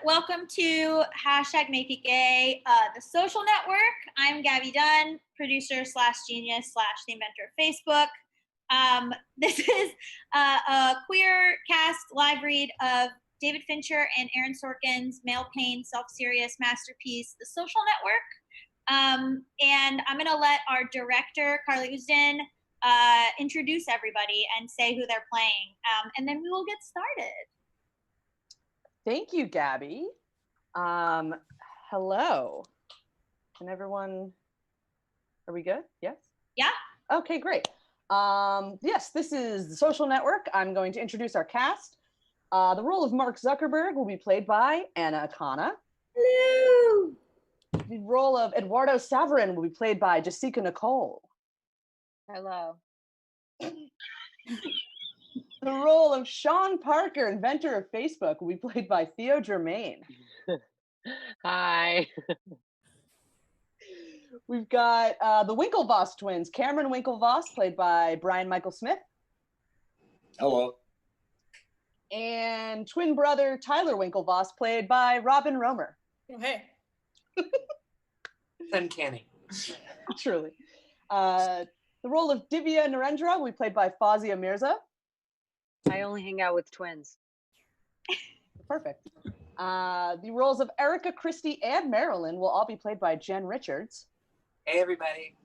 Welcome to hashtag Make It Gay, the social network. I'm Gaby Dunn, producer / genius / the inventor of Facebook. This is a queer cast live read of David Fincher and Aaron Sorkin's male pain, self-serious masterpiece, The Social Network. And I'm going to let our director, Karl Usdin, introduce everybody and say who they're playing. And then we will get started. Thank you, Gaby. Hello. Can everyone, are we good? Yes? Yeah. Okay, great. Yes, this is The Social Network. I'm going to introduce our cast. The role of Mark Zuckerberg will be played by Akana. Hello. The role of Eduardo Saverin will be played by Jasika Nicole. Hello. The role of Sean Parker, inventor of Facebook, will be played by Theo Germaine. Hi. We've got the Winklevoss Twins, Cameron Winklevoss, played by Brian Michael Smith. Hello. And twin brother Tyler Winklevoss, played by Robin Roemer. Oh, hey. Uncanny. Truly. The role of Divya Narendra will be played by Fawzia Mirza. I only hang out with twins. Perfect. The roles of Erica, Christy, and Marilyn will all be played by Jen Richards. Hey, everybody.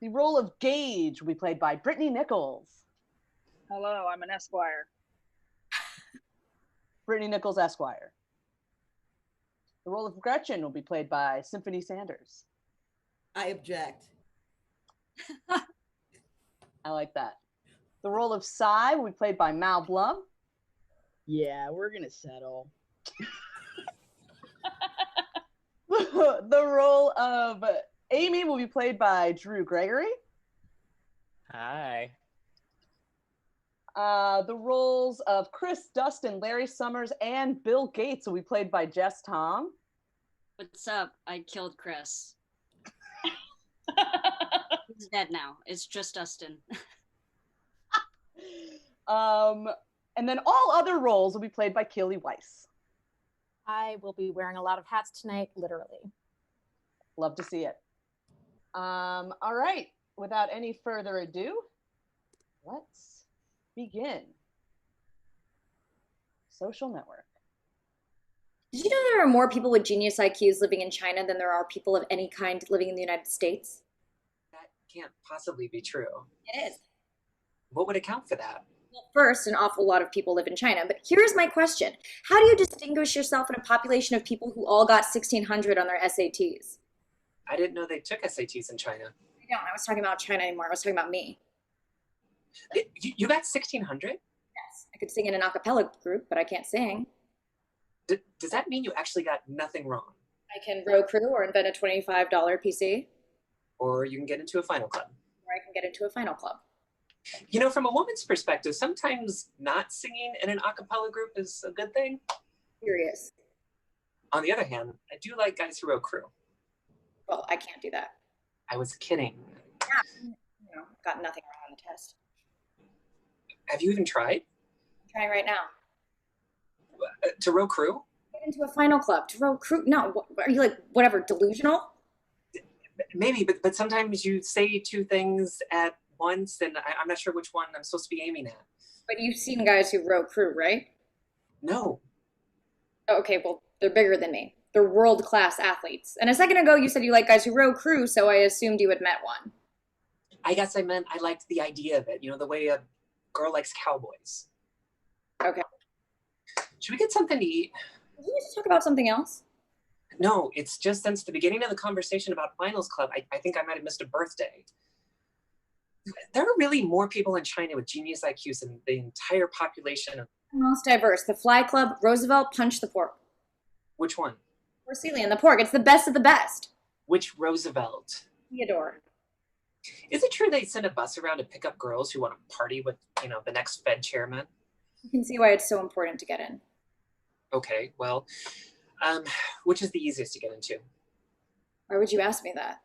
The role of Gage will be played by Brittani Nichols. Hello, I'm an Esquire. Brittani Nichols, Esquire. The role of Gretchen will be played by Symphony Sanders. I object. I like that. The role of Cy will be played by Mal Blum. Yeah, we're gonna settle. The role of Amy will be played by Drew Gregory. Hi. The roles of Chris, Dustin, Larry Summers, and Bill Gates will be played by Jess Tom. What's up? I killed Chris. He's dead now. It's just Dustin. And then all other roles will be played by Keely Weiss. I will be wearing a lot of hats tonight, literally. Love to see it. All right, without any further ado, let's begin. Social Network. Did you know there are more people with genius IQs living in China than there are people of any kind living in the United States? That can't possibly be true. It is. What would account for that? Well, first, an awful lot of people live in China, but here's my question. How do you distinguish yourself in a population of people who all got 1,600 on their SATs? I didn't know they took SATs in China. I don't. I was talking about China anymore. I was talking about me. You got 1,600? Yes. I could sing in an a cappella group, but I can't sing. Does that mean you actually got nothing wrong? I can row crew or invent a $25 PC. Or you can get into a final club. Or I can get into a final club. You know, from a woman's perspective, sometimes not singing in an a cappella group is a good thing. Serious. On the other hand, I do like guys who row crew. Well, I can't do that. I was kidding. Yeah, got nothing wrong on the test. Have you even tried? I'm trying right now. To row crew? Get into a final club. To row crew? No, are you like, whatever, delusional? Maybe, but sometimes you say two things at once, and I'm not sure which one I'm supposed to be aiming at. But you've seen guys who row crew, right? No. Okay, well, they're bigger than me. They're world-class athletes. And a second ago, you said you like guys who row crew, so I assumed you had met one. I guess I meant I liked the idea of it, the way a girl likes cowboys. Okay. Should we get something to eat? Did you just talk about something else? No, it's just since the beginning of the conversation about Finals Club, I think I might have missed a birthday. There are really more people in China with genius IQs than the entire population of... Most diverse. The Fly Club, Roosevelt, Punch the Pork. Which one? Porcelian, the pork. It's the best of the best. Which Roosevelt? Theodore. Is it true they send a bus around to pick up girls who want to party with, the next Fed chairman? You can see why it's so important to get in. Okay, well, which is the easiest to get into? Why would you ask me that?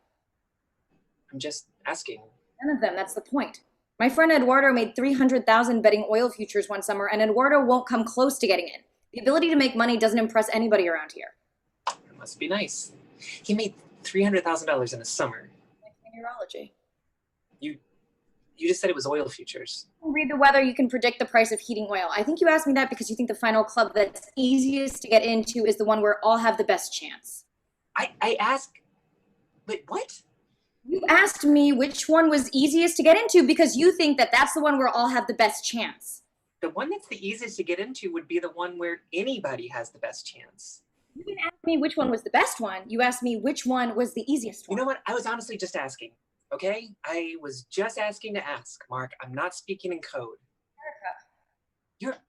I'm just asking. None of them, that's the point. My friend Eduardo made $300,000 betting oil futures one summer, and Eduardo won't come close to getting in. The ability to make money doesn't impress anybody around here. It must be nice. He made $300,000 in a summer. Like meteorology. You just said it was oil futures. You can read the weather, you can predict the price of heating oil. I think you asked me that because you think the final club that's easiest to get into is the one where all have the best chance. I asked, wait, what? You asked me which one was easiest to get into because you think that that's the one where all have the best chance. The one that's the easiest to get into would be the one where anybody has the best chance. You didn't ask me which one was the best one. You asked me which one was the easiest one. You know what? I was honestly just asking, okay? I was just asking to ask, Mark. I'm not speaking in code.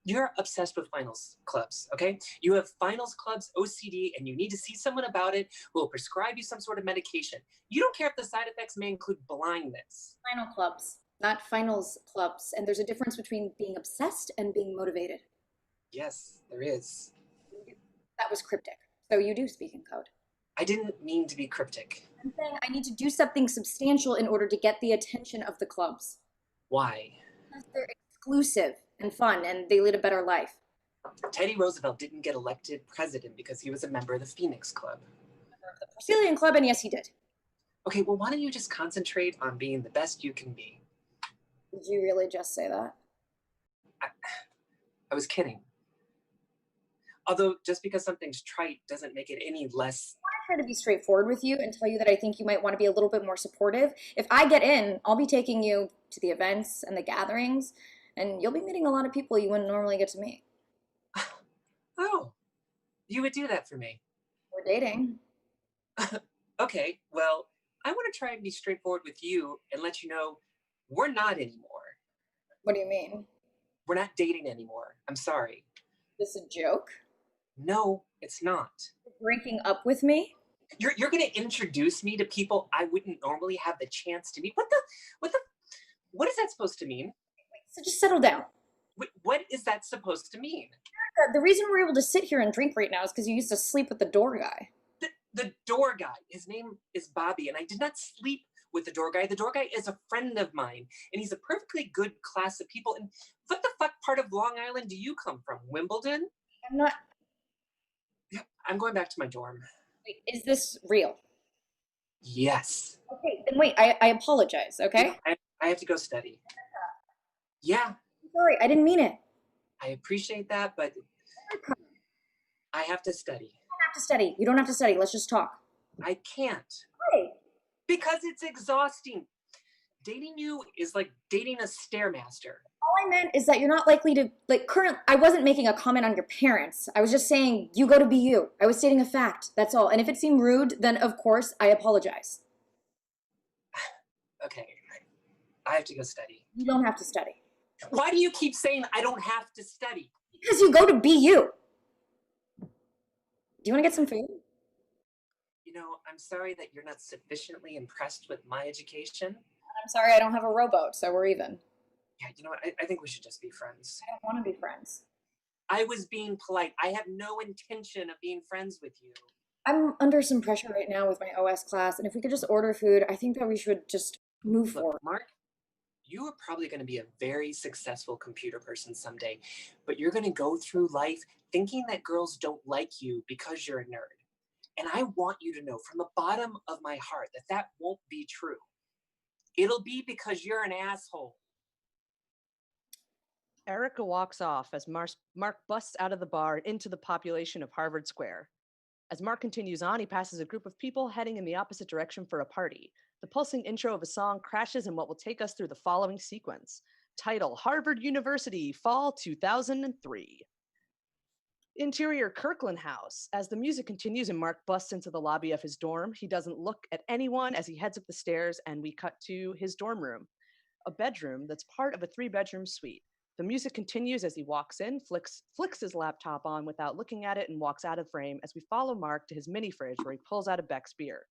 You're obsessed with finals clubs, okay? You have finals clubs, OCD, and you need to see someone about it who will prescribe you some sort of medication. You don't care if the side effects may include blindness. Final clubs, not finals clubs. And there's a difference between being obsessed and being motivated. Yes, there is. That was cryptic. So you do speak in code. I didn't mean to be cryptic. I'm saying I need to do something substantial in order to get the attention of the clubs. Why? Because they're exclusive and fun, and they lead a better life. Teddy Roosevelt didn't get elected president because he was a member of the Phoenix Club. Member of the Porcelain Club, and yes, he did. Okay, well, why don't you just concentrate on being the best you can be? Did you really just say that? I was kidding. Although, just because something's trite doesn't make it any less... I try to be straightforward with you and tell you that I think you might want to be a little bit more supportive. If I get in, I'll be taking you to the events and the gatherings, and you'll be meeting a lot of people you wouldn't normally get to meet. Oh, you would do that for me. We're dating. Okay, well, I want to try and be straightforward with you and let you know we're not anymore. What do you mean? We're not dating anymore. I'm sorry. This a joke? No, it's not. Breaking up with me? You're going to introduce me to people I wouldn't normally have the chance to meet? What is that supposed to mean? So just settle down. What is that supposed to mean? The reason we're able to sit here and drink right now is because you used to sleep with the door guy. The door guy. His name is Bobby, and I did not sleep with the door guy. The door guy is a friend of mine, and he's a perfectly good class of people. And what the fuck part of Long Island do you come from? Wimbledon? I'm not... Yeah, I'm going back to my dorm. Wait, is this real? Yes. Okay, then wait, I apologize, okay? I have to go study. Yeah. I'm sorry, I didn't mean it. I appreciate that, but I have to study. You don't have to study. You don't have to study. Let's just talk. I can't. Why? Because it's exhausting. Dating you is like dating a Stairmaster. All I meant is that you're not likely to, I wasn't making a comment on your parents. I was just saying, you go to be you. I was stating a fact, that's all. And if it seemed rude, then of course, I apologize. Okay, I have to go study. You don't have to study. Why do you keep saying I don't have to study? Because you go to be you. Do you want to get some food? You know, I'm sorry that you're not sufficiently impressed with my education. I'm sorry I don't have a rowboat, so we're even. Yeah, you know what? I think we should just be friends. I don't want to be friends. I was being polite. I have no intention of being friends with you. I'm under some pressure right now with my OS class, and if we could just order food, I think that we should just move forward. Look, Mark, you are probably going to be a very successful computer person someday, but you're going to go through life thinking that girls don't like you because you're a nerd. And I want you to know from the bottom of my heart that that won't be true. It'll be because you're an asshole. Erica walks off as Mark busts out of the bar into the population of Harvard Square. As Mark continues on, he passes a group of people heading in the opposite direction for a party. The pulsing intro of a song crashes in what will take us through the following sequence. Title, Harvard University, Fall 2003. Interior Kirkland House. As the music continues and Mark busts into the lobby of his dorm, he doesn't look at anyone as he heads up the stairs, and we cut to his dorm room, a bedroom that's part of a 3-bedroom suite. The music continues as he walks in, flicks his laptop on without looking at it, and walks out of frame as we follow Mark to his mini fridge where he pulls out a Beck's beer.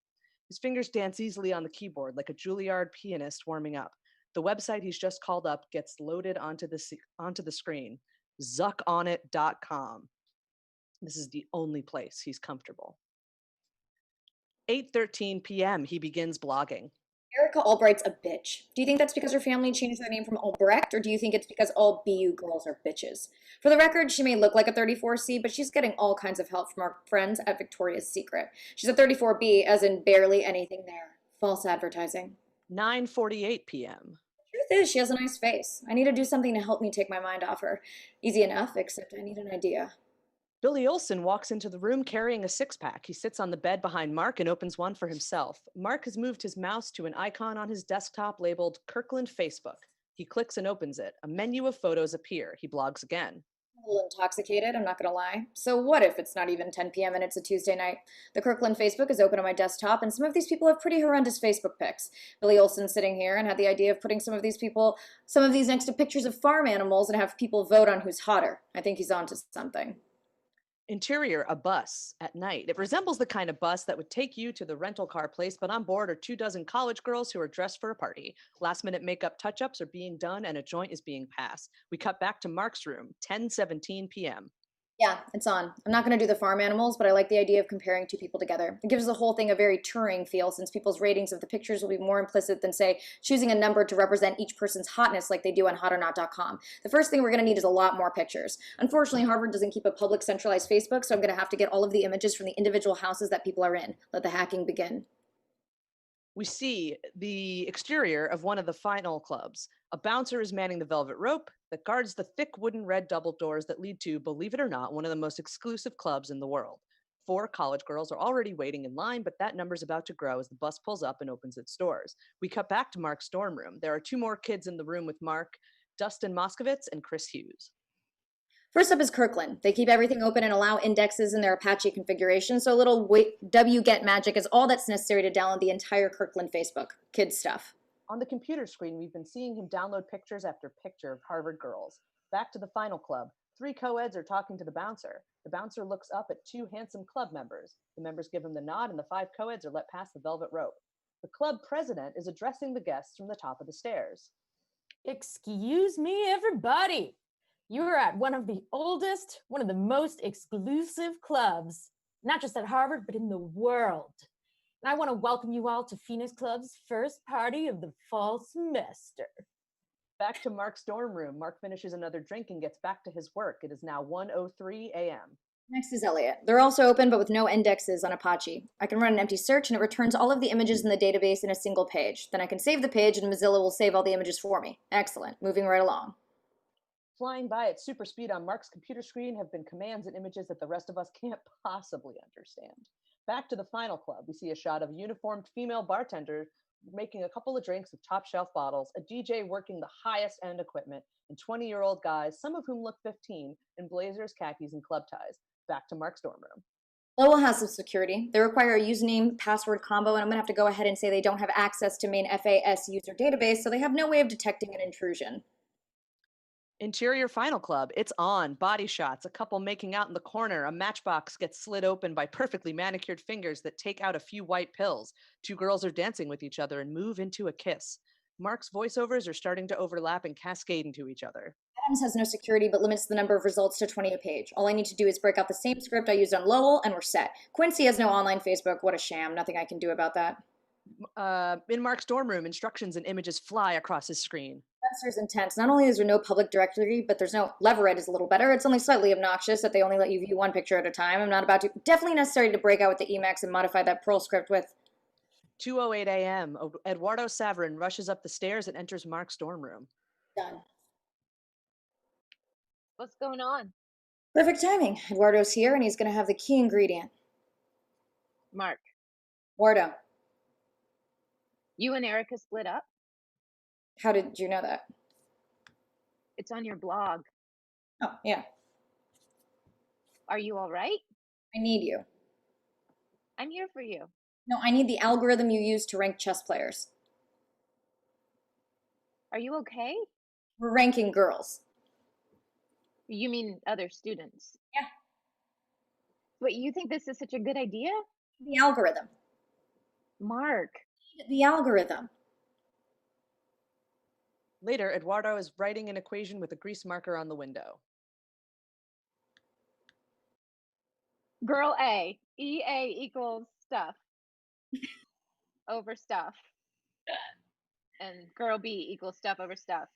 His fingers dance easily on the keyboard like a Juilliard pianist warming up. The website he's just called up gets loaded onto the screen, zuckonit.com. This is the only place he's comfortable. 8:13 p.m. he begins blogging. Erica Albright's a bitch. Do you think that's because her family changed their name from Albrecht, or do you think it's because all BU girls are bitches? For the record, she may look like a 34C, but she's getting all kinds of help from our friends at Victoria's Secret. She's a 34B, as in barely anything there. False advertising. 9:48 p.m. Truth is, she has a nice face. I need to do something to help me take my mind off her. Easy enough, except I need an idea. Billy Olson walks into the room carrying a six-pack. He sits on the bed behind Mark and opens one for himself. Mark has moved his mouse to an icon on his desktop labeled Kirkland Facebook. He clicks and opens it. A menu of photos appear. He blogs again. A little intoxicated, I'm not gonna lie. So what if it's not even 10 p.m. and it's a Tuesday night? The Kirkland Facebook is open on my desktop, and some of these people have pretty horrendous Facebook pics. Billy Olson's sitting here and had the idea of putting some of these next to pictures of farm animals and have people vote on who's hotter. I think he's onto something. Interior, a bus at night. It resembles the kind of bus that would take you to the rental car place, but on board are 24 college girls who are dressed for a party. Last-minute makeup touch-ups are being done and a joint is being passed. We cut back to Mark's room, 10:17 p.m. Yeah, it's on. I'm not going to do the farm animals, but I like the idea of comparing two people together. It gives the whole thing a very Turing feel, since people's ratings of the pictures will be more implicit than, say, choosing a number to represent each person's hotness like they do on hotornot.com. The first thing we're going to need is a lot more pictures. Unfortunately, Harvard doesn't keep a public centralized Facebook, so I'm going to have to get all of the images from the individual houses that people are in. Let the hacking begin. We see the exterior of one of the final clubs. A bouncer is manning the velvet rope that guards the thick wooden red double doors that lead to, believe it or not, one of the most exclusive clubs in the world. 4 college girls are already waiting in line, but that number's about to grow as the bus pulls up and opens its doors. We cut back to Mark's dorm room. There are 2 more kids in the room with Mark, Dustin Moskovitz and Chris Hughes. First up is Kirkland. They keep everything open and allow indexes in their Apache configuration, so a little wget magic is all that's necessary to download the entire Kirkland Facebook. Kids stuff. On the computer screen, we've been seeing him download pictures after picture of Harvard girls. Back to the final club. 3 co-eds are talking to the bouncer. The bouncer looks up at 2 handsome club members. The members give him the nod, and the 5 co-eds are let past the velvet rope. The club president is addressing the guests from the top of the stairs. Excuse me, everybody. You are at one of the oldest, one of the most exclusive clubs, not just at Harvard, but in the world. And I want to welcome you all to Phoenix Club's first party of the fall semester. Back to Mark's dorm room. Mark finishes another drink and gets back to his work. It is now 1:03 a.m. Next is Elliot. They're also open, but with no indexes on Apache. I can run an empty search, and it returns all of the images in the database in a single page. Then I can save the page, and Mozilla will save all the images for me. Excellent. Moving right along. Flying by at super speed on Mark's computer screen have been commands and images that the rest of us can't possibly understand. Back to the final club, we see a shot of a uniformed female bartender making a couple of drinks with top shelf bottles, a DJ working the highest end equipment, and 20-year-old guys, some of whom look 15, in blazers, khakis, and club ties. Back to Mark's dorm room. Lowell has some security. They require a username password combo, and I'm going to have to go ahead and say they don't have access to main FAS user database, so they have no way of detecting an intrusion. Interior final club, it's on. Body shots, a couple making out in the corner. A matchbox gets slid open by perfectly manicured fingers that take out a few white pills. 2 girls are dancing with each other and move into a kiss. Mark's voiceovers are starting to overlap and cascade into each other. Adams has no security but limits the number of results to 20 a page. All I need to do is break out the same script I used on Lowell and we're set. Quincy has no online Facebook. What a sham. Nothing I can do about that. In Mark's dorm room, instructions and images fly across his screen. Spencer's intense. Not only is there no public directory, but there's no Leverett is a little better. It's only slightly obnoxious that they only let you view 1 picture at a time. I'm not about to. Definitely necessary to break out with the Emacs and modify that Perl script with. 2:08 a.m. Eduardo Saverin rushes up the stairs and enters Mark's dorm room. Done. What's going on? Perfect timing. Eduardo's here and he's going to have the key ingredient. Mark, Eduardo, you and Erica split up? how did you know that? It's on your blog. Oh, yeah. Are you all right? I need you. I'm here for you. No, I need the algorithm you use to rank chess players. Are you okay? We're ranking girls. You mean other students? Yeah. But you think this is such a good idea? The algorithm. Mark. The algorithm. Later, Eduardo is writing an equation with a grease marker on the window. Girl A, EA equals stuff over stuff. And girl B equals stuff over stuff.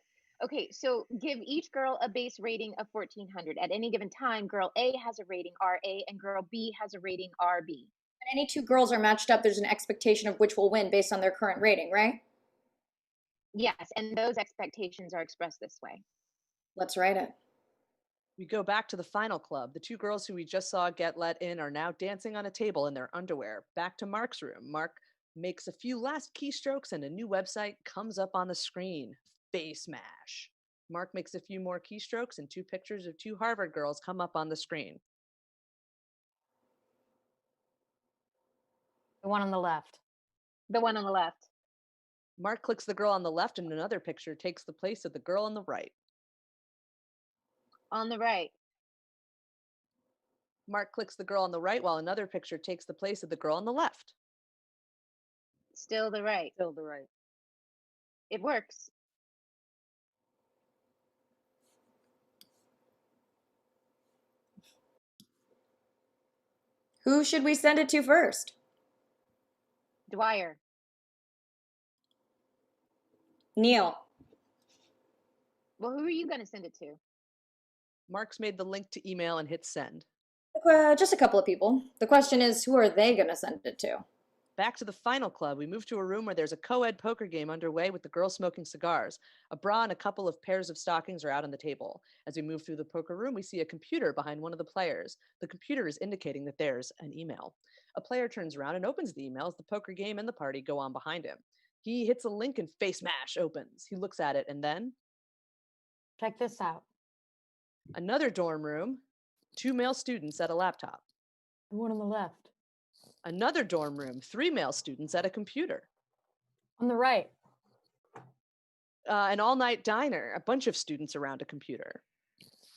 Okay, so give each girl a base rating of 1400. At any given time, girl A has a rating RA and girl B has a rating RB. When any two girls are matched up, there's an expectation of which will win based on their current rating, right? Yes, and those expectations are expressed this way. Let's write it. We go back to the final club. The two girls who we just saw get let in are now dancing on a table in their underwear. Back to Mark's room. Mark makes a few last keystrokes and a new website comes up on the screen. Face mash. Mark makes a few more keystrokes and two pictures of two Harvard girls come up on the screen. The one on the left. The one on the left. Mark clicks the girl on the left and another picture takes the place of the girl on the right. On the right. Mark clicks the girl on the right while another picture takes the place of the girl on the left. Still the right. Still the right. It works. Who should we send it to first? Dwyer. Neil. Well, who are you going to send it to? Mark's made the link to email and hits send. Just a couple of people. The question is, who are they going to send it to? Back to the final club, we move to a room where there's a co-ed poker game underway with the girls smoking cigars. A bra and a couple of pairs of stockings are out on the table. As we move through the poker room, we see a computer behind one of the players. The computer is indicating that there's an email. A player turns around and opens the email as the poker game and the party go on behind him. He hits a link and face mash opens. He looks at it and then... Check this out. Another dorm room, two male students at a laptop. The one on the left. Another dorm room, three male students at a computer. On the right. An all-night diner, a bunch of students around a computer.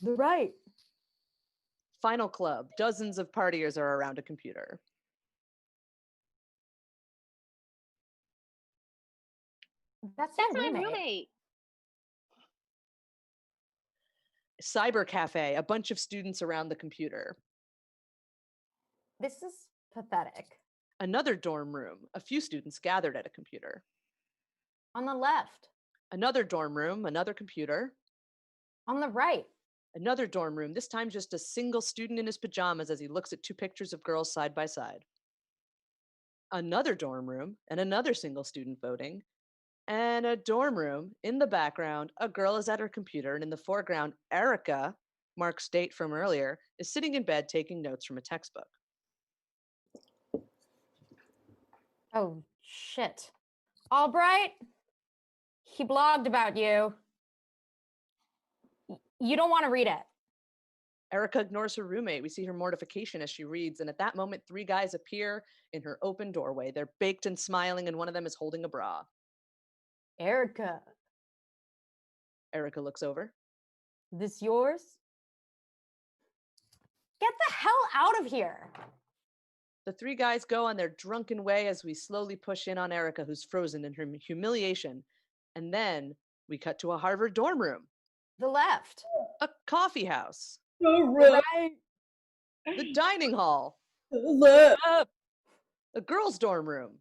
The right. Final club, dozens of partiers are around a computer. That's That's my my roommate. roommate. Cyber cafe, a bunch of students around the computer. This is pathetic. Another dorm room, a few students gathered at a computer. On the left. Another dorm room, another computer. On the right. Another dorm room, this time just a single student in his pajamas as he looks at two pictures of girls side by side. Another dorm room, and another single student voting. And a dorm room, in the background, a girl is at her computer, and in the foreground, Erica, Mark's date from earlier, is sitting in bed taking notes from a textbook. Oh, shit. Albright? He blogged about you. You don't want to read it. Erica ignores her roommate. We see her mortification as she reads, and at that moment, three guys appear in her open doorway. They're baked and smiling, and one of them is holding a bra. Erica. Erica looks over. This yours? Get the hell out of here. The three guys go on their drunken way as we slowly push in on Erica, who's frozen in her humiliation. And then we cut to a Harvard dorm room. The left. A coffee house. The Right. The dining hall. left. Up. A girls' dorm room.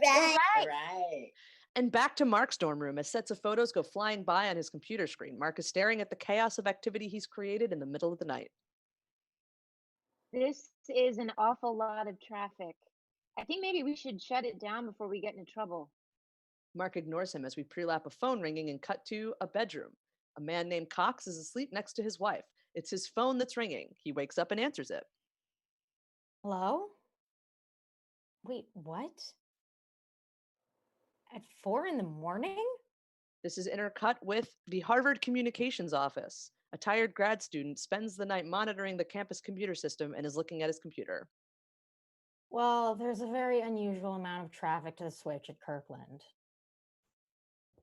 Right. Right. Right. And back to Mark's dorm room as sets of photos go flying by on his computer screen. Mark is staring at the chaos of activity he's created in the middle of the night. This is an awful lot of traffic. I think maybe we should shut it down before we get into trouble. Mark ignores him as we pre-lap a phone ringing and cut to a bedroom. A man named Cox is asleep next to his wife. It's his phone that's ringing. He wakes up and answers it. Hello? Wait, what? At 4 a.m? This is intercut with the Harvard Communications Office. A tired grad student spends the night monitoring the campus computer system and is looking at his computer. Well, there's a very unusual amount of traffic to the switch at Kirkland.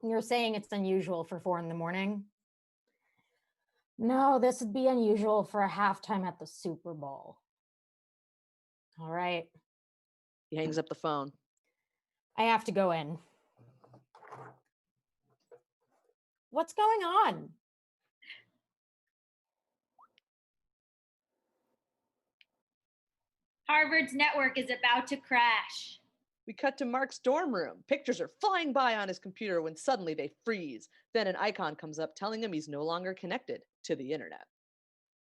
You're saying it's unusual for 4 a.m? No, this would be unusual for a halftime at the Super Bowl. All right. He hangs up the phone. I have to go in. What's going on? Harvard's network is about to crash. We cut to Mark's dorm room. Pictures are flying by on his computer when suddenly they freeze. Then an icon comes up telling him he's no longer connected to the internet.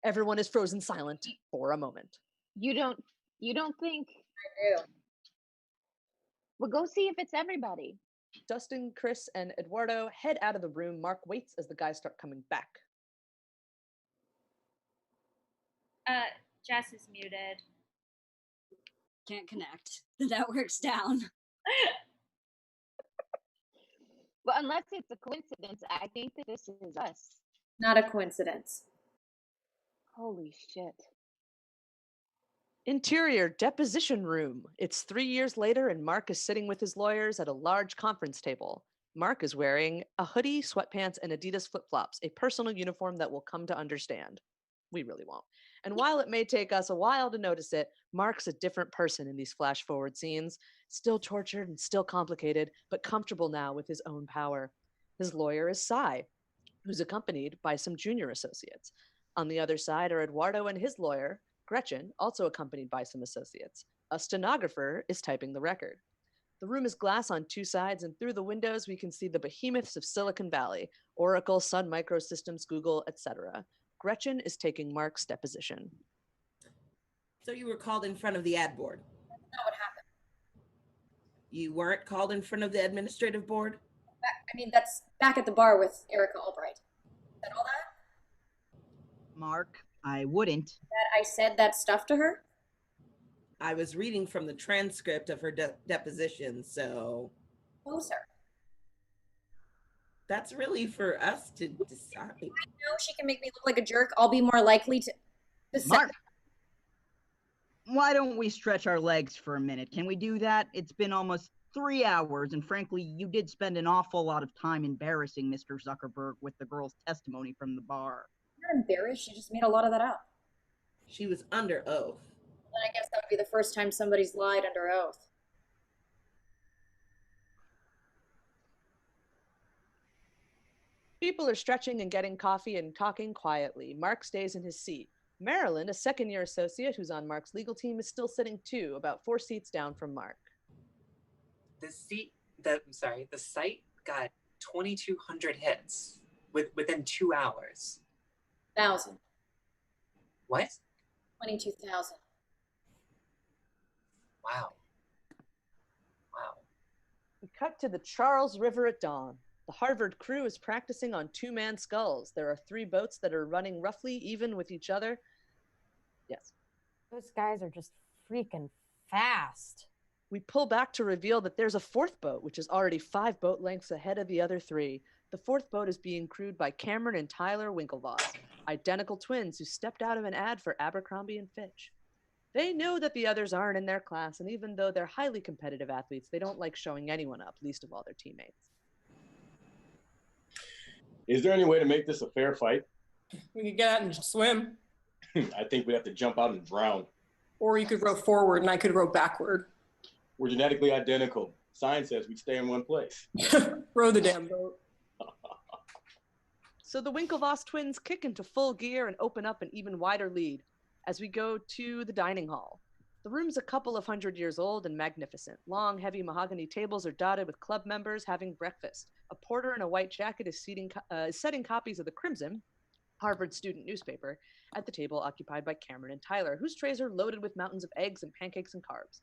Everyone is frozen silent for a moment. You don't think? I do. Well, go see if it's everybody. Dustin, Chris, and Eduardo head out of the room. Mark waits as the guys start coming back. Jess is muted. Can't connect. The network's down. Well, unless it's a coincidence, I think that this is us. Not a coincidence. Holy shit. Interior deposition room. It's 3 years later, and Mark is sitting with his lawyers at a large conference table. Mark is wearing a hoodie, sweatpants, and Adidas flip-flops, a personal uniform that we'll come to understand. We really won't. And while it may take us a while to notice it, Mark's a different person in these flash-forward scenes. Still tortured and still complicated, but comfortable now with his own power. His lawyer is Cy, who's accompanied by some junior associates. On the other side are Eduardo and his lawyer, Gretchen, also accompanied by some associates. A stenographer is typing the record. The room is glass on two sides, and through the windows we can see the behemoths of Silicon Valley, Oracle, Sun Microsystems, Google, etc. Gretchen is taking Mark's deposition. So you were called in front of the ad board? That's not what happened. You weren't called in front of the administrative board? That's back at the bar with Erica Albright. Is that all that? Mark, I wouldn't. That I said that stuff to her? I was reading from the transcript of her deposition, so... Closer. That's really for us to decide. I know she can make me look like a jerk. I'll be more likely to Mark, why don't we stretch our legs for a minute? Can we do that? It's been almost 3 hours, and frankly, you did spend an awful lot of time embarrassing Mr. Zuckerberg with the girl's testimony from the bar. I'm not embarrassed. She just made a lot of that up. She was under oath. And I guess that would be the first time somebody's lied under oath. People are stretching and getting coffee and talking quietly. Mark stays in his seat. Marilyn, a second-year associate who's on Mark's legal team, is still sitting too, about 4 seats down from Mark. The site got 2,200 hits within 2 hours. 1,000. What? 22,000. Wow. We cut to the Charles River at dawn. The Harvard crew is practicing on 2-man sculls. There are 3 boats that are running roughly even with each other. Yes. Those guys are just freaking fast. We pull back to reveal that there's a 4th boat, which is already 5 boat lengths ahead of the other 3. The 4th boat is being crewed by Cameron and Tyler Winklevoss, identical twins who stepped out of an ad for Abercrombie and Fitch. They know that the others aren't in their class, and even though they're highly competitive athletes, they don't like showing anyone up, least of all their teammates. Is there any way to make this a fair fight? We could get out and swim. I think we'd have to jump out and drown. Or you could row forward and I could row backward. We're genetically identical. Science says we'd stay in one place. Row the damn boat. So the Winklevoss twins kick into full gear and open up an even wider lead as we go to the dining hall. The room's a couple of 100 years old and magnificent. Long, heavy mahogany tables are dotted with club members having breakfast. A porter in a white jacket is setting copies of the Crimson, Harvard student newspaper, at the table occupied by Cameron and Tyler, whose trays are loaded with mountains of eggs and pancakes and carbs.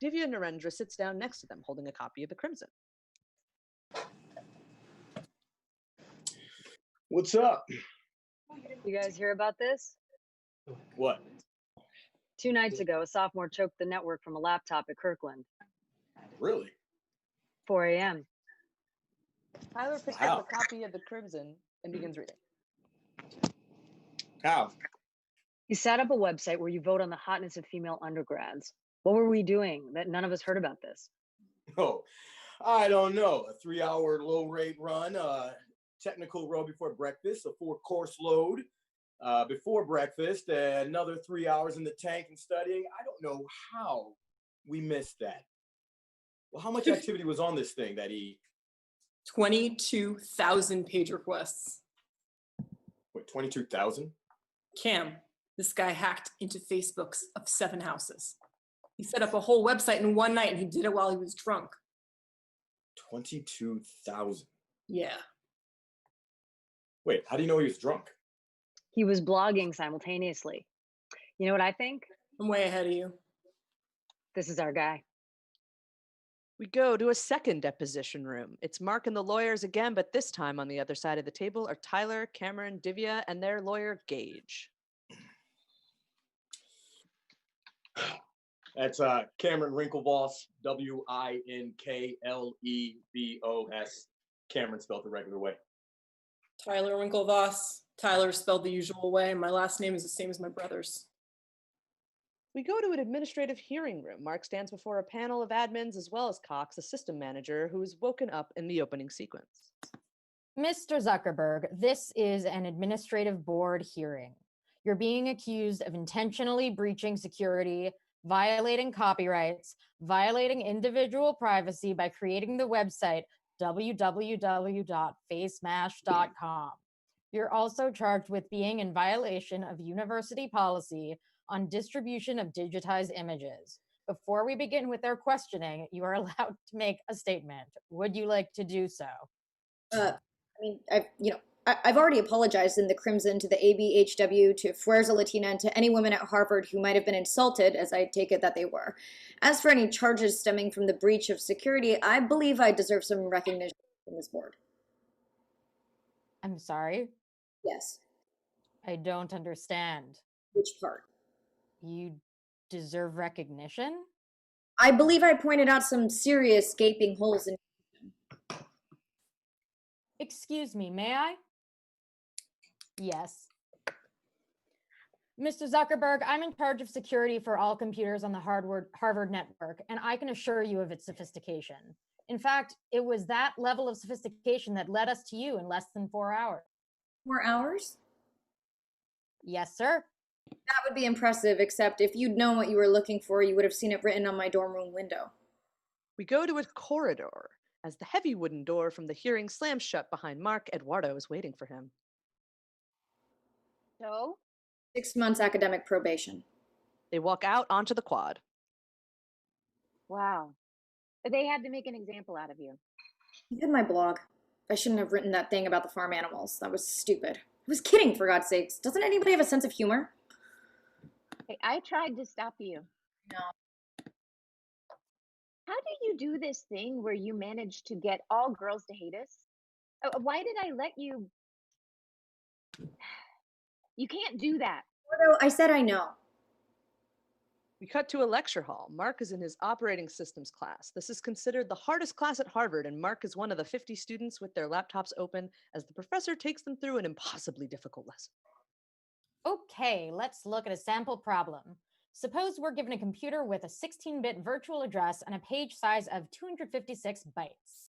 Divya Narendra sits down next to them, holding a copy of the Crimson. What's up? You guys hear about this? What? 2 nights ago, a sophomore choked the network from a laptop at Kirkland. Really? 4 a.m. Tyler picks up a copy of the Crimson and begins reading. How? He set up a website where you vote on the hotness of female undergrads. What were we doing that none of us heard about this? Oh, I don't know. A 3-hour low-rate run, technical row before breakfast, a 4-course load before breakfast, another 3 hours in the tank and studying. I don't know how we missed that. Well, how much activity was on this thing that he... 22,000 page requests. Wait, 22,000? Cam, this guy hacked into Facebook's of 7 houses. He set up a whole website in one night and he did it while he was drunk. 22,000. Yeah. Wait, how do you know he was drunk? He was blogging simultaneously. You know what I think? I'm way ahead of you. This is our guy. We go to a second deposition room. It's Mark and the lawyers again, but this time on the other side of the table are Tyler, Cameron, Divya, and their lawyer, Gage. That's Cameron Winklevoss, Winklevos. Cameron spelled the regular way. Tyler Winklevoss. Tyler spelled the usual way. My last name is the same as my brother's. We go to an administrative hearing room. Mark stands before a panel of admins as well as Cox, a system manager who is woken up in the opening sequence. Mr. Zuckerberg, this is an administrative board hearing. You're being accused of intentionally breaching security, violating copyrights, violating individual privacy by creating the website www.facemash.com. You're also charged with being in violation of university policy on distribution of digitized images. Before we begin with our questioning, you are allowed to make a statement. Would you like to do so? I've already apologized in the Crimson to the ABHW, to Fuerza Latina, and to any women at Harvard who might have been insulted, as I take it that they were. As for any charges stemming from the breach of security, I believe I deserve some recognition from this board. I'm sorry? Yes. I don't understand. Which part? You deserve recognition? I believe I pointed out some serious gaping holes in. Excuse me, may I? Yes. Mr. Zuckerberg, I'm in charge of security for all computers on the Harvard network, and I can assure you of its sophistication. In fact, it was that level of sophistication that led us to you in less than 4 hours. 4 hours? Yes, sir. That would be impressive, except if you'd known what you were looking for, you would have seen it written on my dorm room window. We go to a corridor. As the heavy wooden door from the hearing slams shut behind Mark, Eduardo is waiting for him. So? 6 months academic probation. They walk out onto the quad. Wow. They had to make an example out of you. You did my blog. I shouldn't have written that thing about the farm animals. That was stupid. I was kidding, for God's sakes. Doesn't anybody have a sense of humor? Hey, I tried to stop you. No. How do you do this thing where you manage to get all girls to hate us? Why did I let you? You can't do that. Eduardo, I said I know. We cut to a lecture hall. Mark is in his operating systems class. This is considered the hardest class at Harvard, and Mark is one of the 50 students with their laptops open as the professor takes them through an impossibly difficult lesson. Okay, let's look at a sample problem. Suppose we're given a computer with a 16-bit virtual address and a page size of 256 bytes.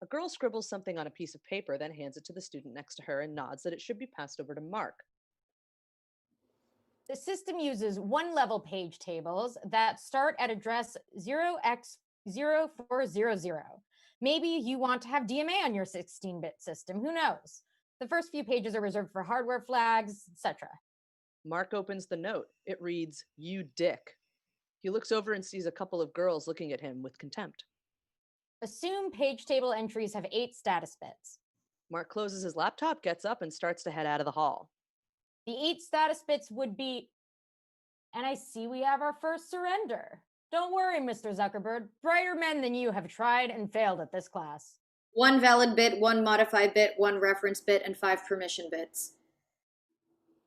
A girl scribbles something on a piece of paper, then hands it to the student next to her and nods that it should be passed over to Mark. The system uses one-level page tables that start at address 0x0400. Maybe you want to have DMA on your 16-bit system, who knows? The first few pages are reserved for hardware flags, etc. Mark opens the note. It reads, "You dick." He looks over and sees a couple of girls looking at him with contempt. Assume page table entries have 8 status bits. Mark closes his laptop, gets up, and starts to head out of the hall. The 8 status bits would be, and I see we have our first surrender. Don't worry, Mr. Zuckerberg. Brighter men than you have tried and failed at this class. 1 valid bit, 1 modified bit, 1 reference bit, and 5 permission bits.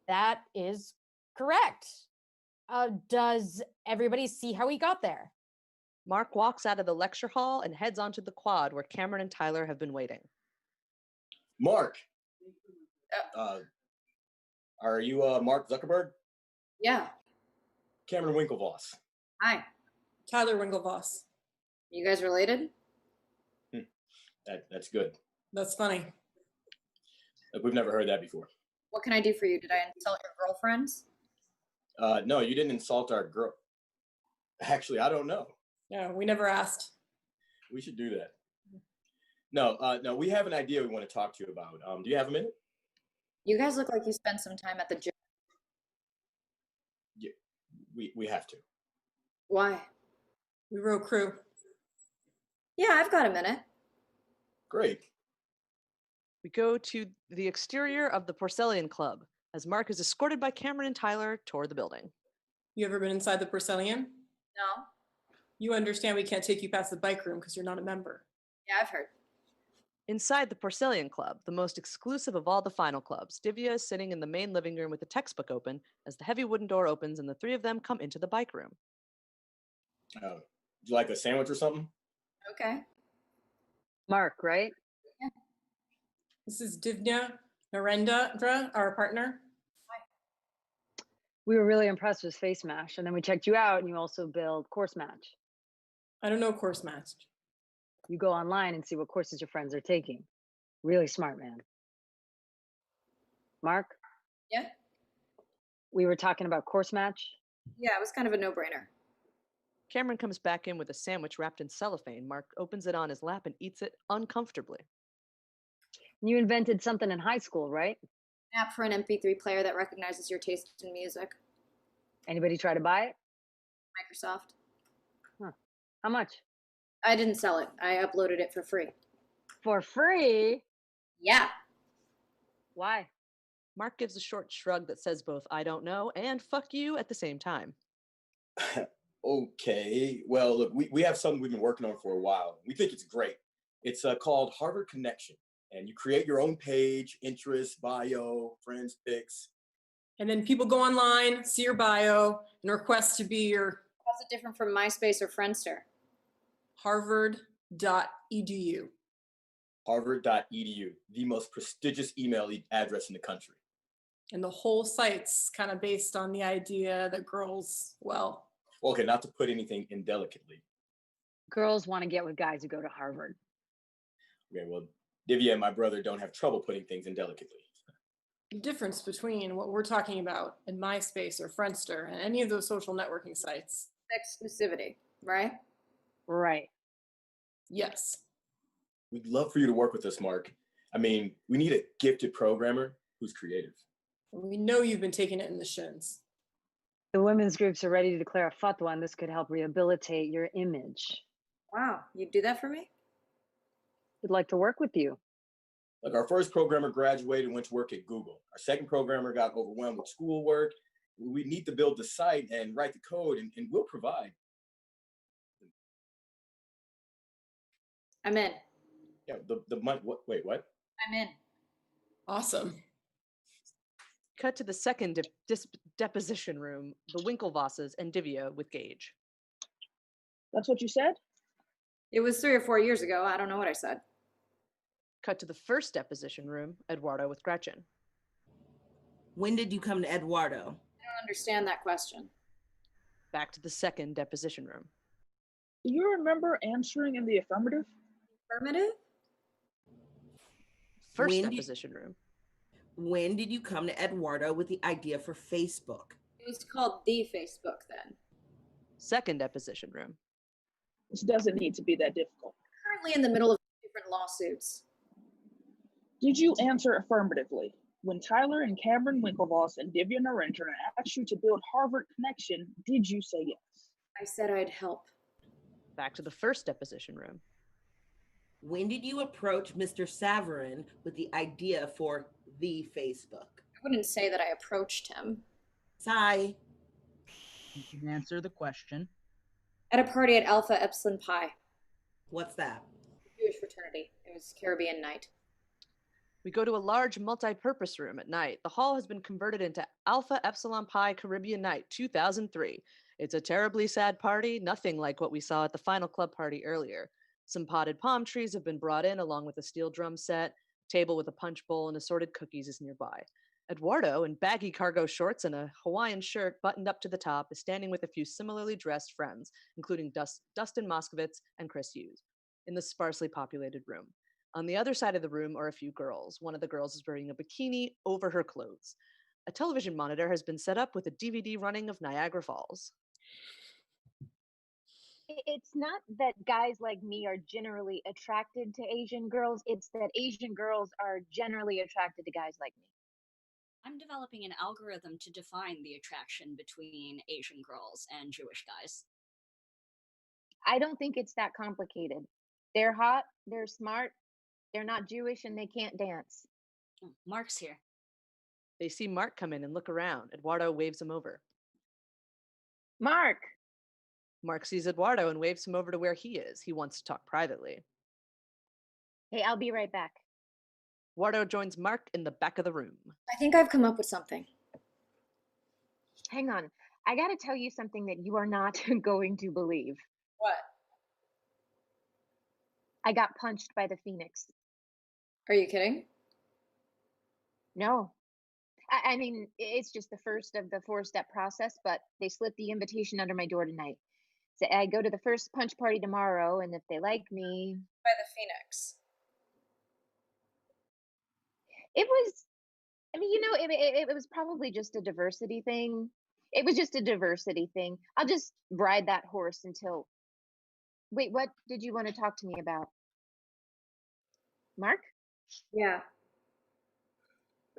That is correct. Does everybody see how we got there? Mark walks out of the lecture hall and heads onto the quad where Cameron and Tyler have been waiting. Mark, are you Mark Zuckerberg? Yeah. Cameron Winklevoss. Hi. Tyler Winklevoss. You guys related? That's good. That's funny. We've never heard that before. What can I do for you? Did I insult your girlfriends? No, you didn't insult our girl. Actually, I don't know. Yeah, we never asked. We should do that. No, we have an idea we want to talk to you about. Do you have a minute? You guys look like you spent some time at the gym. Yeah, we have to. Why? We wrote crew. Yeah, I've got a minute. Great. We go to the exterior of the Porcelain Club as Mark is escorted by Cameron and Tyler toward the building. You ever been inside the Porcelain? No. You understand we can't take you past the bike room because you're not a member. Yeah, I've heard. Inside the Porcelain Club, the most exclusive of all the final clubs, Divya is sitting in the main living room with the textbook open as the heavy wooden door opens and the three of them come into the bike room. Would you like a sandwich or something? Okay. Mark, right? Yeah. This is Divya, Narendra, our partner. We were really impressed with Face Mash, and then we checked you out, and you also build Course Match. I don't know Course Match. You go online and see what courses your friends are taking. Really smart, man. Mark? Yeah? We were talking about Course Match. Yeah, it was kind of a no-brainer. Cameron comes back in with a sandwich wrapped in cellophane. Mark opens it on his lap and eats it uncomfortably. You invented something in high school, right? An app for an MP3 player that recognizes your taste in music. Anybody try to buy it? Microsoft. Huh. How much? I didn't sell it. I uploaded it for free. For free? Yeah. Why? Mark gives a short shrug that says both I don't know and fuck you at the same time. Okay. Well, look, we have something we've been working on for a while. We think it's great. It's called Harvard Connection. And you create your own page, interests, bio, friends, pics. And then people go online, see your bio, and request to be your How's it different from MySpace or Friendster? harvard.edu. Harvard.edu, the most prestigious email address in the country. And the whole site's kind of based on the idea that girls, well, Okay, not to put anything indelicately. Girls want to get with guys who go to Harvard. Okay, well, Divya and my brother don't have trouble putting things indelicately. the difference between what we're talking about in MySpace or Friendster and any of those social networking sites. Exclusivity, right? Right. Yes. We'd love for you to work with us, Mark. I mean, we need a gifted programmer who's creative. We know you've been taking it in the shins. The women's groups are ready to declare a fatwa, and this could help rehabilitate your image. Wow, you'd do that for me? We'd like to work with you. Like our first programmer graduated and went to work at Google. Our second programmer got overwhelmed with schoolwork. We need to build the site and write the code, and we'll provide. I'm in. Yeah, the money. Wait, what? I'm in. Awesome. Cut to the second deposition room, the Winklevosses and Divya with Gage. That's what you said? It was 3 or 4 years ago. I don't know what I said. Cut to the first deposition room, Eduardo with Gretchen. When did you come to Eduardo? I don't understand that question. Back to the second deposition room. Do you remember answering in the affirmative? Affirmative? First When deposition room. When did you come to Eduardo with the idea for Facebook? It was called the Facebook then. Second deposition room. This doesn't need to be that difficult. Currently in the middle of different lawsuits. Did you answer affirmatively when Tyler and Cameron Winklevoss and Divya Narendra asked you to build Harvard Connection? Did you say yes? I said I'd help. Back to the first deposition room. When did you approach Mr. Saverin with the idea for the Facebook? I wouldn't say that I approached him. Sigh. You can answer the question. At a party at Alpha Epsilon Pi. What's that? Jewish fraternity. It was Caribbean night. We go to a large multi-purpose room at night. The hall has been converted into Alpha Epsilon Pi Caribbean Night 2003. It's a terribly sad party, nothing like what we saw at the final club party earlier. Some potted palm trees have been brought in along with a steel drum set. A table with a punch bowl and assorted cookies is nearby. Eduardo, in baggy cargo shorts and a Hawaiian shirt buttoned up to the top, is standing with a few similarly dressed friends, including Dustin Moskovitz and Chris Hughes, in the sparsely populated room. On the other side of the room are a few girls. One of the girls is wearing a bikini over her clothes. A television monitor has been set up with a DVD running of Niagara Falls. It's not that guys like me are generally attracted to Asian girls. It's that Asian girls are generally attracted to guys like me. I'm developing an algorithm to define the attraction between Asian girls and Jewish guys. I don't think it's that complicated. They're hot, they're smart, they're not Jewish, and they can't dance. Oh, Mark's here. They see Mark come in and look around. Eduardo waves him over. Mark! Mark sees Eduardo and waves him over to where he is. He wants to talk privately. Hey, I'll be right back. Eduardo joins Mark in the back of the room. I think I've come up with something. Hang on. I gotta tell you something that you are not going to believe. What? I got punched by the Phoenix. Are you kidding? No. I mean, it's just the first of the 4-step process, but they slipped the invitation under my door tonight. So I go to the first punch party tomorrow, and if they like me... By the Phoenix. It was, I mean, it was probably just a diversity thing. It was just a diversity thing. I'll just ride that horse until... Wait, what did you want to talk to me about? Mark? Yeah.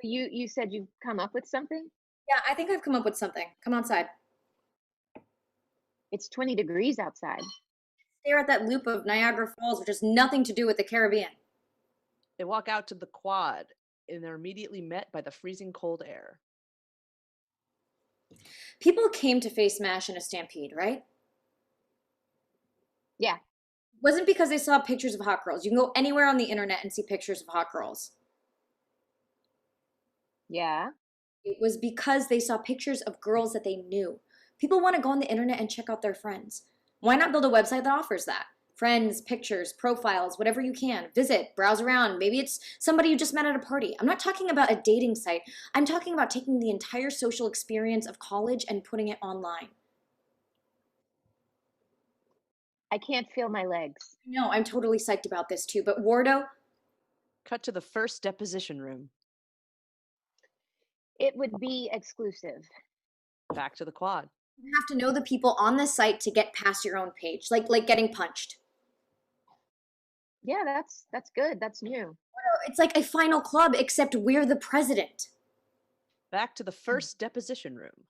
You said you've come up with something? Yeah, I think I've come up with something. Come outside. It's 20 degrees outside. Stare at that loop of Niagara Falls, which has nothing to do with the Caribbean. They walk out to the quad and they're immediately met by the freezing cold air. People came to face Mash in a stampede, right? Yeah. It wasn't because they saw pictures of hot girls. You can go anywhere on the internet and see pictures of hot girls. Yeah. It was because they saw pictures of girls that they knew. People want to go on the internet and check out their friends. Why not build a website that offers that? Friends, pictures, profiles, whatever you can. Visit, browse around. Maybe it's somebody you just met at a party. I'm not talking about a dating site. I'm talking about taking the entire social experience of college and putting it online. I can't feel my legs. No, I'm totally psyched about this too, but Wardo? Cut to the first deposition room. It would be exclusive. Back to the quad. You have to know the people on the site to get past your own page, like getting punched. Yeah, that's good. That's new. It's like a final club, except we're the president. Back to the first deposition room.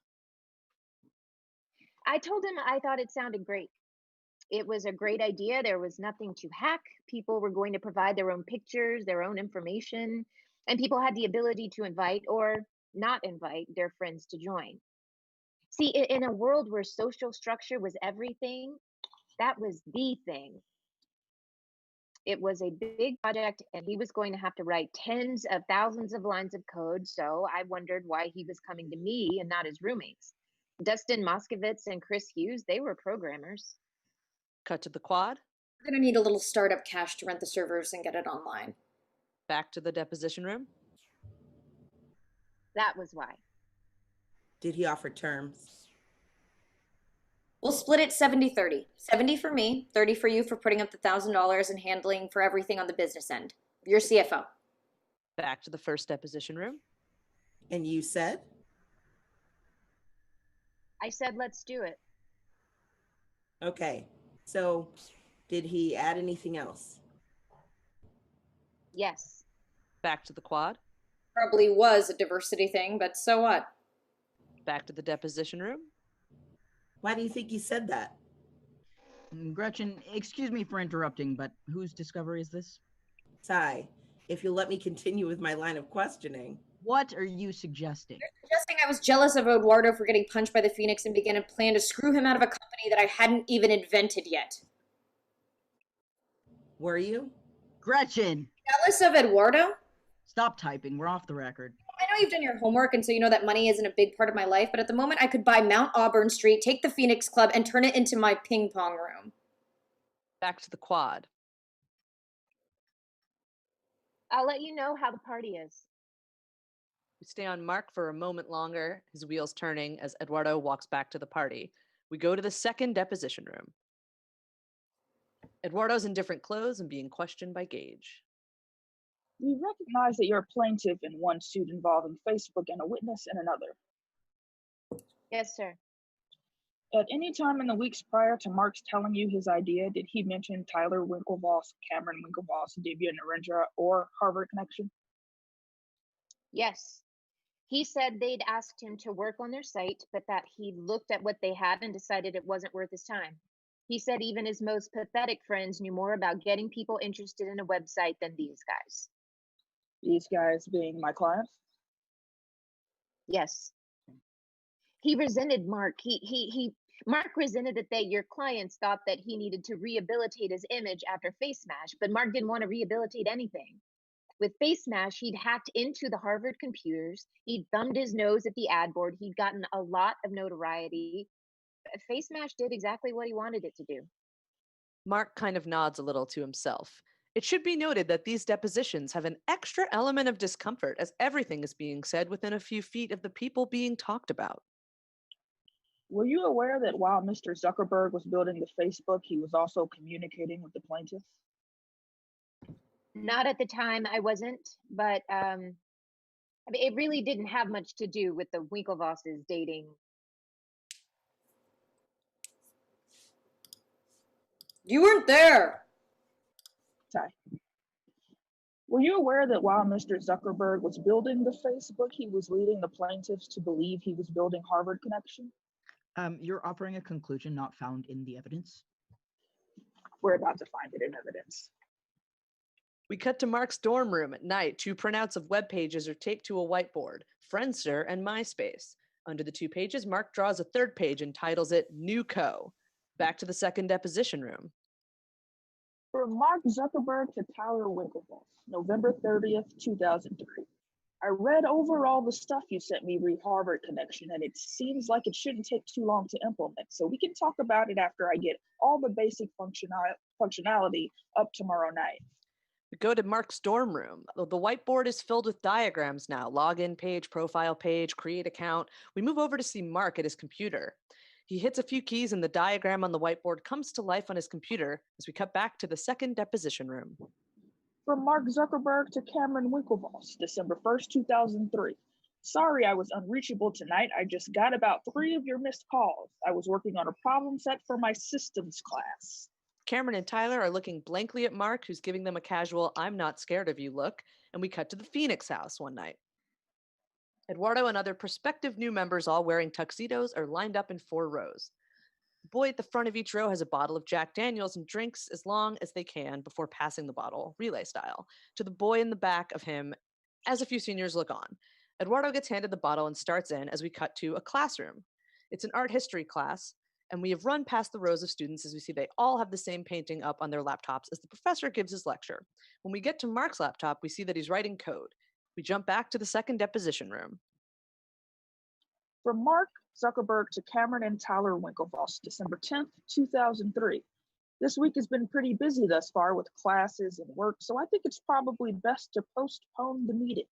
I told him I thought it sounded great. It was a great idea. There was nothing to hack. People were going to provide their own pictures, their own information, and people had the ability to invite or not invite their friends to join. See, in a world where social structure was everything, that was the thing. It was a big project, and he was going to have to write tens of thousands of lines of code, so I wondered why he was coming to me and not his roommates. Dustin Moskovitz and Chris Hughes, they were programmers. Cut to the quad. We're gonna need a little startup cash to rent the servers and get it online. Back to the deposition room. That was why. Did he offer terms? We'll split it 70-30. 70 for me, 30 for you for putting up the $1,000 and handling for everything on the business end. You're CFO. Back to the first deposition room. And you said? I said, let's do it. Okay. So did he add anything else? Yes. Back to the quad. Probably was a diversity thing, but so what? Back to the deposition room. Why do you think he said that? Gretchen, excuse me for interrupting, but whose discovery is this? Ty, if you'll let me continue with my line of questioning. What are you suggesting? You're suggesting I was jealous of Eduardo for getting punched by the Phoenix and began a plan to screw him out of a company that I hadn't even invented yet. Were you? Gretchen! Jealous of Eduardo? Stop typing, we're off the record. I know you've done your homework, and so you know that money isn't a big part of my life, but at the moment I could buy Mount Auburn Street, take the Phoenix Club, and turn it into my ping pong room. Back to the quad. I'll let you know how the party is. We stay on Mark for a moment longer, his wheels turning as Eduardo walks back to the party. We go to the second deposition room. Eduardo's in different clothes and being questioned by Gage. We recognize that you're a plaintiff in one suit involving Facebook and a witness in another. Yes, sir. At any time in the weeks prior to Mark's telling you his idea, did he mention Tyler Winklevoss, Cameron Winklevoss, Divya Narendra, or Harvard connection? Yes. He said they'd asked him to work on their site, but that he looked at what they had and decided it wasn't worth his time. He said even his most pathetic friends knew more about getting people interested in a website than these guys. These guys being my clients? Yes. He resented Mark. Mark resented that your clients thought that he needed to rehabilitate his image after Face Smash, but Mark didn't want to rehabilitate anything. With Face Smash, he'd hacked into the Harvard computers. He'd thumbed his nose at the ad board. He'd gotten a lot of notoriety. Face Smash did exactly what he wanted it to do. Mark kind of nods a little to himself. It should be noted that these depositions have an extra element of discomfort as everything is being said within a few feet of the people being talked about. Were you aware that while Mr. Zuckerberg was building the Facebook, he was also communicating with the plaintiffs? Not at the time, I wasn't, but I mean, it really didn't have much to do with the Winklevosses dating. You weren't there. Sorry. Were you aware that while Mr. Zuckerberg was building the Facebook, he was leading the plaintiffs to believe he was building Harvard Connection? You're offering a conclusion not found in the evidence? We're about to find it in evidence. We cut to Mark's dorm room at night. 2 printouts of web pages are taped to a whiteboard, Friendster and MySpace. Under the 2 pages, Mark draws a 3rd page and titles it New Co. Back to the second deposition room. From Mark Zuckerberg to Tyler Winklevoss, November 30th, 2003. I read over all the stuff you sent me re Harvard Connection, and it seems like it shouldn't take too long to implement, so we can talk about it after I get all the basic functionality up tomorrow night. We go to Mark's dorm room. The whiteboard is filled with diagrams now. Login page, profile page, create account. We move over to see Mark at his computer. He hits a few keys and the diagram on the whiteboard comes to life on his computer as we cut back to the second deposition room. From Mark Zuckerberg to Cameron Winklevoss, December 1st, 2003. Sorry I was unreachable tonight. I just got about 3 of your missed calls. I was working on a problem set for my systems class. Cameron and Tyler are looking blankly at Mark, who's giving them a casual, I'm not scared of you look, and we cut to the Phoenix house one night. Eduardo and other prospective new members, all wearing tuxedos, are lined up in 4 rows. The boy at the front of each row has a bottle of Jack Daniels and drinks as long as they can before passing the bottle, relay style, to the boy in the back of him as a few seniors look on. Eduardo gets handed the bottle and starts in as we cut to a classroom. It's an art history class, and we have run past the rows of students as we see they all have the same painting up on their laptops as the professor gives his lecture. When we get to Mark's laptop, we see that he's writing code. We jump back to the second deposition room. From Mark Zuckerberg to Cameron and Tyler Winklevoss, December 10th, 2003. This week has been pretty busy thus far with classes and work, so I think it's probably best to postpone the meeting.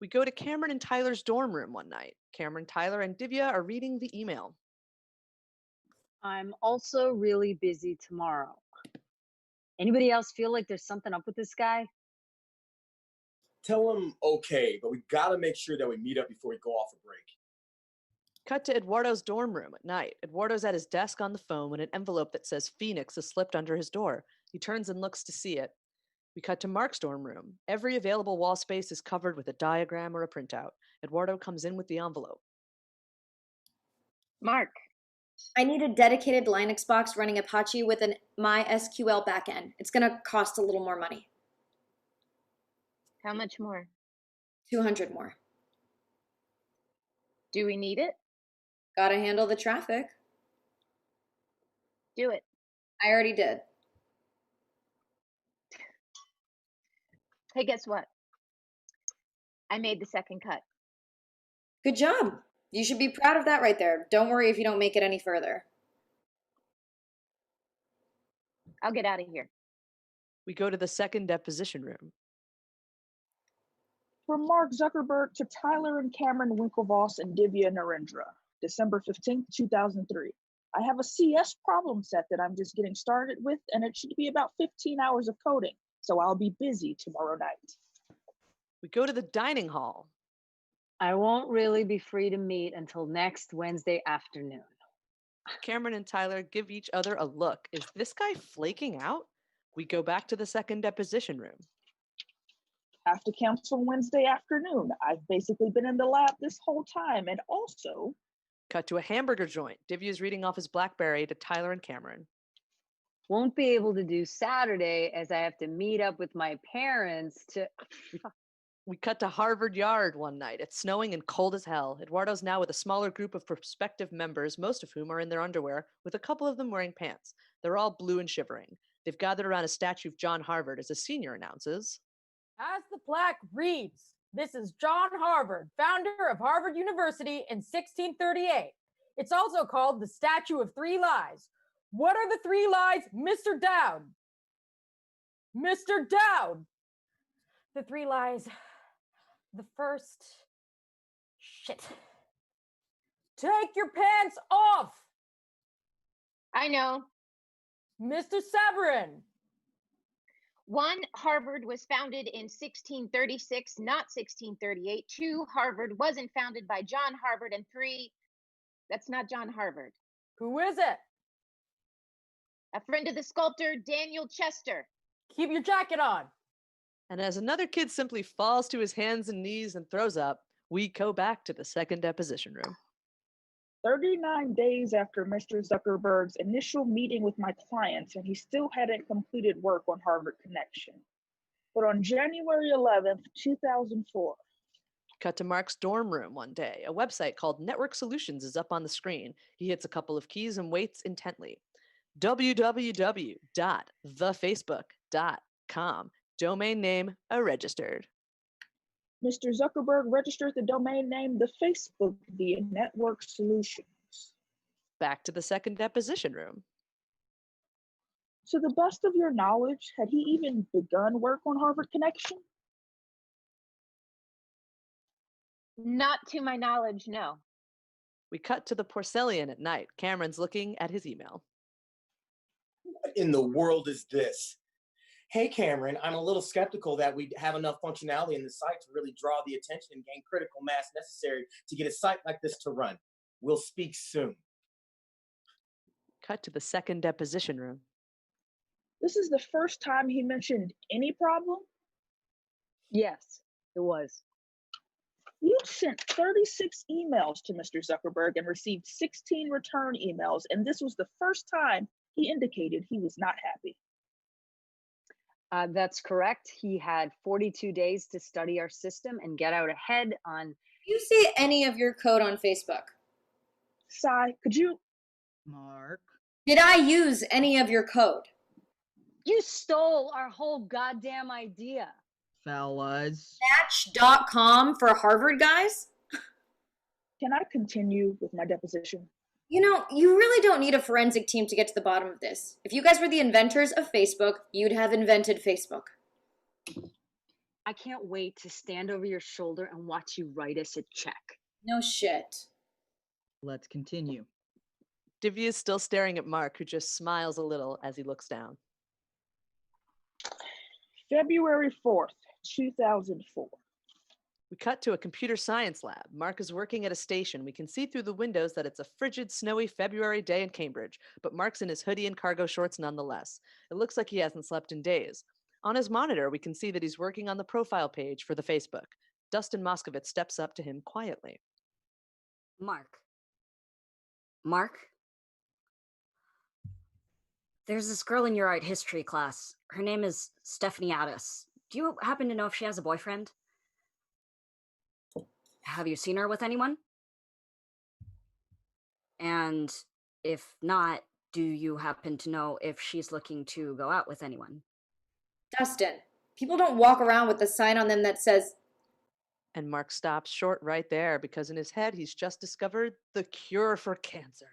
We go to Cameron and Tyler's dorm room one night. Cameron, Tyler, and Divya are reading the email. I'm also really busy tomorrow. Anybody else feel like there's something up with this guy? Tell him okay, but we gotta make sure that we meet up before we go off a break. Cut to Eduardo's dorm room at night. Eduardo's at his desk on the phone when an envelope that says Phoenix is slipped under his door. He turns and looks to see it. We cut to Mark's dorm room. Every available wall space is covered with a diagram or a printout. Eduardo comes in with the envelope. Mark. I need a dedicated Linux box running Apache with an MySQL backend. It's going to cost a little more money. How much more? 200 more. Do we need it? Gotta handle the traffic. Do it. I already did. Hey, guess what? I made the second cut. Good job. You should be proud of that right there. Don't worry if you don't make it any further. I'll get out of here. We go to the second deposition room. From Mark Zuckerberg to Tyler and Cameron Winklevoss and Divya Narendra, December 15th, 2003. I have a CS problem set that I'm just getting started with, and it should be about 15 hours of coding, so I'll be busy tomorrow night. We go to the dining hall. I won't really be free to meet until next Wednesday afternoon. Cameron and Tyler give each other a look. Is this guy flaking out? We go back to the second deposition room. Have to cancel Wednesday afternoon. I've basically been in the lab this whole time, and also, Cut to a hamburger joint. Divya is reading off his BlackBerry to Tyler and Cameron. Won't be able to do Saturday as I have to meet up with my parents to. We cut to Harvard Yard one night. It's snowing and cold as hell. Eduardo's now with a smaller group of prospective members, most of whom are in their underwear, with a couple of them wearing pants. They're all blue and shivering. They've gathered around a statue of John Harvard as a senior announces. As the plaque reads, this is John Harvard, founder of Harvard University in 1638. It's also called the Statue of Three Lies. What are the three lies, Mr. Dowd? Mr. Dowd! The three lies. The first. Shit. Take your pants off! I know. Mr. Saverin. 1, Harvard was founded in 1636, not 1638. 2, Harvard wasn't founded by John Harvard. And 3, that's not John Harvard. Who is it? A friend of the sculptor, Daniel Chester. Keep your jacket on. And as another kid simply falls to his hands and knees and throws up, we go back to the second deposition room. 39 days after Mr. Zuckerberg's initial meeting with my clients, and he still hadn't completed work on Harvard Connection. But on January 11th, 2004. Cut to Mark's dorm room one day. A website called Network Solutions is up on the screen. He hits a couple of keys and waits intently. www.thefacebook.com. Domain name registered. Mr. Zuckerberg registered the domain name The Facebook via Network Solutions. Back to the second deposition room. To the best of your knowledge, had he even begun work on Harvard Connection? Not to my knowledge, no. We cut to the Porcellian at night. Cameron's looking at his email. What in the world is this? Hey, Cameron, I'm a little skeptical that we have enough functionality in the site to really draw the attention and gain critical mass necessary to get a site like this to run. We'll speak soon. Cut to the second deposition room. This is the first time he mentioned any problem? Yes, it was. You sent 36 emails to Mr. Zuckerberg and received 16 return emails, and this was the first time he indicated he was not happy. That's correct. He had 42 days to study our system and get out ahead on. You see any of your code on Facebook? Sai, could you? Mark. Did I use any of your code? You stole our whole goddamn idea. Fellas. Match.com for Harvard guys? Can I continue with my deposition? You know, you really don't need a forensic team to get to the bottom of this. If you guys were the inventors of Facebook, you'd have invented Facebook. I can't wait to stand over your shoulder and watch you write us a check. No shit. Let's continue. Divya is still staring at Mark, who just smiles a little as he looks down. February 4th, 2004. We cut to a computer science lab. Mark is working at a station. We can see through the windows that it's a frigid, snowy February day in Cambridge, but Mark's in his hoodie and cargo shorts nonetheless. It looks like he hasn't slept in days. On his monitor, we can see that he's working on the profile page for the Facebook. Dustin Moskovitz steps up to him quietly. Mark, there's this girl in your art history class. Her name is Stephanie Addis. Do you happen to know if she has a boyfriend? Have you seen her with anyone? And if not, do you happen to know if she's looking to go out with anyone? Dustin, people don't walk around with a sign on them that says... And Mark stops short right there because in his head, he's just discovered the cure for cancer.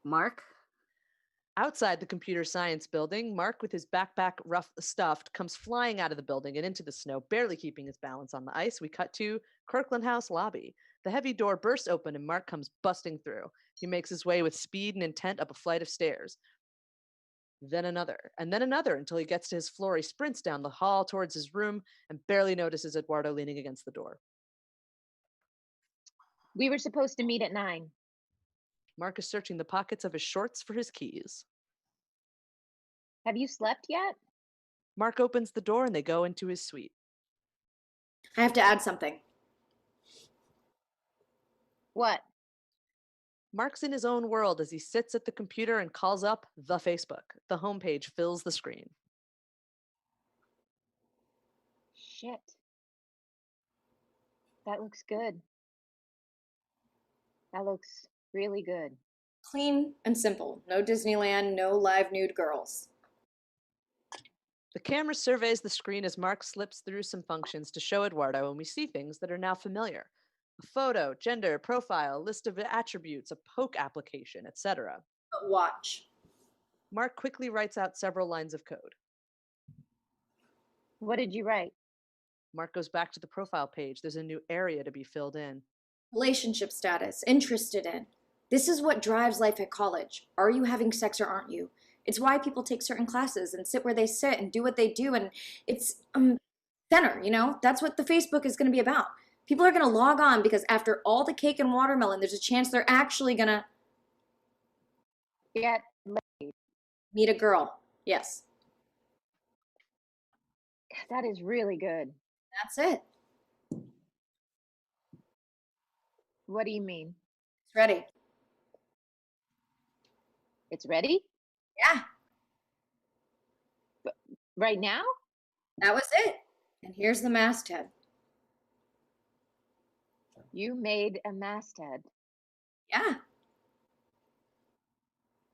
Mark? Outside the computer science building, Mark, with his backpack rough stuffed, comes flying out of the building and into the snow, barely keeping his balance on the ice. We cut to Kirkland House lobby. The heavy door bursts open and Mark comes busting through. He makes his way with speed and intent up a flight of stairs. Then another, and then another, until he gets to his floor. He sprints down the hall towards his room and barely notices Eduardo leaning against the door. We were supposed to meet at 9. Mark is searching the pockets of his shorts for his keys. Have you slept yet? Mark opens the door and they go into his suite. I have to add something. What? Mark's in his own world as he sits at the computer and calls up the Facebook. The homepage fills the screen. Shit. That looks good. That looks really good. Clean and simple. No Disneyland, no live nude girls. The camera surveys the screen as Mark slips through some functions to show Eduardo, and we see things that are now familiar. A photo, gender, profile, list of attributes, a poke application, etc. But watch. Mark quickly writes out several lines of code. What did you write? Mark goes back to the profile page. There's a new area to be filled in. Relationship status. Interested in. This is what drives life at college. Are you having sex or aren't you? It's why people take certain classes and sit where they sit and do what they do. And it's center, you know? That's what the Facebook is going to be about. People are going to log on because after all the cake and watermelon, there's a chance they're actually going to get laid. Meet a girl. Yes. That is really good. That's it. What do you mean? It's ready. It's ready? Yeah. But right now? That was it. And here's the masthead. You made a masthead. Yeah.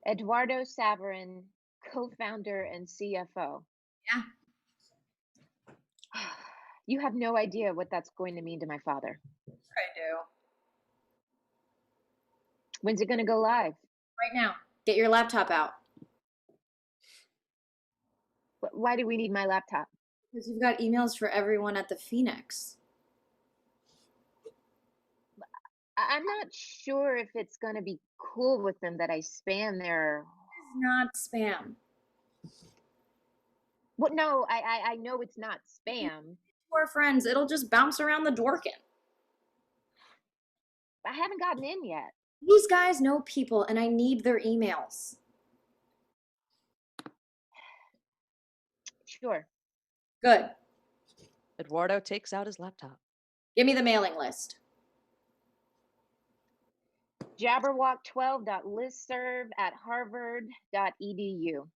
Eduardo Saverin, co-founder and CFO. Yeah. You have no idea what that's going to mean to my father. I do. When's it going to go live? Right now. Get your laptop out. Why do we need my laptop? Because you've got emails for everyone at the Phoenix. I'm not sure if it's going to be cool with them that I spam their... It's not spam. Well, no, I know it's not spam. Poor friends, it'll just bounce around the Dworkin. I haven't gotten in yet. These guys know people, and I need their emails. Sure. Good. Eduardo takes out his laptop. Give me the mailing list. Jabberwock12.listserv@harvard.edu.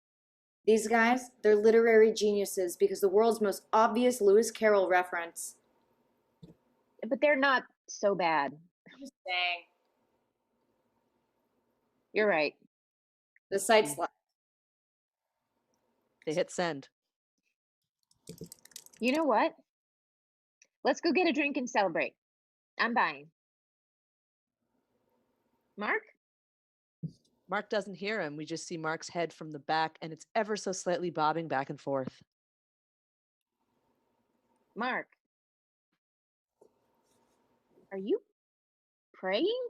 These guys, they're literary geniuses because the world's most obvious Lewis Carroll reference. But they're not so bad. I'm just saying. You're right. The site's live. They hit send. You know what? Let's go get a drink and celebrate. I'm buying. Mark? Mark doesn't hear him. We just see Mark's head from the back, and it's ever so slightly bobbing back and forth. Mark? Are you praying?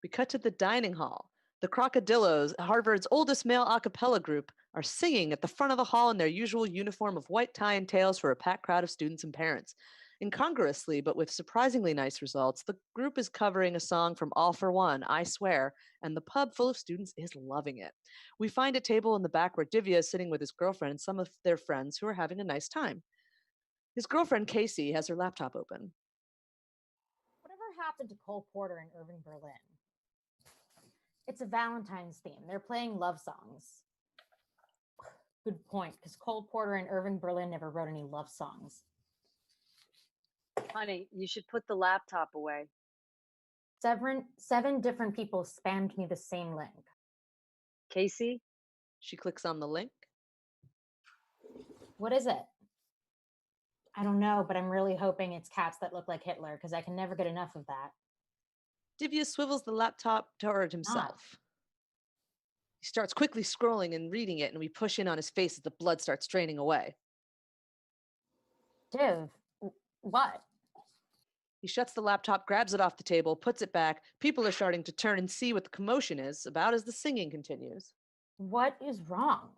We cut to the dining hall. The Crocodillos, Harvard's oldest male a cappella group, are singing at the front of the hall in their usual uniform of white tie and tails for a packed crowd of students and parents. Incongruously, but with surprisingly nice results, the group is covering a song from All for One, I Swear, and the pub full of students is loving it. We find a table in the back where Divya is sitting with his girlfriend and some of their friends who are having a nice time. His girlfriend, Casey, has her laptop open. Whatever happened to Cole Porter and Irving Berlin? It's a Valentine's theme. They're playing love songs. Good point, because Cole Porter and Irving Berlin never wrote any love songs. Honey, you should put the laptop away. Seven different people spammed me the same link. Casey? She clicks on the link. What is it? I don't know, but I'm really hoping it's cats that look like Hitler, because I can never get enough of that. Divya swivels the laptop toward himself. He starts quickly scrolling and reading it, and we push in on his face as the blood starts draining away. Div, what? He shuts the laptop, grabs it off the table, puts it back. People are starting to turn and see what the commotion is about as the singing continues. What is wrong?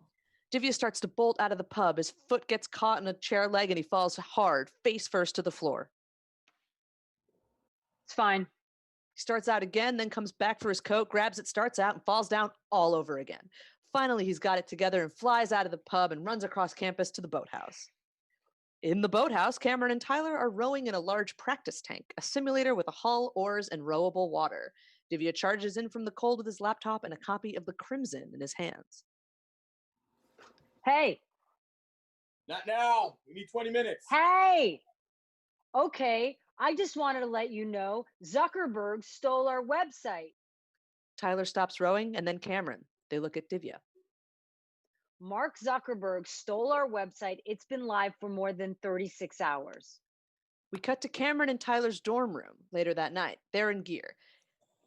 Divya starts to bolt out of the pub. His foot gets caught in a chair leg and he falls hard, face first to the floor. It's fine. He starts out again, then comes back for his coat, grabs it, starts out, and falls down all over again. Finally, he's got it together and flies out of the pub and runs across campus to the boathouse. In the boathouse, Cameron and Tyler are rowing in a large practice tank, a simulator with a hull, oars, and rowable water. Divya charges in from the cold with his laptop and a copy of The Crimson in his hands. Hey. Not now. We need 20 minutes. Hey. Okay, I just wanted to let you know Zuckerberg stole our website. Tyler stops rowing, and then Cameron. They look at Divya. Mark Zuckerberg stole our website. It's been live for more than 36 hours. We cut to Cameron in Tyler's dorm room later that night. They're in gear.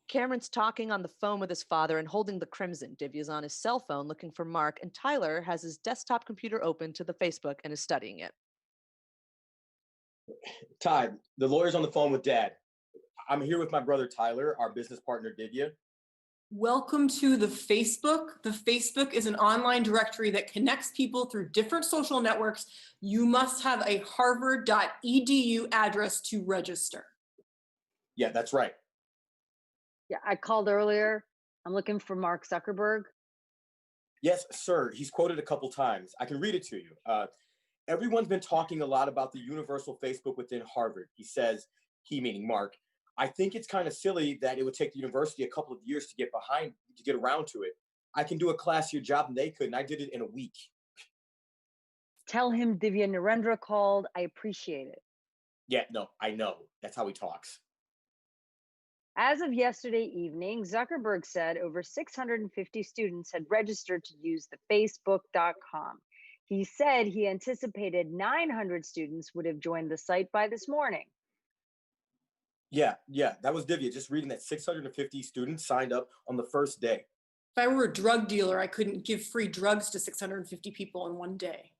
Cameron's talking on the phone with his father and holding The Crimson. Divya's on his cell phone looking for Mark, and Tyler has his desktop computer open to the Facebook and is studying it. Ty, the lawyer's on the phone with Dad. I'm here with my brother Tyler, our business partner Divya. Welcome to the Facebook. The Facebook is an online directory that connects people through different social networks. You must have a harvard.edu address to register. Yeah, that's right. Yeah, I called earlier. I'm looking for Mark Zuckerberg. Yes, sir. He's quoted a couple times. I can read it to you. Everyone's been talking a lot about the universal Facebook within Harvard. He says, he meaning Mark, I think it's kind of silly that it would take the university a couple of years to get around to it. I can do a classier job than they could, and I did it in a week. Tell him Divya Narendra called. I appreciate it. Yeah, no, I know. That's how he talks. As of yesterday evening, Zuckerberg said over 650 students had registered to use the Facebook.com. He said he anticipated 900 students would have joined the site by this morning. Yeah, that was Divya, just reading that 650 students signed up on the first day. If I were a drug dealer, I couldn't give free drugs to 650 people in one day.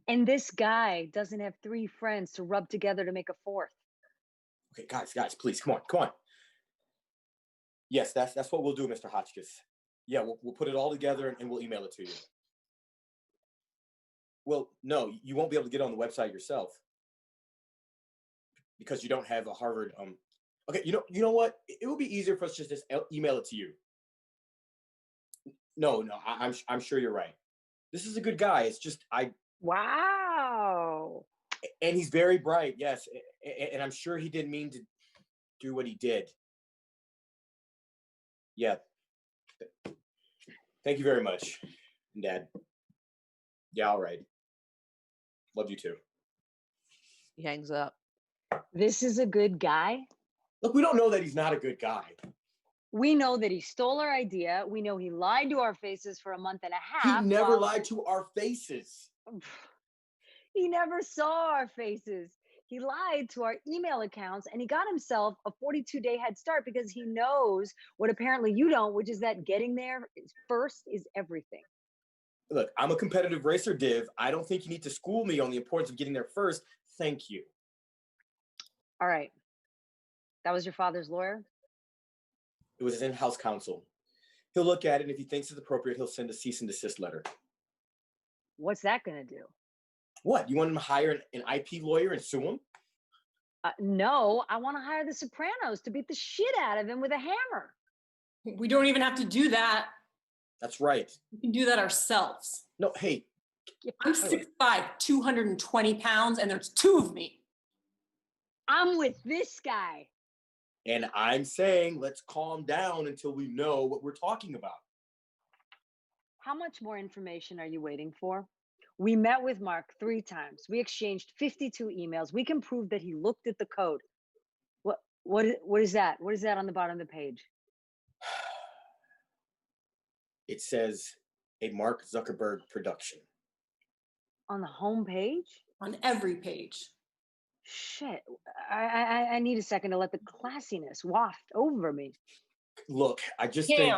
And this guy doesn't have 3 friends to rub together to make a 4th. Okay, guys, please, come on. Yes, that's what we'll do, Mr. Hotchkiss. Yeah, we'll put it all together and we'll email it to you. Well, no, you won't be able to get on the website yourself because you don't have a Harvard. Okay, you know what? It would be easier for us just to email it to you. No, I'm sure you're right. This is a good guy. It's just Wow. And he's very bright, yes, and I'm sure he didn't mean to do what he did. Yeah. Thank you very much, Dad. Yeah, all right. Love you too. He hangs up. This is a good guy. Look, we don't know that he's not a good guy. We know that he stole our idea. We know he lied to our faces for a month and a half. He never lied to our faces. He never saw our faces. He lied to our email accounts, and he got himself a 42-day head start because he knows what apparently you don't, which is that getting there first is everything. Look, I'm a competitive racer, Div. I don't think you need to school me on the importance of getting there first. Thank you. All right. That was your father's lawyer? It was his in-house counsel. He'll look at it, and if he thinks it's appropriate, he'll send a cease and desist letter. What's that going to do? What? You want him to hire an IP lawyer and sue him? No, I want to hire the Sopranos to beat the shit out of him with a hammer. We don't even have to do that. That's right. We can do that ourselves. No, hey. I'm 6'5", 220 pounds, and there's 2 of me. I'm with this guy. And I'm saying let's calm down until we know what we're talking about. How much more information are you waiting for? We met with Mark 3 times. We exchanged 52 emails. We can prove that he looked at the code. What is that? What is that on the bottom of the page? It says a Mark Zuckerberg production. On the home page? On every page. Shit. I need a second to let the classiness waft over me. Look, I just think...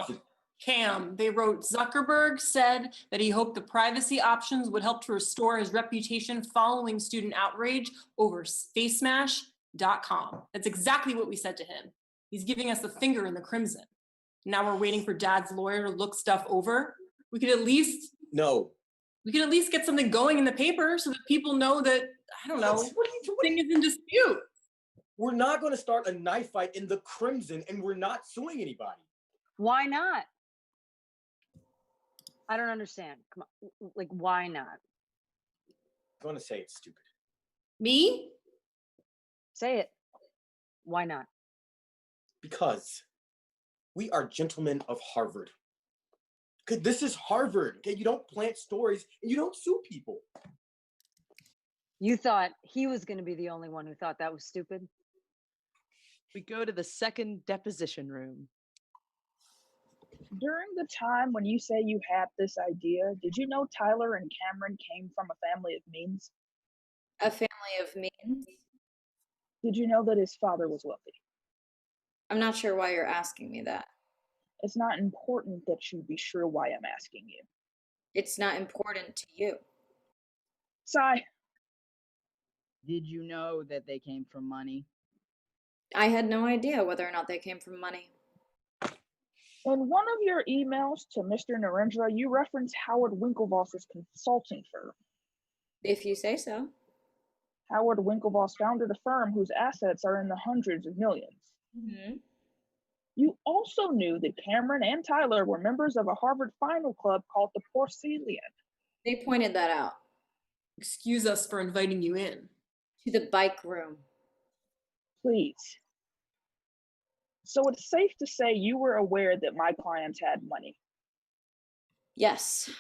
Cam, they wrote, Zuckerberg said that he hoped the privacy options would help to restore his reputation following student outrage over facemash.com. That's exactly what we said to him. He's giving us the finger in the crimson. Now we're waiting for Dad's lawyer to look stuff over. We could at least... No. We could at least get something going in the paper so that people know that, I don't know, thing is in dispute. We're not going to start a knife fight in the crimson, and we're not suing anybody. Why not? I don't understand. Come on. Like, why not? I'm going to say it's stupid. Me? Say it. Why not? Because we are gentlemen of Harvard. Okay, this is Harvard. Okay, you don't plant stories and you don't sue people. You thought he was going to be the only one who thought that was stupid? We go to the second deposition room. During the time when you say you had this idea, did you know Tyler and Cameron came from a family of means? A family of means? Did you know that his father was wealthy? I'm not sure why you're asking me that. It's not important that you be sure why I'm asking you. It's not important to you. Sigh. Did you know that they came from money? I had no idea whether or not they came from money. In one of your emails to Mr. Narendra, you reference Howard Winklevoss's consulting firm. If you say so. Howard Winklevoss founded a firm whose assets are in the hundreds of millions. Mm-hmm. You also knew that Cameron and Tyler were members of a Harvard final club called the Porcelain. They pointed that out. Excuse us for inviting you in. To the bike room. Please. So it's safe to say you were aware that my clients had money. Yes.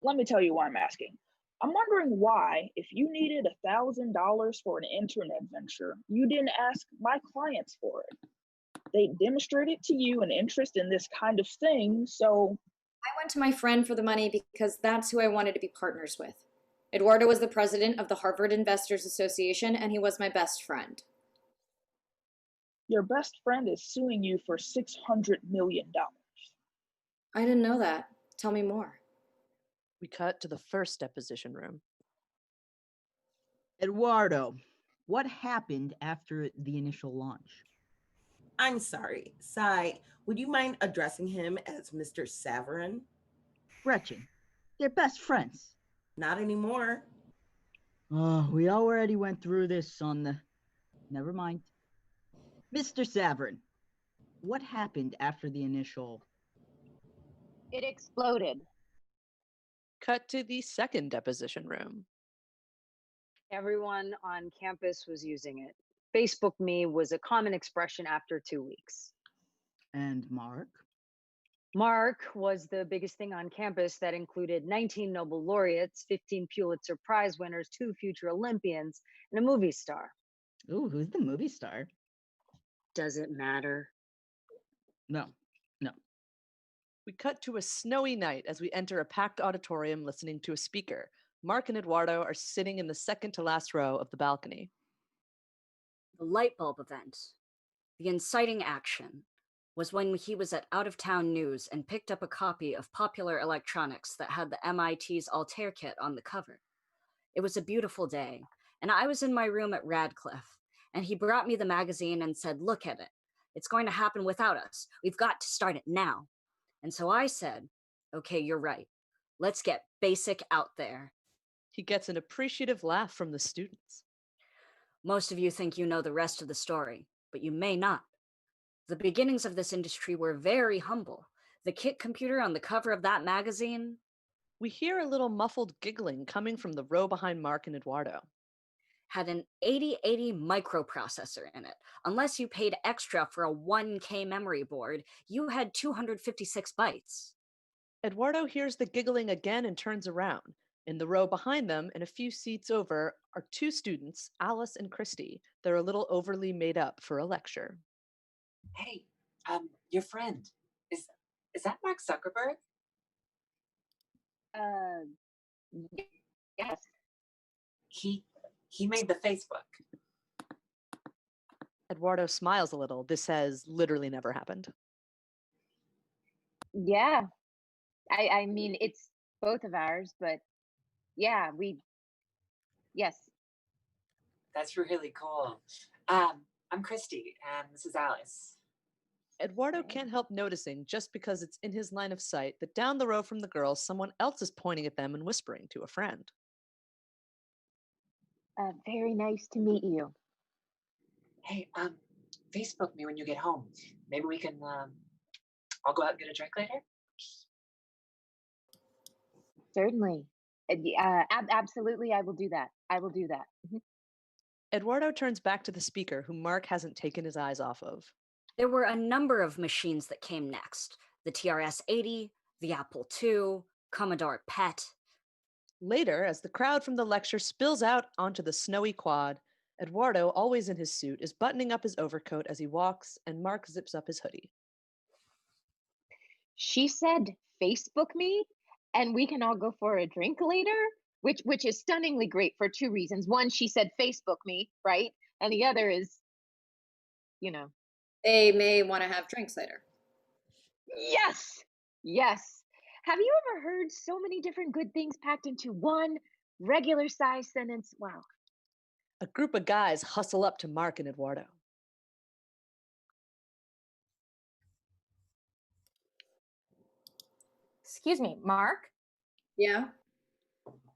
Let me tell you why I'm asking. I'm wondering why, if you needed $1,000 for an internet venture, you didn't ask my clients for it. They demonstrated to you an interest in this kind of thing, so... I went to my friend for the money because that's who I wanted to be partners with. Eduardo was the president of the Harvard Investors Association, and he was my best friend. Your best friend is suing you for $600 million. I didn't know that. Tell me more. We cut to the first deposition room. Eduardo, what happened after the initial launch? I'm sorry. Sai, would you mind addressing him as Mr. Saverin? Gretchen, they're best friends. Not anymore. Oh, we already went through this on the... Never mind. Mr. Saverin, what happened after the initial... It exploded. Cut to the second deposition room. Everyone on campus was using it. Facebook me was a common expression after 2 weeks. And Mark? Mark was the biggest thing on campus that included 19 Nobel laureates, 15 Pulitzer Prize winners, 2 future Olympians, and a movie star. Ooh, who's the movie star? Does it matter? No. We cut to a snowy night as we enter a packed auditorium listening to a speaker. Mark and Eduardo are sitting in the second to last row of the balcony. The light bulb event, the inciting action, was when he was at out-of-town news and picked up a copy of Popular Electronics that had the MIT's Altair kit on the cover. It was a beautiful day, and I was in my room at Radcliffe, and he brought me the magazine and said, "Look at it. It's going to happen without us. We've got to start it now." And so I said, "Okay, you're right. Let's get basic out there." He gets an appreciative laugh from the students. Most of you think you know the rest of the story, but you may not. The beginnings of this industry were very humble. The kit computer on the cover of that magazine... We hear a little muffled giggling coming from the row behind Mark and Eduardo. Had an 8080 microprocessor in it. Unless you paid extra for a 1K memory board, you had 256 bytes. Eduardo hears the giggling again and turns around. In the row behind them, and a few seats over, are 2 students, Alice and Christy. They're a little overly made up for a lecture. Hey, your friend, is that Mark Zuckerberg? Yes. He made the Facebook. Eduardo smiles a little. This has literally never happened. Yeah. I mean, it's both of ours, but yeah, yes. That's really cool. I'm Christy, and this is Alice. Eduardo can't help noticing, just because it's in his line of sight, that down the row from the girls, someone else is pointing at them and whispering to a friend. Very nice to meet you. Hey, Facebook me when you get home. Maybe we can, I'll go out and get a drink later? Certainly. Absolutely, I will do that. I will do that. Mhm. Eduardo turns back to the speaker, who Mark hasn't taken his eyes off of. There were a number of machines that came next. The TRS-80, the Apple II, Commodore PET. Later, as the crowd from the lecture spills out onto the snowy quad, Eduardo, always in his suit, is buttoning up his overcoat as he walks, and Mark zips up his hoodie. She said, Facebook me, and we can all go for a drink later, which is stunningly great for two reasons. One, she said Facebook me, right? And the other is, you know. They may want to have drinks later. Yes, yes. Have you ever heard so many different good things packed into one regular size sentence? Wow. A group of guys hustle up to Mark and Eduardo. Excuse me, Mark? Yeah?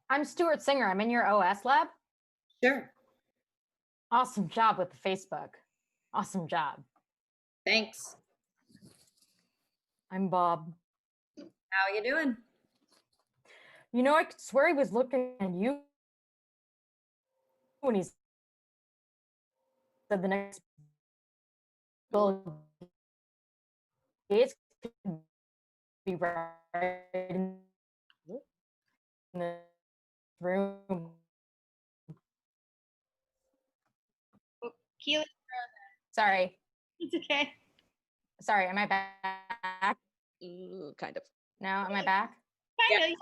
I'm Stuart Singer. I'm in your OS lab. Sure. Awesome job with the Facebook. Awesome job. Thanks. I'm Bob. How you doing? You know, I could swear he was looking at you when he said the next Bill Gates could be right in the room. Keely, Sorry. it's okay. Sorry, am I back? Kind of. No, am I back? Kind of, yeah.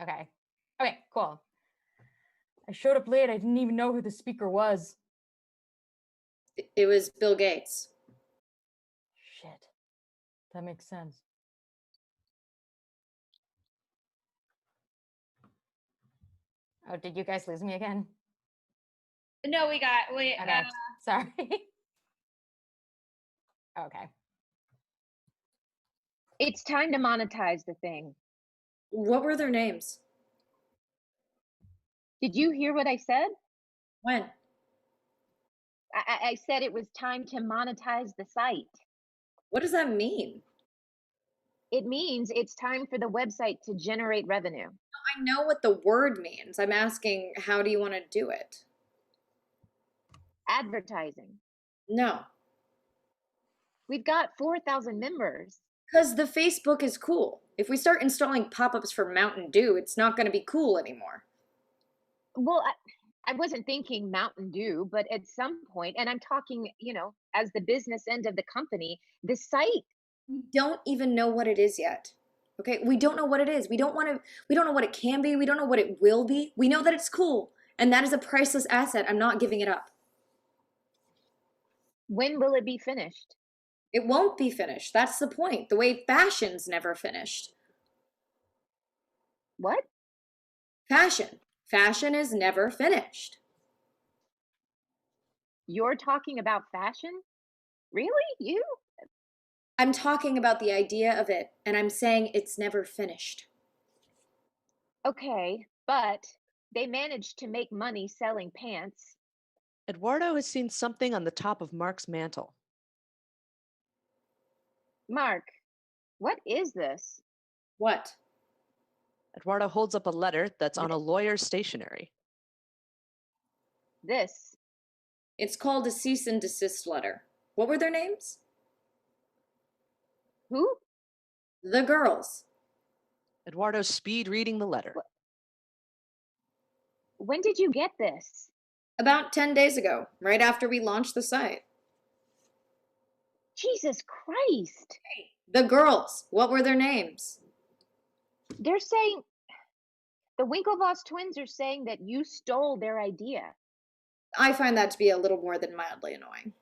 Okay. Okay, cool. I showed up late. I didn't even know who the speaker was. It was Bill Gates. Shit. That makes sense. Oh, did you guys lose me again? No, we Okay. Sorry. Okay. It's time to monetize the thing. What were their names? Did you hear what I said? When? I said it was time to monetize the site. What does that mean? It means it's time for the website to generate revenue. I know what the word means. I'm asking, how do you want to do it? Advertising. No. We've got 4,000 members. Because the Facebook is cool. If we start installing pop-ups for Mountain Dew, it's not going to be cool anymore. Well, I wasn't thinking Mountain Dew, but at some point, and I'm talking, as the business end of the company, the site. We don't even know what it is yet. Okay, we don't know what it is. We don't know what it can be. We don't know what it will be. We know that it's cool, and that is a priceless asset. I'm not giving it up. When will it be finished? It won't be finished. That's the point. The way fashion's never finished. What? Fashion. Fashion is never finished. You're talking about fashion? Really? You? I'm talking about the idea of it, and I'm saying it's never finished. Okay, but they managed to make money selling pants. Eduardo has seen something on the top of Mark's mantle. Mark, what is this? What? Eduardo holds up a letter that's on a lawyer's stationery. This. It's called a cease and desist letter. What were their names? Who? The girls. Eduardo's speed reading the letter. When did you get this? About 10 days ago, right after we launched the site. Jesus Christ. Hey, the girls. What were their names? They're saying, the Winklevoss twins are saying that you stole their idea. I find that to be a little more than mildly annoying.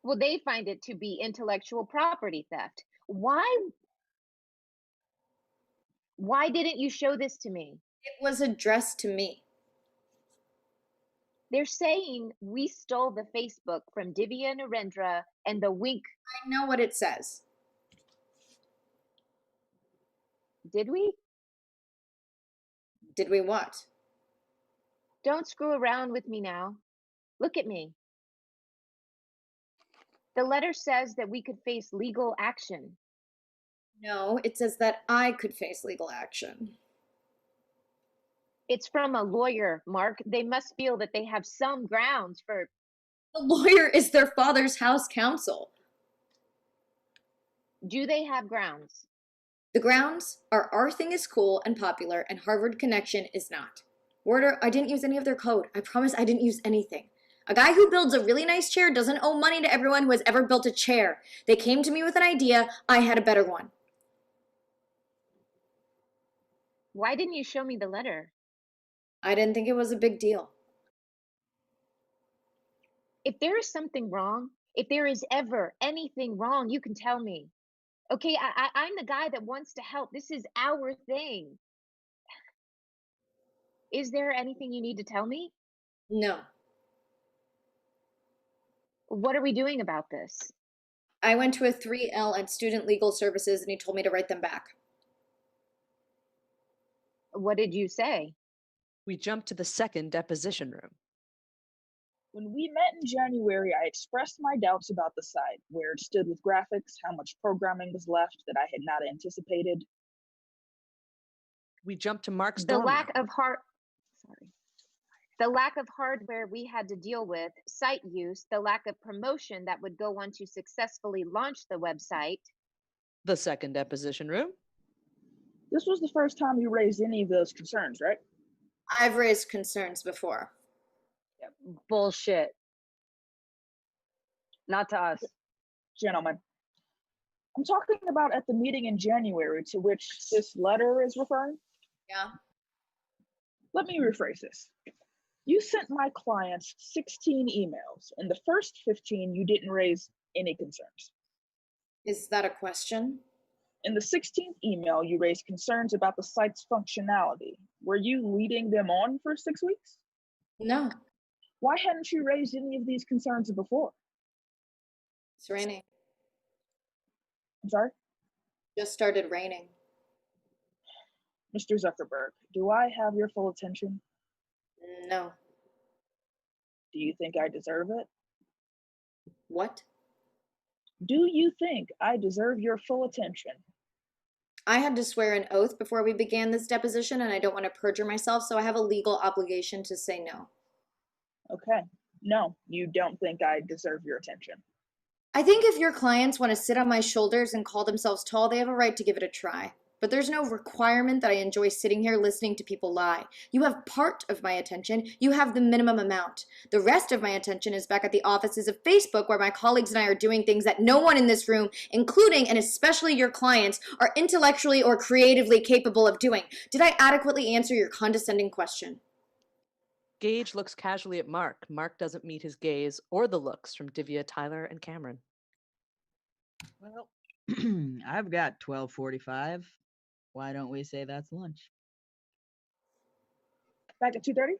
Well, they find it to be intellectual property theft. Why didn't you show this to me? It was addressed to me. They're saying we stole the Facebook from Divya, Narendra, and the Wink. I know what it says. Did we? Did we what? Don't screw around with me now. Look at me. The letter says that we could face legal action. No, it says that I could face legal action. It's from a lawyer, Mark. They must feel that they have some grounds for. The lawyer is their father's house counsel. Do they have grounds? The grounds are our thing is cool and popular and Harvard Connection is not. Warder, I didn't use any of their code. I promise I didn't use anything. A guy who builds a really nice chair doesn't owe money to everyone who has ever built a chair. They came to me with an idea. I had a better one. Why didn't you show me the letter? I didn't think it was a big deal. If there is something wrong, if there is ever anything wrong, you can tell me. Okay, I'm the guy that wants to help. This is our thing. Is there anything you need to tell me? No. What are we doing about this? I went to a 3L at Student Legal Services and he told me to write them back. What did you say? We jump to the second deposition room. When we met in January, I expressed my doubts about the site, where it stood with graphics, how much programming was left that I had not anticipated. We jump to Mark's The dorm lack room. of The lack of hardware we had to deal with, site use, the lack of promotion that would go on to successfully launch the website. The second deposition room. This was the first time you raised any of those concerns, right? I've raised concerns before. Bullshit. Not to us. Gentlemen, I'm talking about at the meeting in January to which this letter is referring. Yeah. Let me rephrase this. You sent my clients 16 emails. In the first 15, you didn't raise any concerns. Is that a question? In the 16th email, you raised concerns about the site's functionality. Were you leading them on for 6 weeks? No. Why hadn't you raised any of these concerns before? It's raining. I'm sorry? Just started raining. Mr. Zuckerberg, do I have your full attention? No. Do you think I deserve it? What? Do you think I deserve your full attention? I had to swear an oath before we began this deposition, and I don't want to perjure myself, so I have a legal obligation to say no. Okay. No, you don't think I deserve your attention. I think if your clients want to sit on my shoulders and call themselves tall, they have a right to give it a try. But there's no requirement that I enjoy sitting here listening to people lie. You have part of my attention. You have the minimum amount. The rest of my attention is back at the offices of Facebook, where my colleagues and I are doing things that no one in this room, including and especially your clients, are intellectually or creatively capable of doing. Did I adequately answer your condescending question? Gage looks casually at Mark. Mark doesn't meet his gaze or the looks from Divya, Tyler, and Cameron. Well, I've got 12:45. Why don't we say that's lunch? Back at 2:30?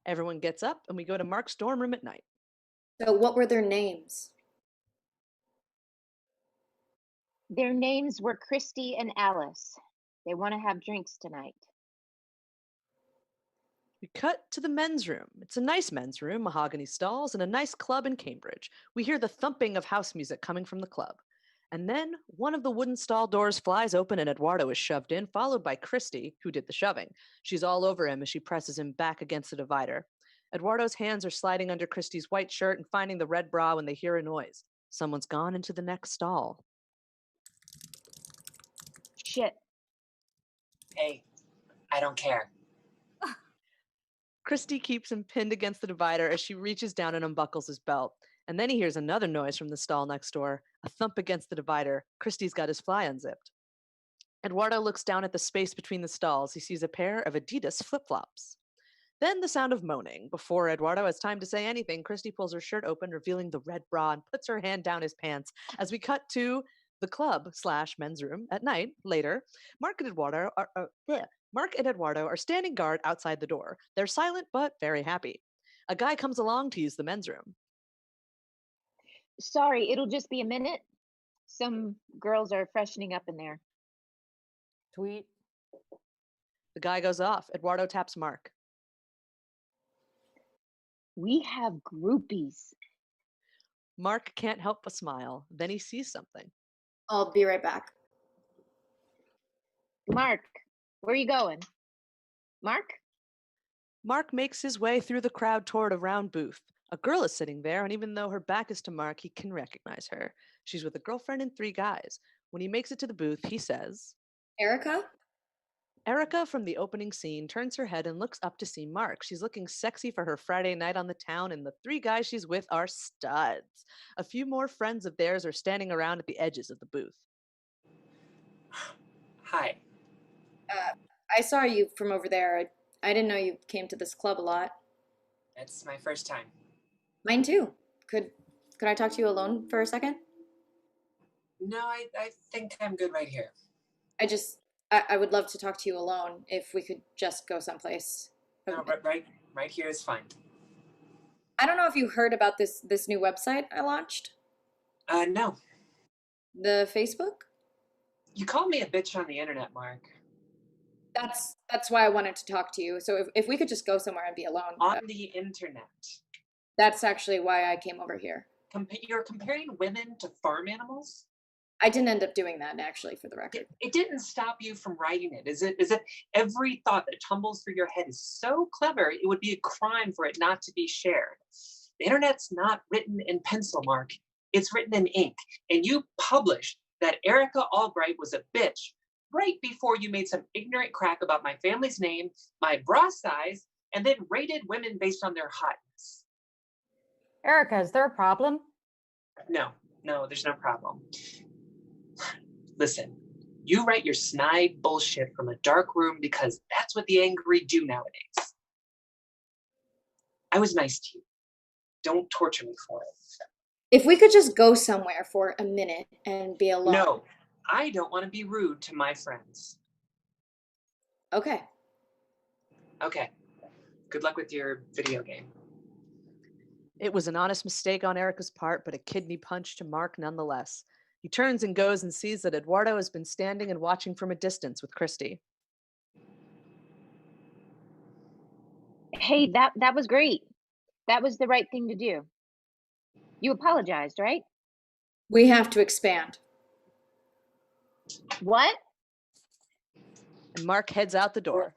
Everyone gets up and we go to Mark's dorm room at night. So what were their names? Their names were Christy and Alice. They want to have drinks tonight. We cut to the men's room. It's a nice men's room, mahogany stalls, and a nice club in Cambridge. We hear the thumping of house music coming from the club. And then one of the wooden stall doors flies open and Eduardo is shoved in, followed by Christy, who did the shoving. She's all over him as she presses him back against the divider. Eduardo's hands are sliding under Christy's white shirt and finding the red bra when they hear a noise. Someone's gone into the next stall. Shit. Hey, I don't care. Christy keeps him pinned against the divider as she reaches down and unbuckles his belt. And then he hears another noise from the stall next door, a thump against the divider. Christy's got his fly unzipped. Eduardo looks down at the space between the stalls. He sees a pair of Adidas flip-flops. Then the sound of moaning. Before Eduardo has time to say anything, Christy pulls her shirt open, revealing the red bra, and puts her hand down his pants. As we cut to the club/men's room at night, later, Mark and Eduardo are standing guard outside the door. They're silent but very happy. A guy comes along to use the men's room. Sorry, it'll just be a minute. Some girls are freshening up in there. Tweet. The guy goes off. Eduardo taps Mark. We have groupies. Mark can't help but smile. Then he sees something. I'll be right back. Mark, where are you going? Mark? Mark makes his way through the crowd toward a round booth. A girl is sitting there, and even though her back is to Mark, he can recognize her. She's with a girlfriend and 3 guys. When he makes it to the booth, he says, Erica? Erica from the opening scene turns her head and looks up to see Mark. She's looking sexy for her Friday night on the town, and the 3 guys she's with are studs. A few more friends of theirs are standing around at the edges of the booth. Hi. I saw you from over there. I didn't know you came to this club a lot. It's my first time. Mine too. Could I talk to you alone for a second? No, I think I'm good right here. I would love to talk to you alone if we could just go someplace. No, right here is fine. I don't know if you heard about this new website I launched. No. The Facebook? You called me a bitch on the internet, Mark. That's why I wanted to talk to you. So if we could just go somewhere and be alone. On the internet. That's actually why I came over here. You're comparing women to farm animals? I didn't end up doing that, actually, for the record. It didn't stop you from writing it. Is it every thought that tumbles through your head is so clever, it would be a crime for it not to be shared? The internet's not written in pencil, Mark. It's written in ink. And you published that Erica Albright was a bitch right before you made some ignorant crack about my family's name, my bra size, and then rated women based on their hotness. Erica, is there a problem? No, there's no problem. Listen, you write your snide bullshit from a dark room because that's what the angry do nowadays. I was nice to you. Don't torture me for it. If we could just go somewhere for a minute and be alone. No, I don't want to be rude to my friends. Okay. Okay. Good luck with your video game. It was an honest mistake on Erica's part, but a kidney punch to Mark nonetheless. He turns and goes and sees that Eduardo has been standing and watching from a distance with Christy. Hey, that was great. That was the right thing to do. You apologized, right? We have to expand. What? And Mark heads out the door.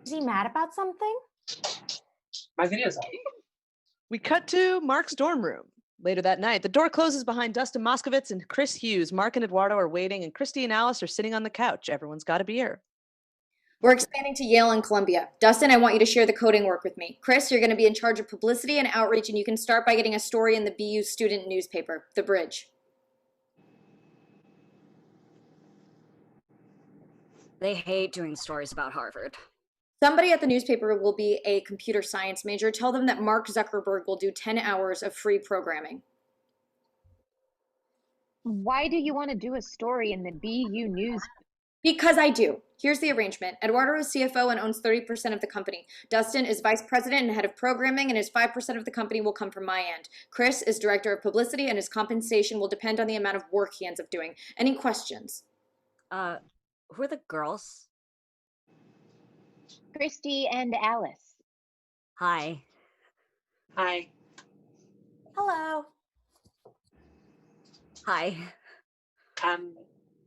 Is he mad about something? My video's up. We cut to Mark's dorm room. Later that night, the door closes behind Dustin Moskovitz and Chris Hughes. Mark and Eduardo are waiting, and Christy and Alice are sitting on the couch. Everyone's got a beer. We're expanding to Yale and Columbia. Dustin, I want you to share the coding work with me. Chris, you're going to be in charge of publicity and outreach, and you can start by getting a story in the BU student newspaper, The Bridge. They hate doing stories about Harvard. Somebody at the newspaper will be a computer science major. Tell them that Mark Zuckerberg will do 10 hours of free programming. Why do you want to do a story in the BU News? Because I do. Here's the arrangement. Eduardo is CFO and owns 30% of the company. Dustin is vice president and head of programming, and his 5% of the company will come from my end. Chris is director of publicity, and his compensation will depend on the amount of work he ends up doing. Any questions? Who are the girls? Christy and Alice. Hi. Hi. Hello. Hi.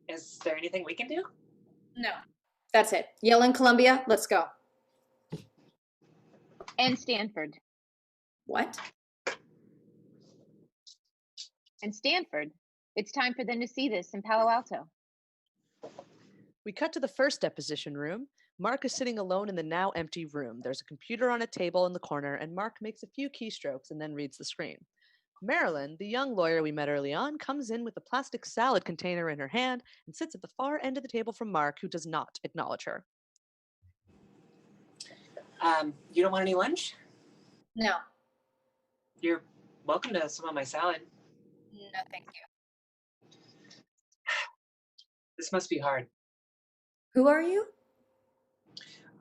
Is there anything we can do? No. That's it. Yale and Columbia, let's go. And Stanford. What? And Stanford. It's time for them to see this in Palo Alto. We cut to the first deposition room. Mark is sitting alone in the now empty room. There's a computer on a table in the corner, and Mark makes a few keystrokes and then reads the screen. Marilyn, the young lawyer we met early on, comes in with a plastic salad container in her hand and sits at the far end of the table from Mark, who does not acknowledge her. You don't want any lunch? No. You're welcome to some of my salad. No, thank you. This must be hard. Who are you?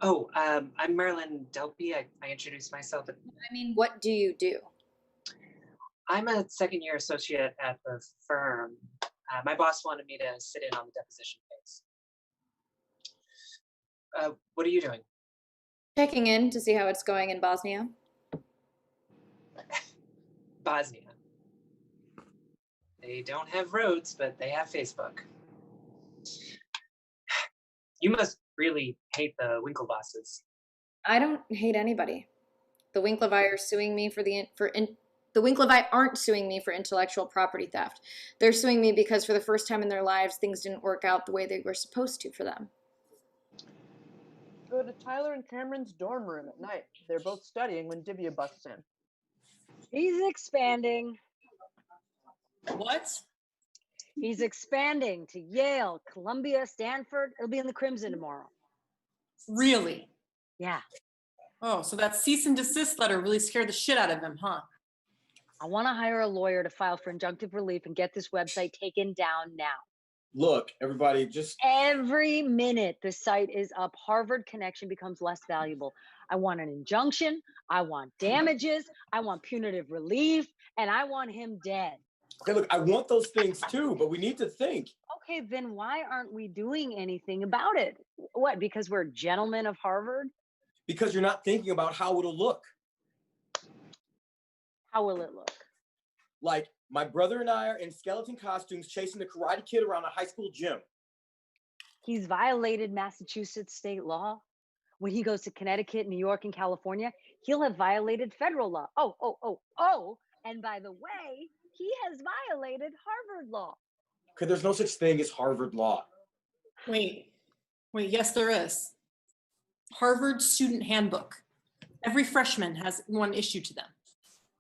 Oh, I'm Marilyn Delpy. I introduced myself. I mean, what do you do? I'm a second-year associate at the firm. My boss wanted me to sit in on the deposition case. What are you doing? Checking in to see how it's going in Bosnia. Bosnia. They don't have roads, but they have Facebook. You must really hate the Winklevosses. I don't hate anybody. The Winklevi are suing me the Winklevi aren't suing me for intellectual property theft. They're suing me because for the first time in their lives, things didn't work out the way they were supposed to for them. Go to Tyler and Cameron's dorm room at night. They're both studying when Divya busts in. He's expanding. What? He's expanding to Yale, Columbia, Stanford. It'll be in the Crimson tomorrow. Really? Yeah. Oh, so that cease and desist letter really scared the shit out of him, huh? I want to hire a lawyer to file for injunctive relief and get this website taken down now. Look, everybody, just Every minute the site is up, Harvard Connection becomes less valuable. I want an injunction. I want damages. I want punitive relief. And I want him dead. okay. Look, I want those things too, but we need to think. Okay, then why aren't we doing anything about it? What, because we're gentlemen of Harvard? Because you're not thinking about how it'll look. How will it look? Like, my brother and I are in skeleton costumes chasing the Karate Kid around a high school gym. He's violated Massachusetts state law. When he goes to Connecticut, New York, and California, he'll have violated federal law. Oh. And by the way, he has violated Harvard law. Okay, there's no such thing as Harvard law. Wait, yes, there is. Harvard Student Handbook. Every freshman has one issued to them.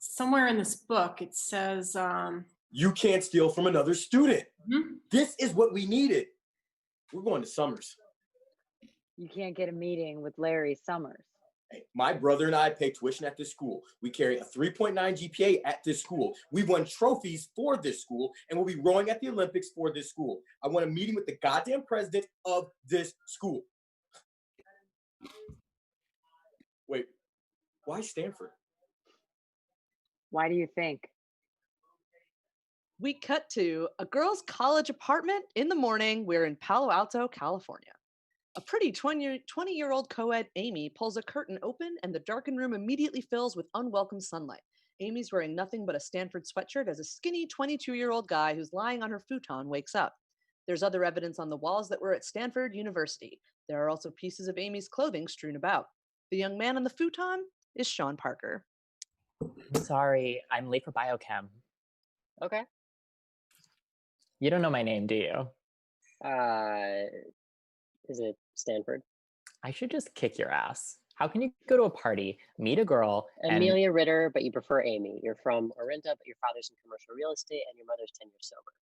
Somewhere in this book, it says, You can't steal from another student. Hmm? This is what we needed. We're going to Summers. You can't get a meeting with Larry Summers. Hey, my brother and I pay tuition at this school. We carry a 3.9 GPA at this school. We've won trophies for this school, and we'll be rowing at the Olympics for this school. I want a meeting with the goddamn president of this school. Wait, why Stanford? Why do you think? We cut to a girls' college apartment in the morning. We're in Palo Alto, California. A pretty 20-year-old co-ed, Amy, pulls a curtain open and the darkened room immediately fills with unwelcome sunlight. Amy's wearing nothing but a Stanford sweatshirt as a skinny 22-year-old guy who's lying on her futon wakes up. There's other evidence on the walls that we're at Stanford University. There are also pieces of Amy's clothing strewn about. The young man on the futon is Sean Parker. Sorry, I'm late for biochem. Okay. You don't know my name, do you? Is it Stanford? I should just kick your ass. How can you go to a party, meet a girl, Amelia Ritter, but you prefer Amy. You're from Orinda, but your father's in commercial real estate, and your mother's 10 years sober.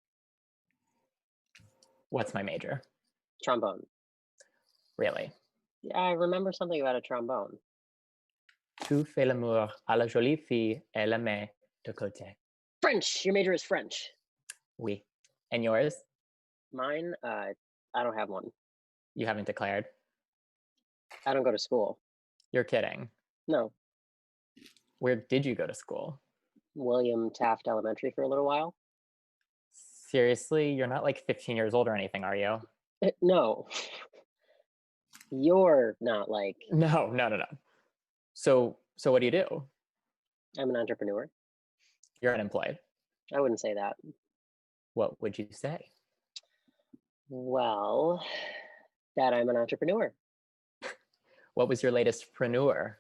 What's my major? Trombone. Really? Yeah, I remember something about a trombone. Tu fais l'amour à la jolie fille et la mets de côté. French. Your major is French. Oui. And yours? Mine, I don't have one. You haven't declared? I don't go to school. You're kidding. No. Where did you go to school? William Taft Elementary for a little while. Seriously? You're not like 15 years old or anything, are you? No. You're not like... No. So what do you do? I'm an entrepreneur. You're unemployed. I wouldn't say that. What would you say? Well, that I'm an entrepreneur. What was your latest preneur?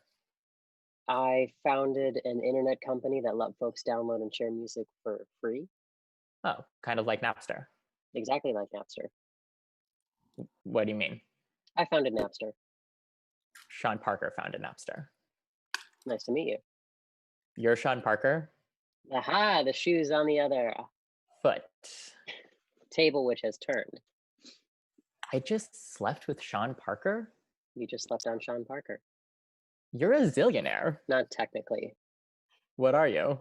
I founded an internet company that let folks download and share music for free. Oh, kind of like Napster. Exactly like Napster. What do you mean? I founded Napster. Sean Parker founded Napster. Nice to meet you. You're Sean Parker? Aha, the shoe's on the other foot. Table which has turned. I just slept with Sean Parker? You just slept on Sean Parker. You're a zillionaire. Not technically. What are you?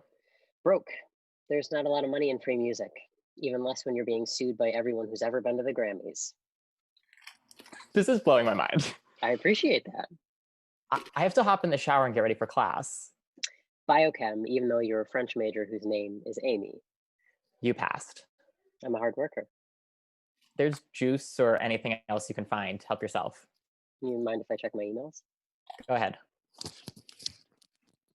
Broke. There's not a lot of money in free music, even less when you're being sued by everyone who's ever been to the Grammys. This is blowing my mind. I appreciate that. I have to hop in the shower and get ready for class. Biochem, even though you're a French major whose name is Amy. You passed. I'm a hard worker. There's juice or anything else you can find. Help yourself. You mind if I check my emails? Go ahead.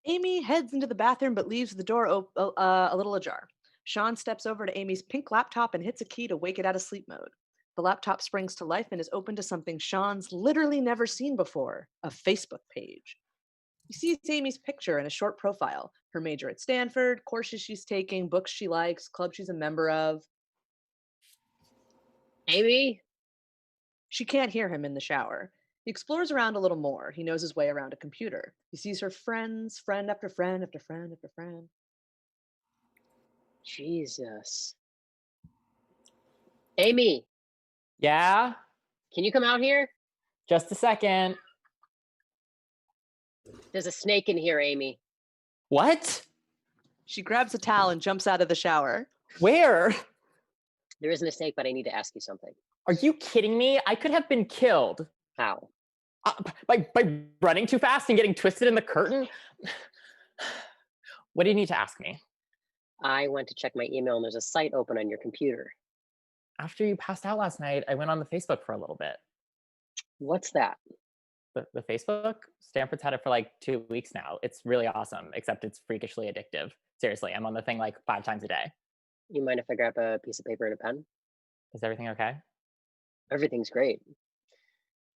Amy heads into the bathroom but leaves the door a little ajar. Sean steps over to Amy's pink laptop and hits a key to wake it out of sleep mode. The laptop springs to life and is open to something Sean's literally never seen before, a Facebook page. He sees Amy's picture and a short profile, her major at Stanford, courses she's taking, books she likes, club she's a member of. Amy? She can't hear him in the shower. He explores around a little more. He knows his way around a computer. He sees her friends, friend after friend after friend after friend. Jesus. Amy, Yeah? can you come out here? Just a second. There's a snake in here, Amy. What? She grabs a towel and jumps out of the shower. Where? There isn't a snake, but I need to ask you something. Are you kidding me? I could have been killed. How? By running too fast and getting twisted in the curtain? What do you need to ask me? I went to check my email and there's a site open on your computer. After you passed out last night, I went on the Facebook for a little bit. What's that? The Facebook? Stanford's had it for like 2 weeks now. It's really awesome, except it's freakishly addictive. Seriously, I'm on the thing like 5 times a day. You mind if I grab a piece of paper and a pen? Is everything okay? Everything's great.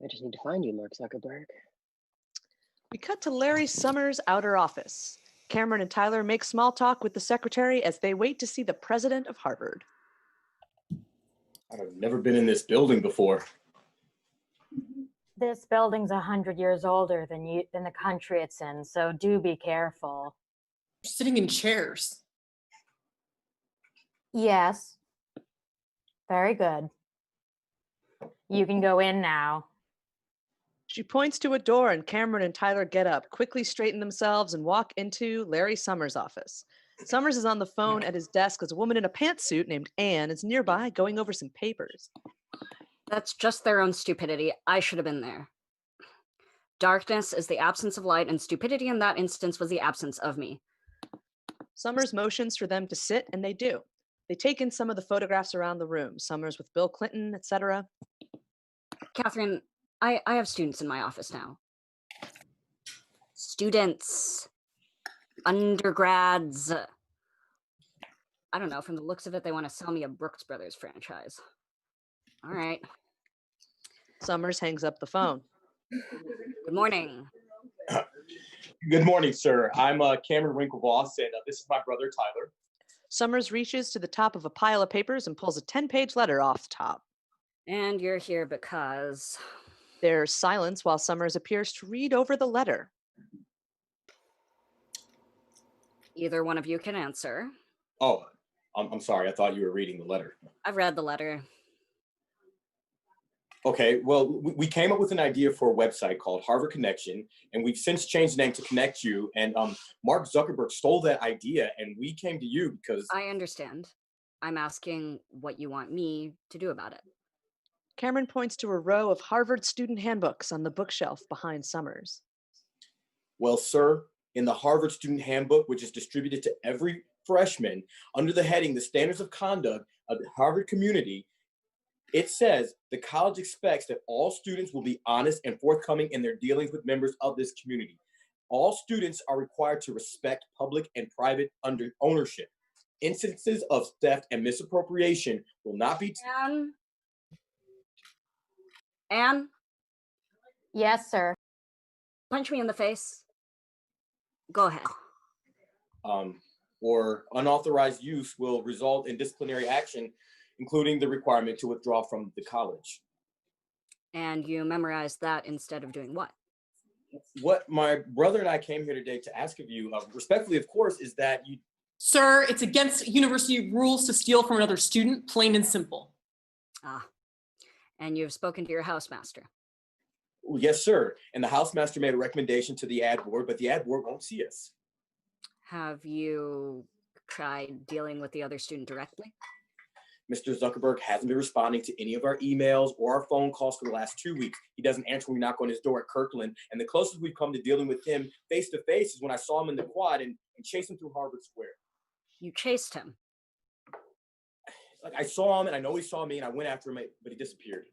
I just need to find you, Mark Zuckerberg. We cut to Larry Summers' outer office. Cameron and Tyler make small talk with the secretary as they wait to see the president of Harvard. I've never been in this building before. This building's 100 years older than the country it's in, so do be careful. Sitting in chairs. Yes. Very good. You can go in now. She points to a door and Cameron and Tyler get up, quickly straighten themselves, and walk into Larry Summers' office. Summers is on the phone at his desk as a woman in a pantsuit named Anne is nearby going over some papers. That's just their own stupidity. I should have been there. Darkness is the absence of light, and stupidity in that instance was the absence of me. Summers motions for them to sit, and they do. They take in some of the photographs around the room, Summers with Bill Clinton, etc. Catherine, I have students in my office now. Students. Undergrads. I don't know, from the looks of it, they want to sell me a Brooks Brothers franchise. All right. Summers hangs up the phone. Good morning. Good morning, sir. I'm Cameron Winklevoss, and this is my brother, Tyler. Summers reaches to the top of a pile of papers and pulls a 10-page letter off the top. And you're here because... There's silence while Summers appears to read over the letter. Either one of you can answer. Oh, I'm sorry. I thought you were reading the letter. I've read the letter. Okay, well, we came up with an idea for a website called Harvard Connection, and we've since changed the name to Connect You, and Mark Zuckerberg stole that idea, and we came to you because... I understand. I'm asking what you want me to do about it. Cameron points to a row of Harvard student handbooks on the bookshelf behind Summers. Well, sir, in the Harvard Student Handbook, which is distributed to every freshman, under the heading, The Standards of Conduct of the Harvard Community, it says the college expects that all students will be honest and forthcoming in their dealings with members of this community. All students are required to respect public and private ownership. Instances of theft and misappropriation will not be... Anne? Yes, sir. Punch me in the face. Go ahead. Or unauthorized use will result in disciplinary action, including the requirement to withdraw from the college. And you memorized that instead of doing what? What my brother and I came here today to ask of you, respectfully, of course, is that you... Sir, it's against university rules to steal from another student, plain and simple. Ah, and you've spoken to your housemaster. Yes, sir. And the housemaster made a recommendation to the ad board, but the ad board won't see us. Have you tried dealing with the other student directly? Mr. Zuckerberg hasn't been responding to any of our emails or our phone calls for the last 2 weeks. He doesn't answer when we knock on his door at Kirkland. And the closest we've come to dealing with him face to face is when I saw him in the quad and chased him through Harvard Square. You chased him? Like, I saw him and I know he saw me and I went after him, but he disappeared.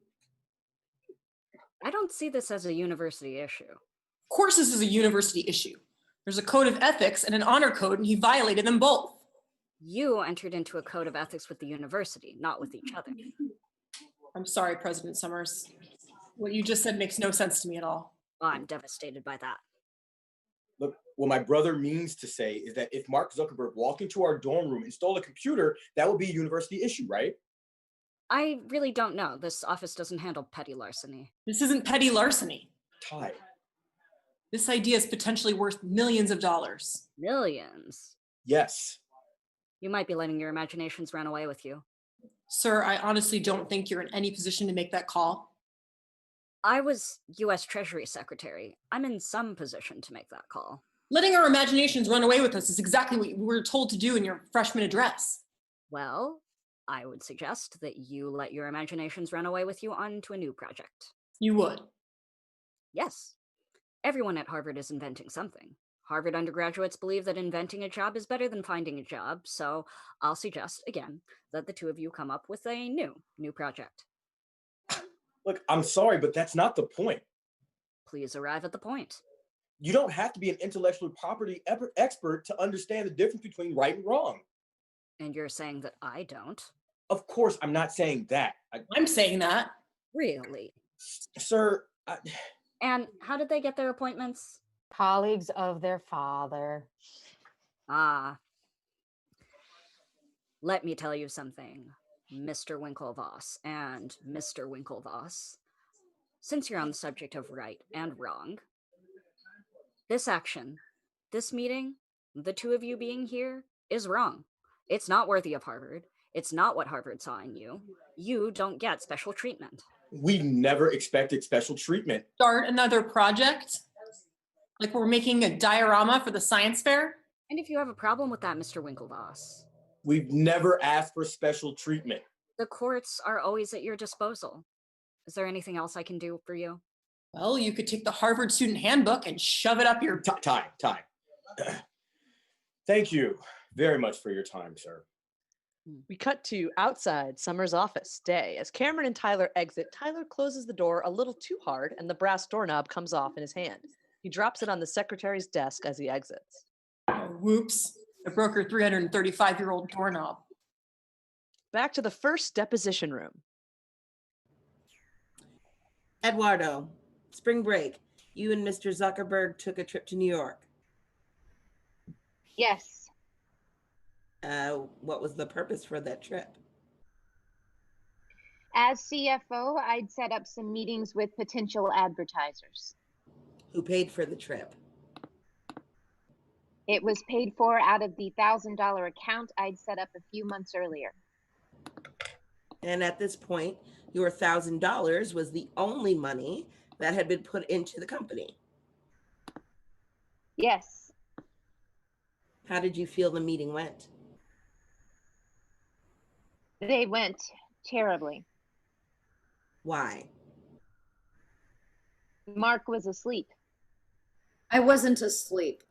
I don't see this as a university issue. Of course this is a university issue. There's a code of ethics and an honor code, and he violated them both. You entered into a code of ethics with the university, not with each other. I'm sorry, President Summers. What you just said makes no sense to me at all. I'm devastated by that. Look, what my brother means to say is that if Mark Zuckerberg walked into our dorm room and stole a computer, that would be a university issue, right? I really don't know. This office doesn't handle petty larceny. This isn't petty larceny. Ty. This idea is potentially worth millions of dollars. Millions? Yes. You might be letting your imaginations run away with you. Sir, I honestly don't think you're in any position to make that call. I was U.S. Treasury Secretary. I'm in some position to make that call. Letting our imaginations run away with us is exactly what we were told to do in your freshman address. Well, I would suggest that you let your imaginations run away with you onto a new project. You would? Yes. Everyone at Harvard is inventing something. Harvard undergraduates believe that inventing a job is better than finding a job, so I'll suggest, again, that the two of you come up with a new project. Look, I'm sorry, but that's not the point. Please arrive at the point. You don't have to be an intellectual property expert to understand the difference between right and wrong. And you're saying that I don't? Of course, I'm not saying that. I'm saying that. Really? Sir, And how did they get their appointments? Colleagues of their father. Ah. Let me tell you something, Mr. Winklevoss and Mr. Winklevoss. Since you're on the subject of right and wrong, this action, this meeting, the two of you being here, is wrong. It's not worthy of Harvard. It's not what Harvard saw in you. You don't get special treatment. We never expected special treatment. Start another project? Like we're making a diorama for the science fair? And if you have a problem with that, Mr. Winklevoss? We've never asked for special treatment. The courts are always at your disposal. Is there anything else I can do for you? Well, you could take the Harvard student handbook and shove it up your... Time. Thank you very much for your time, sir. We cut to outside Summer's office day. As Cameron and Tyler exit, Tyler closes the door a little too hard and the brass doorknob comes off in his hand. He drops it on the secretary's desk as he exits. Oh, whoops. I broke her 335-year-old doorknob. Back to the first deposition room. Eduardo, spring break. You and Mr. Zuckerberg took a trip to New York. Yes. What was the purpose for that trip? As CFO, I'd set up some meetings with potential advertisers. Who paid for the trip? It was paid for out of the $1,000 account I'd set up a few months earlier. And at this point, your $1,000 was the only money that had been put into the company. Yes. How did you feel the meeting went? They went terribly. Why? Mark was asleep. I wasn't asleep.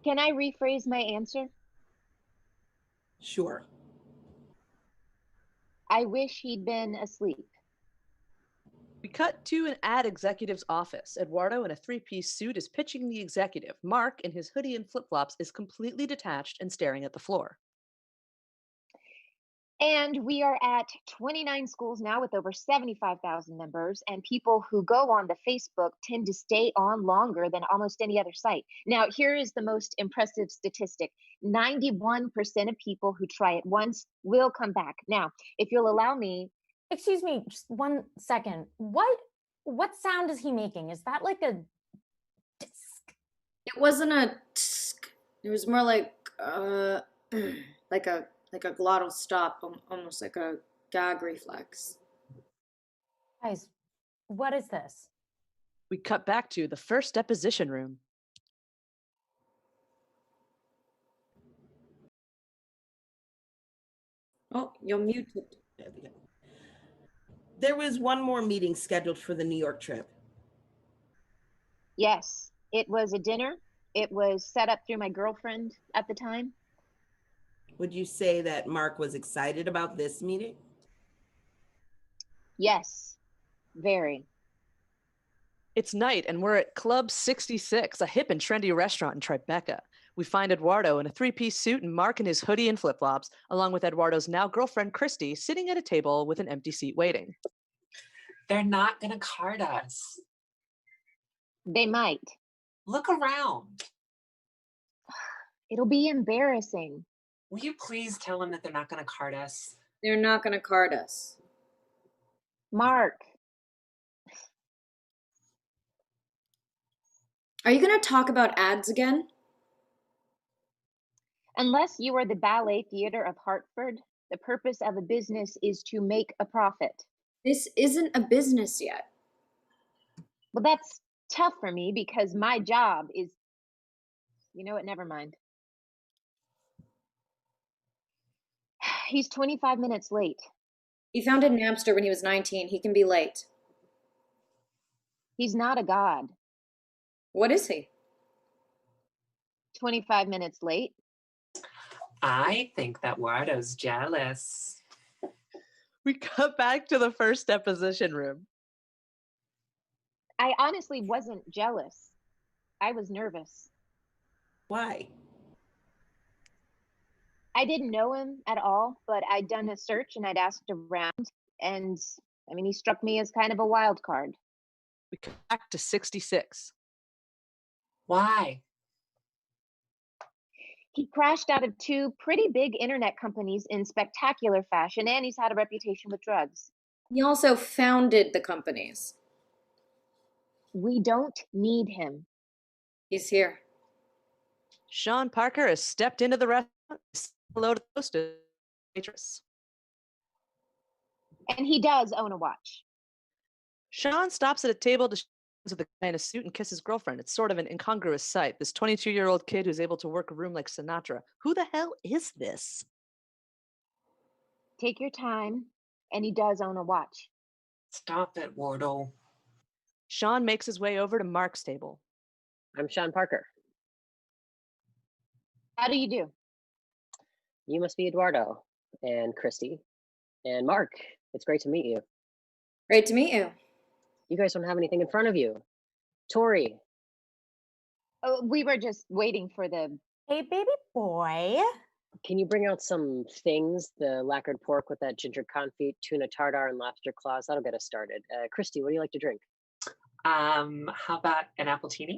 Can I rephrase my answer? Sure. I wish he'd been asleep. We cut to an ad executive's office. Eduardo in a three-piece suit is pitching the executive. Mark, in his hoodie and flip-flops, is completely detached and staring at the floor. And we are at 29 schools now with over 75,000 members, and people who go on the Facebook tend to stay on longer than almost any other site. Now, here is the most impressive statistic. 91% of people who try it once will come back. Now, if you'll allow me. Excuse me, just 1 second. What sound is he making? Is that like a disc? It wasn't a tsk. It was more like like a glottal stop, almost like a gag reflex. Guys, what is this? We cut back to the first deposition room. Oh, you're muted. There was one more meeting scheduled for the New York trip. Yes, it was a dinner. It was set up through my girlfriend at the time. Would you say that Mark was excited about this meeting? Yes, very. It's night and we're at Club 66, a hip and trendy restaurant in Tribeca. We find Eduardo in a three-piece suit and Mark in his hoodie and flip-flops, along with Eduardo's now girlfriend Christy sitting at a table with an empty seat waiting. They're not gonna card us. They might. Look around. It'll be embarrassing. Will you please tell them that they're not gonna card us? They're not going to card us. Mark. Are you going to talk about ads again? Unless you are the Ballet Theater of Hartford, the purpose of a business is to make a profit. This isn't a business yet. Well, that's tough for me because my job is, you know what, never mind. He's 25 minutes late. He founded Napster when he was 19. He can be late. He's not a god. What is he? 25 minutes late. I think that Eduardo's jealous. We cut back to the first deposition room. I honestly wasn't jealous. I was nervous. Why? I didn't know him at all, but I'd done a search and I'd asked around, and I mean, he struck me as kind of a wild card. We cut back to 66. Why? He crashed out of two pretty big internet companies in spectacular fashion, and he's had a reputation with drugs. He also founded the companies. We don't need him. He's here. Sean Parker has stepped into the restaurant. Hello to the hostess, waitress. And he does own a watch. Sean stops at a table to with a guy in a suit and kiss his girlfriend. It's sort of an incongruous sight. This 22-year-old kid who's able to work a room like Sinatra. Who the hell is this? Take your time, and he does own a watch. Stop it, Wardle. Sean makes his way over to Mark's table. I'm Sean Parker. How do you do? You must be Eduardo and Christy and Mark. It's great to meet you. Great to meet you. You guys don't have anything in front of you. Tori. Oh, we were just waiting for the... Hey, baby boy. Can you bring out some things? The lacquered pork with that ginger confit, tuna tartare, and lobster claws. That'll get us started. Christy, what do you like to drink? How about an appletini?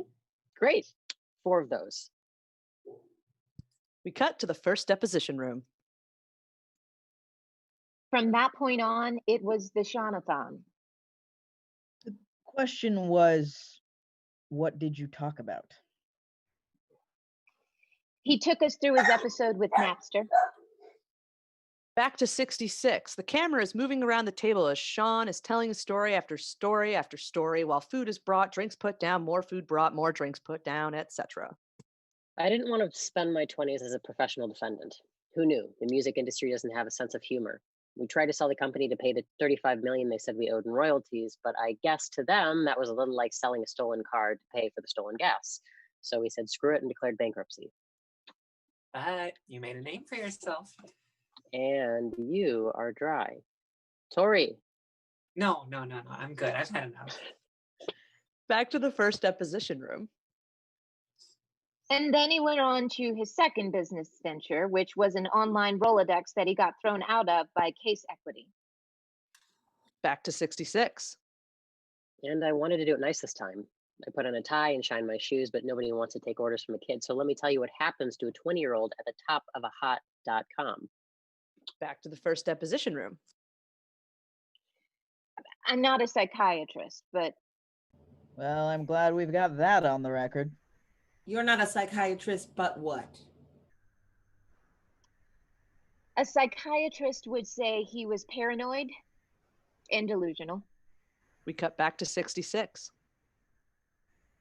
Great. 4 of those. We cut to the first deposition room. From that point on, it was the Shaunathon. The question was, what did you talk about? He took us through his episode with Napster. Back to 66. The camera is moving around the table as Sean is telling story after story after story while food is brought, drinks put down, more food brought, more drinks put down, etc. I didn't want to spend my 20s as a professional defendant. Who knew? The music industry doesn't have a sense of humor. We tried to sell the company to pay the $35 million they said we owed in royalties, but I guess to them that was a little like selling a stolen car to pay for the stolen gas. So we said screw it and declared bankruptcy. But you made a name for yourself. And you are dry. Tori. No. I'm good. I've had enough. Back to the first deposition room. And then he went on to his second business venture, which was an online Rolodex that he got thrown out of by Case Equity. Back to 66. And I wanted to do it nice this time. I put on a tie and shined my shoes, but nobody wants to take orders from a kid. So let me tell you what happens to a 20-year-old at the top of a hot.com. Back to the first deposition room. I'm not a psychiatrist, but... Well, I'm glad we've got that on the record. You're not a psychiatrist, but what? A psychiatrist would say he was paranoid and delusional. We cut back to 66.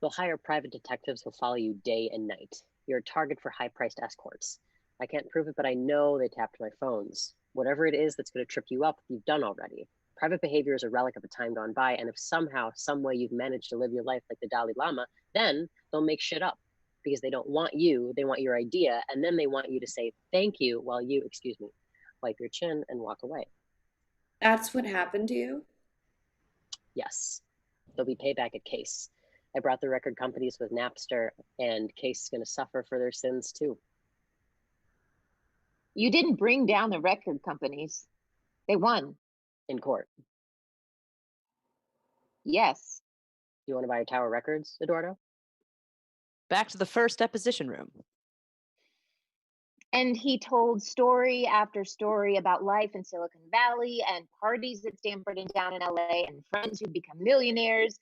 They'll hire private detectives who'll follow you day and night. You're a target for high-priced escorts. I can't prove it, but I know they tapped my phones. Whatever it is that's going to trip you up, you've done already. Private behavior is a relic of a time gone by, and if somehow, some way you've managed to live your life like the Dalai Lama, then they'll make shit up. Because they don't want you, they want your idea, and then they want you to say thank you while you, wipe your chin and walk away. That's what happened to you? Yes. There'll be payback at Case. I brought the record companies with Napster, and Case is going to suffer for their sins too. You didn't bring down the record companies. They won. In court. Yes. You want to buy Tower Records, Eduardo? Back to the first deposition room. And he told story after story about life in Silicon Valley and parties at Stanford and down in LA and friends who'd become millionaires,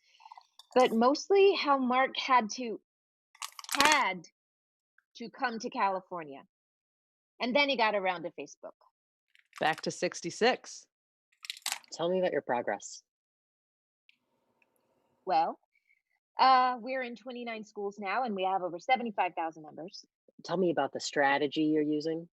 but mostly how Mark had to come to California. And then he got around to Facebook. Back to 66. Tell me about your progress. Well, we're in 29 schools now, and we have over 75,000 members. Tell me about the strategy you're using.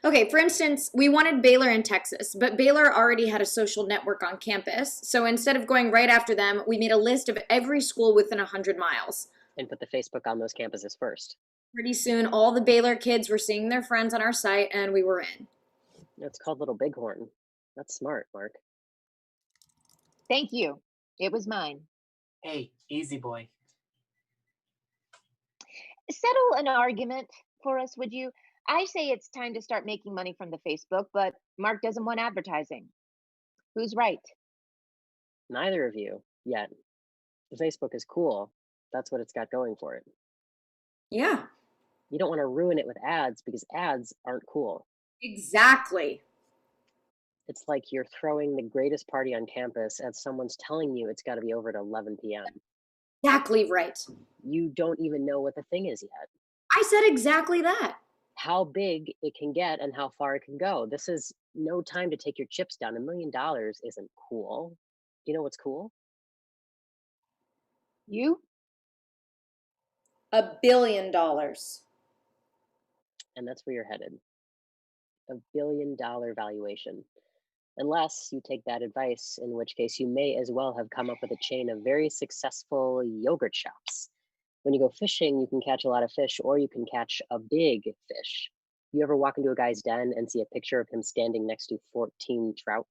Okay, for instance, we wanted Baylor in Texas, but Baylor already had a social network on campus. So instead of going right after them, we made a list of every school within 100 miles. And put the Facebook on those campuses first. Pretty soon, all the Baylor kids were seeing their friends on our site, and we were in. It's called Little Bighorn. That's smart, Mark. Thank you. It was mine. Hey, easy boy. Settle an argument for us, would you? I say it's time to start making money from the Facebook, but Mark doesn't want advertising. Who's right? Neither of you, yet. The Facebook is cool. That's what it's got going for it. Yeah. You don't want to ruin it with ads because ads aren't cool. Exactly. It's like you're throwing the greatest party on campus and someone's telling you it's got to be over at 11 p.m. Exactly right. You don't even know what the thing is yet. I said exactly that. How big it can get and how far it can go. This is no time to take your chips down. $1 million isn't cool. Do you know what's cool? You? $1 billion. And that's where you're headed. $1 billion valuation. Unless you take that advice, in which case you may as well have come up with a chain of very successful yogurt shops. When you go fishing, you can catch a lot of fish, or you can catch a big fish. You ever walk into a guy's den and see a picture of him standing next to 14 trout?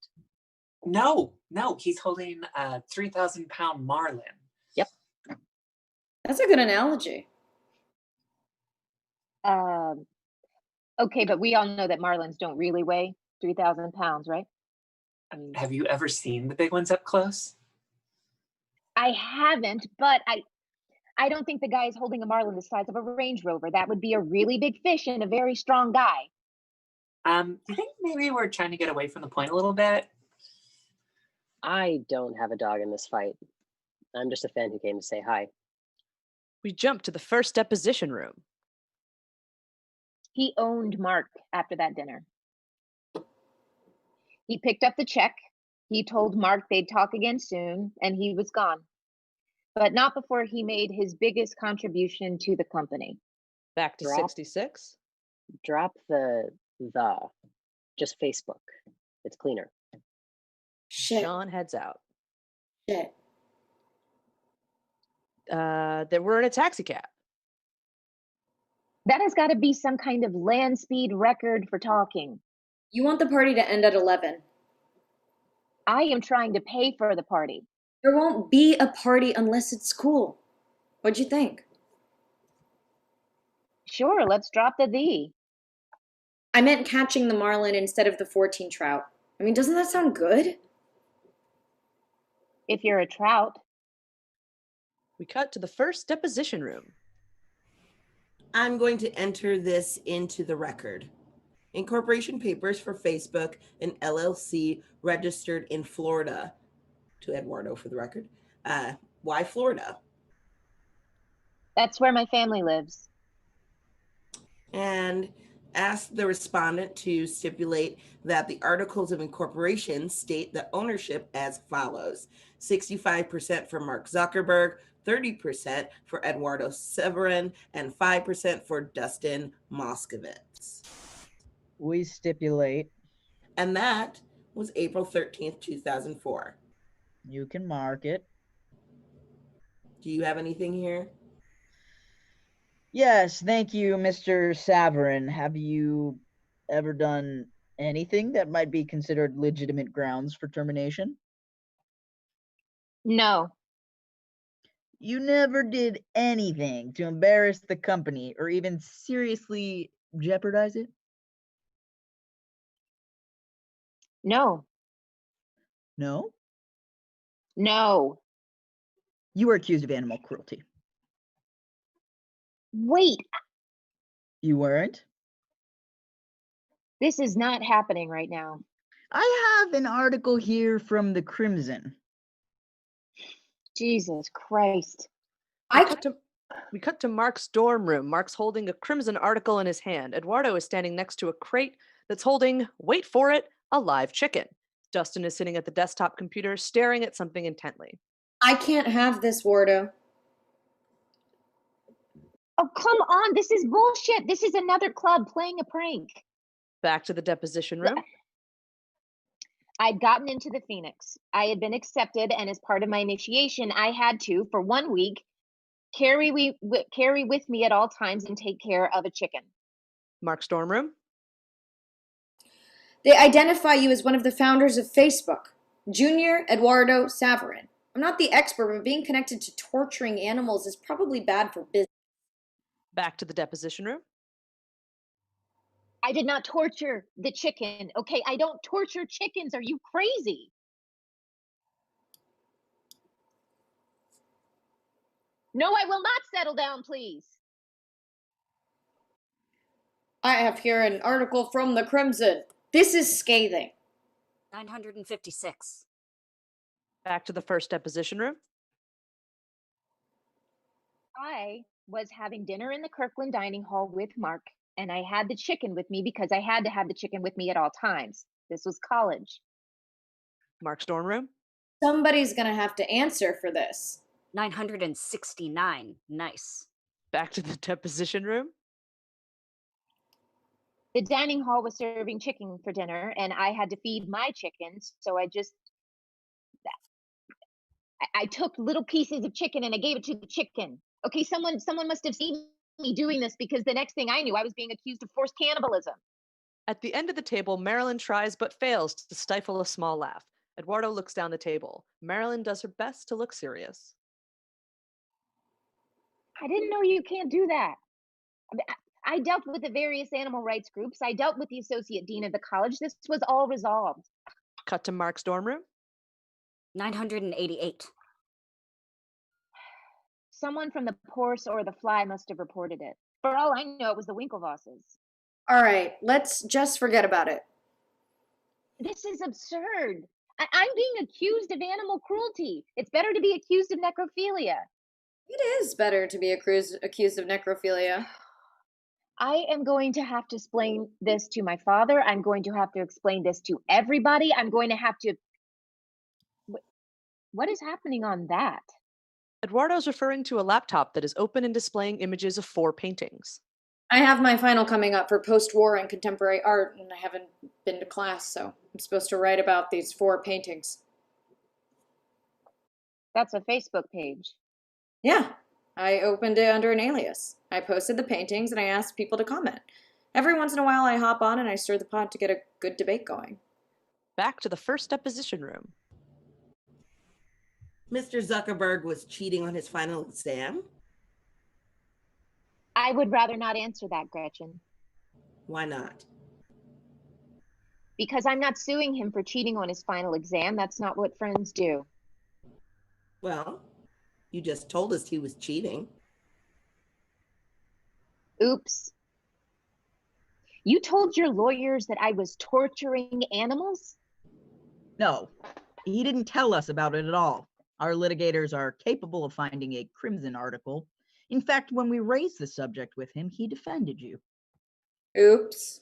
No, he's holding a 3,000-pound marlin. Yep. That's a good analogy. Okay, but we all know that marlins don't really weigh 3,000 pounds, right? Have you ever seen the big ones up close? I haven't, but I don't think the guy is holding a marlin the size of a Range Rover. That would be a really big fish and a very strong guy. Do you think maybe we're trying to get away from the point a little bit? I don't have a dog in this fight. I'm just a fan who came to say hi. We jump to the first deposition room. He owned Mark after that dinner. He picked up the check. He told Mark they'd talk again soon, and he was gone. But not before he made his biggest contribution to the company. Back to 66. Drop the. Just Facebook. It's cleaner. Shit. Sean heads out. Shit. They were in a taxi cab. That has got to be some kind of land speed record for talking. You want the party to end at 11. I am trying to pay for the party. There won't be a party unless it's cool. What'd you think? Sure, let's drop the "the." I meant catching the marlin instead of the 14 trout. I mean, doesn't that sound good? If you're a trout. We cut to the first deposition room. I'm going to enter this into the record. Incorporation papers for Facebook and LLC registered in Florida. To Eduardo for the record. Why Florida? That's where my family lives. And asked the respondent to stipulate that the articles of incorporation state the ownership as follows: 65% for Mark Zuckerberg, 30% for Eduardo Saverin, and 5% for Dustin Moskovitz. We stipulate. And that was April 13th, 2004. You can mark it. Do you have anything here? Yes, thank you, Mr. Saverin. Have you ever done anything that might be considered legitimate grounds for termination? No. You never did anything to embarrass the company or even seriously jeopardize it? No. No? No. You were accused of animal cruelty. Wait, You weren't? this is not happening right now. I have an article here from the Crimson. Jesus Christ. We cut to Mark's dorm room. Mark's holding a crimson article in his hand. Eduardo is standing next to a crate that's holding, wait for it, a live chicken. Dustin is sitting at the desktop computer, staring at something intently. I can't have this, Wardo. Oh, come on. This is bullshit. This is another club playing a prank. Back to the deposition room. I'd gotten into the Phoenix. I had been accepted, and as part of my initiation, I had to, for 1 week, carry with me at all times and take care of a chicken. Mark's dorm room. They identify you as one of the founders of Facebook, Junior Eduardo Saverin. I'm not the expert, but being connected to torturing animals is probably bad for business. Back to the deposition room. I did not torture the chicken, okay? I don't torture chickens. Are you crazy? No, I will not settle down, please. I have here an article from the Crimson. This is scathing. 956. Back to the first deposition room. I was having dinner in the Kirkland dining hall with Mark, and I had the chicken with me because I had to have the chicken with me at all times. This was college. Mark's dorm room. Somebody's gonna have to answer for this. 969. Nice. Back to the deposition room. The dining hall was serving chicken for dinner, and I had to feed my chickens, so I took little pieces of chicken and I gave it to the chicken. Okay, someone must have seen me doing this, because the next thing I knew, I was being accused of forced cannibalism. At the end of the table, Marilyn tries but fails to stifle a small laugh. Eduardo looks down the table. Marilyn does her best to look serious. I didn't know you can't do that. I dealt with the various animal rights groups. I dealt with the associate dean of the college. This was all resolved. Cut to Mark's dorm room. 988. Someone from the Porse or the Fly must have reported it. For all I know, it was the Winklevosses. All right, let's just forget about it. This is absurd. I'm being accused of animal cruelty. It's better to be accused of necrophilia. It is better to be accused of necrophilia. I am going to have to explain this to my father. I'm going to have to explain this to everybody. I'm going to have to... What is happening on that? Eduardo's referring to a laptop that is open and displaying images of 4 paintings. I have my final coming up for post-war and contemporary art, and I haven't been to class, so I'm supposed to write about these 4 paintings. That's a Facebook page. Yeah, I opened it under an alias. I posted the paintings and I asked people to comment. Every once in a while I hop on and I stir the pot to get a good debate going. Back to the first deposition room. Mr. Zuckerberg was cheating on his final exam? I would rather not answer that, Gretchen. Why not? Because I'm not suing him for cheating on his final exam. That's not what friends do. Well, you just told us he was cheating. Oops. You told your lawyers that I was torturing animals? No, he didn't tell us about it at all. Our litigators are capable of finding a Crimson article. In fact, when we raised the subject with him, he defended you. Oops.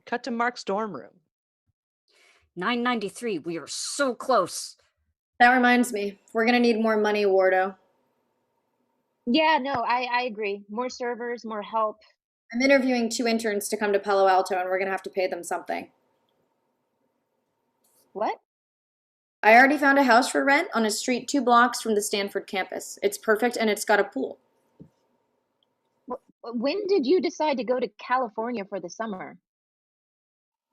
Cut to Mark's dorm room. 993. We are so close. That reminds me, we're gonna need more money, Wardo. Yeah, no, I agree. More servers, more help. I'm interviewing 2 interns to come to Palo Alto, and we're gonna have to pay them something. What? I already found a house for rent on a street 2 blocks from the Stanford campus. It's perfect, and it's got a pool. When did you decide to go to California for the summer?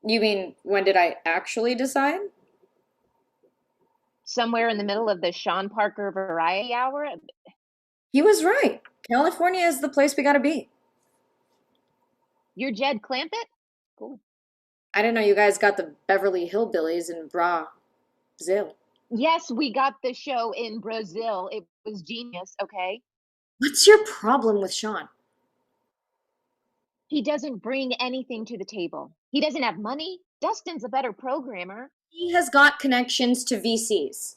You mean, when did I actually decide? somewhere in the middle of the Sean Parker Variety Hour. He was right. California is the place we gotta be. You're Jed Clampett? Cool. I didn't know you guys got the Beverly Hillbillies in Brazil. Yes, we got the show in Brazil. It was genius, okay? What's your problem with Sean? He doesn't bring anything to the table. He doesn't have money. Dustin's a better programmer. He has got connections to VCs.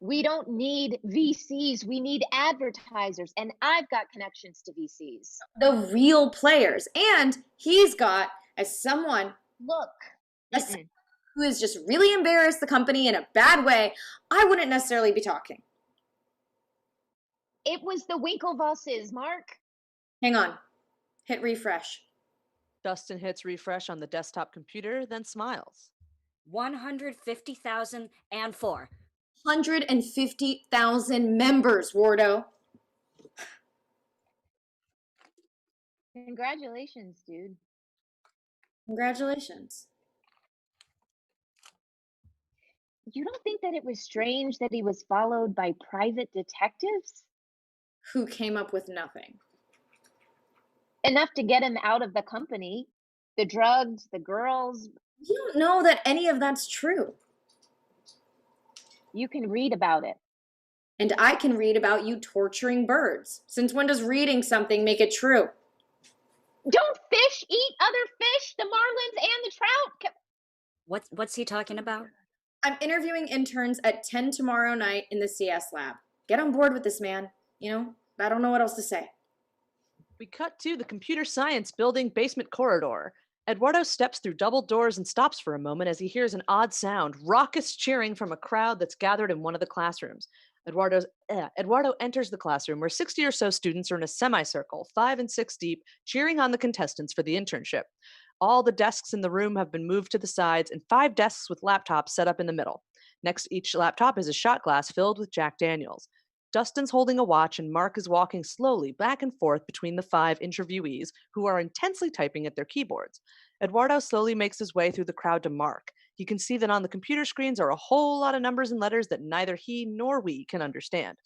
We don't need VCs. We need advertisers. And I've got connections to VCs. The real players. And he's got, as someone, look, who has just really embarrassed the company in a bad way, I wouldn't necessarily be talking. It was the Winklevosses, Mark. Hang on. Hit refresh. Dustin hits refresh on the desktop computer, then smiles. 150,004. 150,000 members, Wardo. Congratulations, dude. Congratulations. You don't think that it was strange that he was followed by private detectives? Who came up with nothing. Enough to get him out of the company. The drugs, the girls. You don't know that any of that's true. You can read about it. And I can read about you torturing birds. Since when does reading something make it true? Don't fish eat other fish? The marlins and the trout? What's he talking about? I'm interviewing interns at 10 tomorrow night in the CS lab. Get on board with this, man. You know, I don't know what else to say. We cut to the computer science building basement corridor. Eduardo steps through double doors and stops for a moment as he hears an odd sound, raucous cheering from a crowd that's gathered in one of the classrooms. Eduardo enters the classroom where 60 or so students are in a semicircle, 5 and 6 deep, cheering on the contestants for the internship. All the desks in the room have been moved to the sides and 5 desks with laptops set up in the middle. Next to each laptop is a shot glass filled with Jack Daniels. Dustin's holding a watch and Mark is walking slowly back and forth between the 5 interviewees who are intensely typing at their keyboards. Eduardo slowly makes his way through the crowd to Mark. He can see that on the computer screens are a whole lot of numbers and letters that neither he nor we can understand.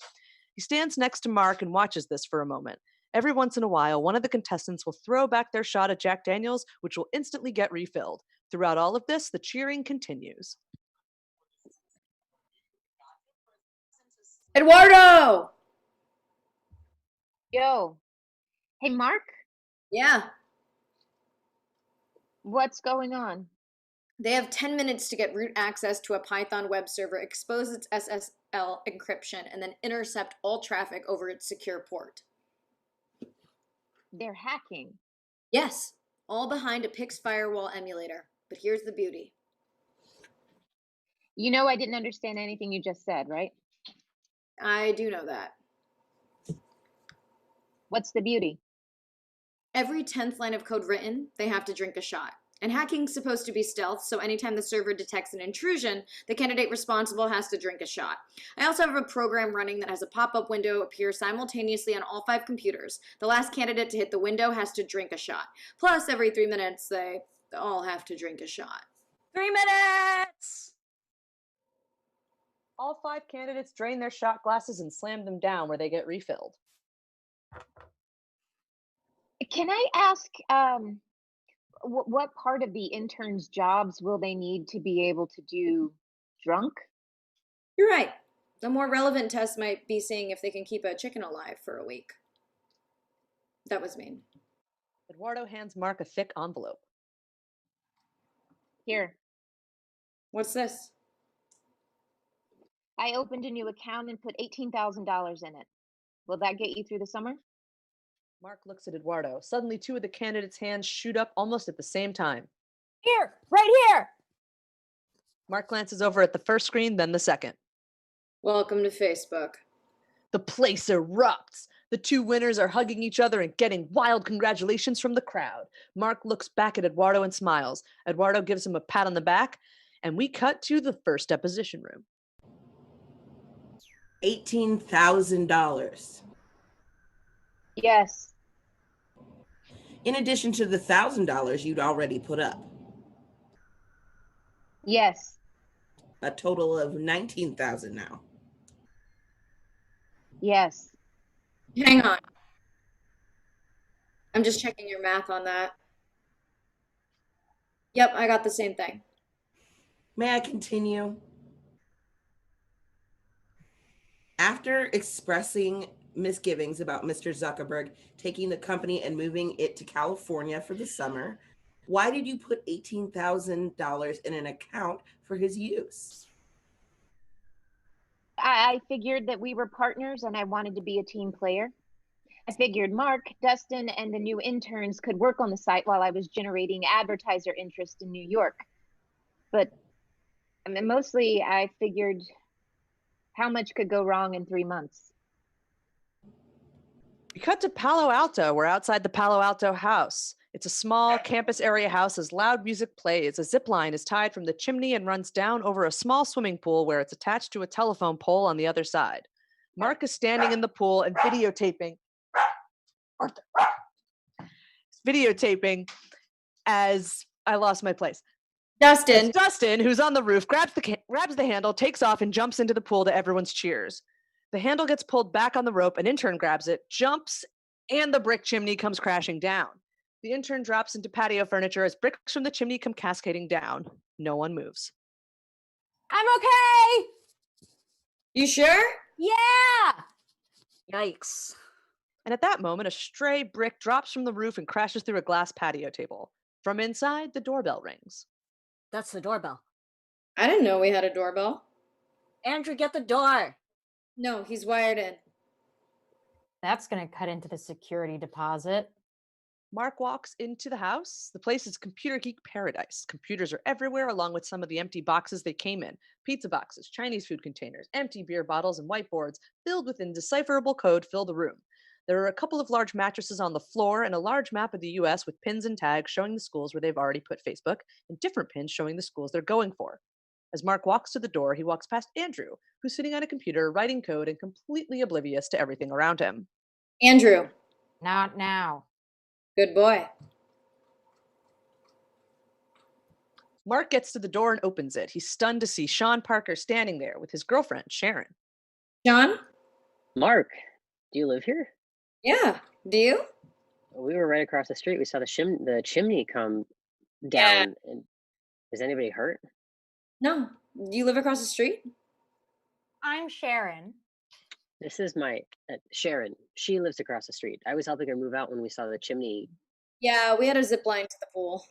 He stands next to Mark and watches this for a moment. Every once in a while, one of the contestants will throw back their shot at Jack Daniels, which will instantly get refilled. Throughout all of this, the cheering continues. Eduardo! Yo. Hey, Mark? Yeah. What's going on? They have 10 minutes to get root access to a Python web server, expose its SSL encryption, and then intercept all traffic over its secure port. They're hacking. Yes, all behind a Pix firewall emulator. But here's the beauty. You know I didn't understand anything you just said, right? I do know that. What's the beauty? Every 10th line of code written, they have to drink a shot. And hacking's supposed to be stealth, so anytime the server detects an intrusion, the candidate responsible has to drink a shot. I also have a program running that has a pop-up window appear simultaneously on all 5 computers. The last candidate to hit the window has to drink a shot. Plus, every 3 minutes, they all have to drink a shot. 3 minutes! All 5 candidates drain their shot glasses and slam them down where they get refilled. Can I ask, what part of the interns' jobs will they need to be able to do drunk? You're right. A more relevant test might be seeing if they can keep a chicken alive for a week. That was mean. Eduardo hands Mark a thick envelope. Here. What's this? I opened a new account and put $18,000 in it. Will that get you through the summer? Mark looks at Eduardo. Suddenly, 2 of the candidates' hands shoot up almost at the same time. Here, right here. Mark glances over at the first screen, then the second. Welcome to Facebook. The place erupts. The 2 winners are hugging each other and getting wild congratulations from the crowd. Mark looks back at Eduardo and smiles. Eduardo gives him a pat on the back, and we cut to the first deposition room. $18,000. Yes. In addition to the $1,000 you'd already put up. Yes. a total of 19,000 now. Yes. Hang on. I'm just checking your math on that. Yep, I got the same thing. May I continue? After expressing misgivings about Mr. Zuckerberg taking the company and moving it to California for the summer, why did you put $18,000 in an account for his use? I figured that we were partners and I wanted to be a team player. I figured Mark, Dustin, and the new interns could work on the site while I was generating advertiser interest in New York. But I mean, mostly I figured how much could go wrong in 3 months. We cut to Palo Alto. We're outside the Palo Alto house. It's a small campus area house as loud music plays. A zip line is tied from the chimney and runs down over a small swimming pool where it's attached to a telephone pole on the other side. Mark is standing in the pool and videotaping. Videotaping as I lost my place. Dustin. Dustin, who's on the roof, grabs the handle, takes off, and jumps into the pool to everyone's cheers. The handle gets pulled back on the rope, an intern grabs it, jumps, and the brick chimney comes crashing down. The intern drops into patio furniture as bricks from the chimney come cascading down. No one moves. I'm okay! You sure? Yeah! Yikes. And at that moment, a stray brick drops from the roof and crashes through a glass patio table. From inside, the doorbell rings. That's the doorbell. I didn't know we had a doorbell. Andrew, get the door. No, he's wired in. That's gonna cut into the security deposit. Mark walks into the house. The place is computer geek paradise. Computers are everywhere, along with some of the empty boxes they came in. Pizza boxes, Chinese food containers, empty beer bottles, and whiteboards filled with indecipherable code fill the room. There are a couple of large mattresses on the floor and a large map of the US with pins and tags showing the schools where they've already put Facebook, and different pins showing the schools they're going for. As Mark walks to the door, he walks past Andrew, who's sitting at a computer writing code and completely oblivious to everything around him. Andrew. Not now. Good boy. Mark gets to the door and opens it. He's stunned to see Sean Parker standing there with his girlfriend, Sharon. Sean? Mark, do you live here? Yeah. Do you? We were right across the street. We saw the chimney come down. Yeah. And is anybody hurt? No. Do you live across the street? I'm Sharon. This is my Sharon. She lives across the street. I was helping her move out when we saw the chimney. Yeah, we had a zip line to the pool.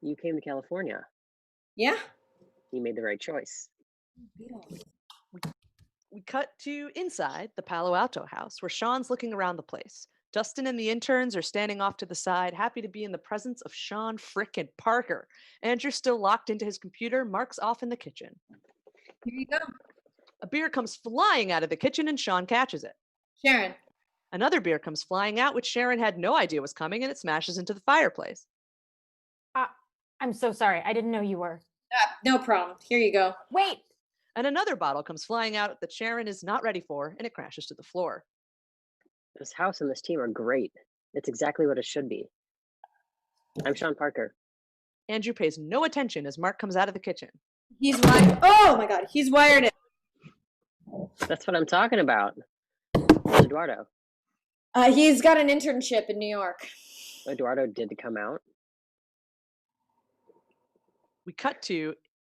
You came to California. Yeah. You made the right choice. We cut to inside the Palo Alto house where Sean's looking around the place. Dustin and the interns are standing off to the side, happy to be in the presence of Sean frickin' Parker. Andrew's still locked into his computer. Mark's off in the kitchen. Here you go. A beer comes flying out of the kitchen and Sean catches it. Sharon. Another beer comes flying out, which Sharon had no idea was coming, and it smashes into the fireplace. I'm so sorry. I didn't know you were. No problem. Here you go. Wait. And another bottle comes flying out that Sharon is not ready for, and it crashes to the floor. This house and this team are great. It's exactly what it should be. I'm Sean Parker. Andrew pays no attention as Mark comes out of the kitchen. He's wired. Oh my God, he's wired in. That's what I'm talking about. Where's Eduardo? He's got an internship in New York. Eduardo did come out. We cut to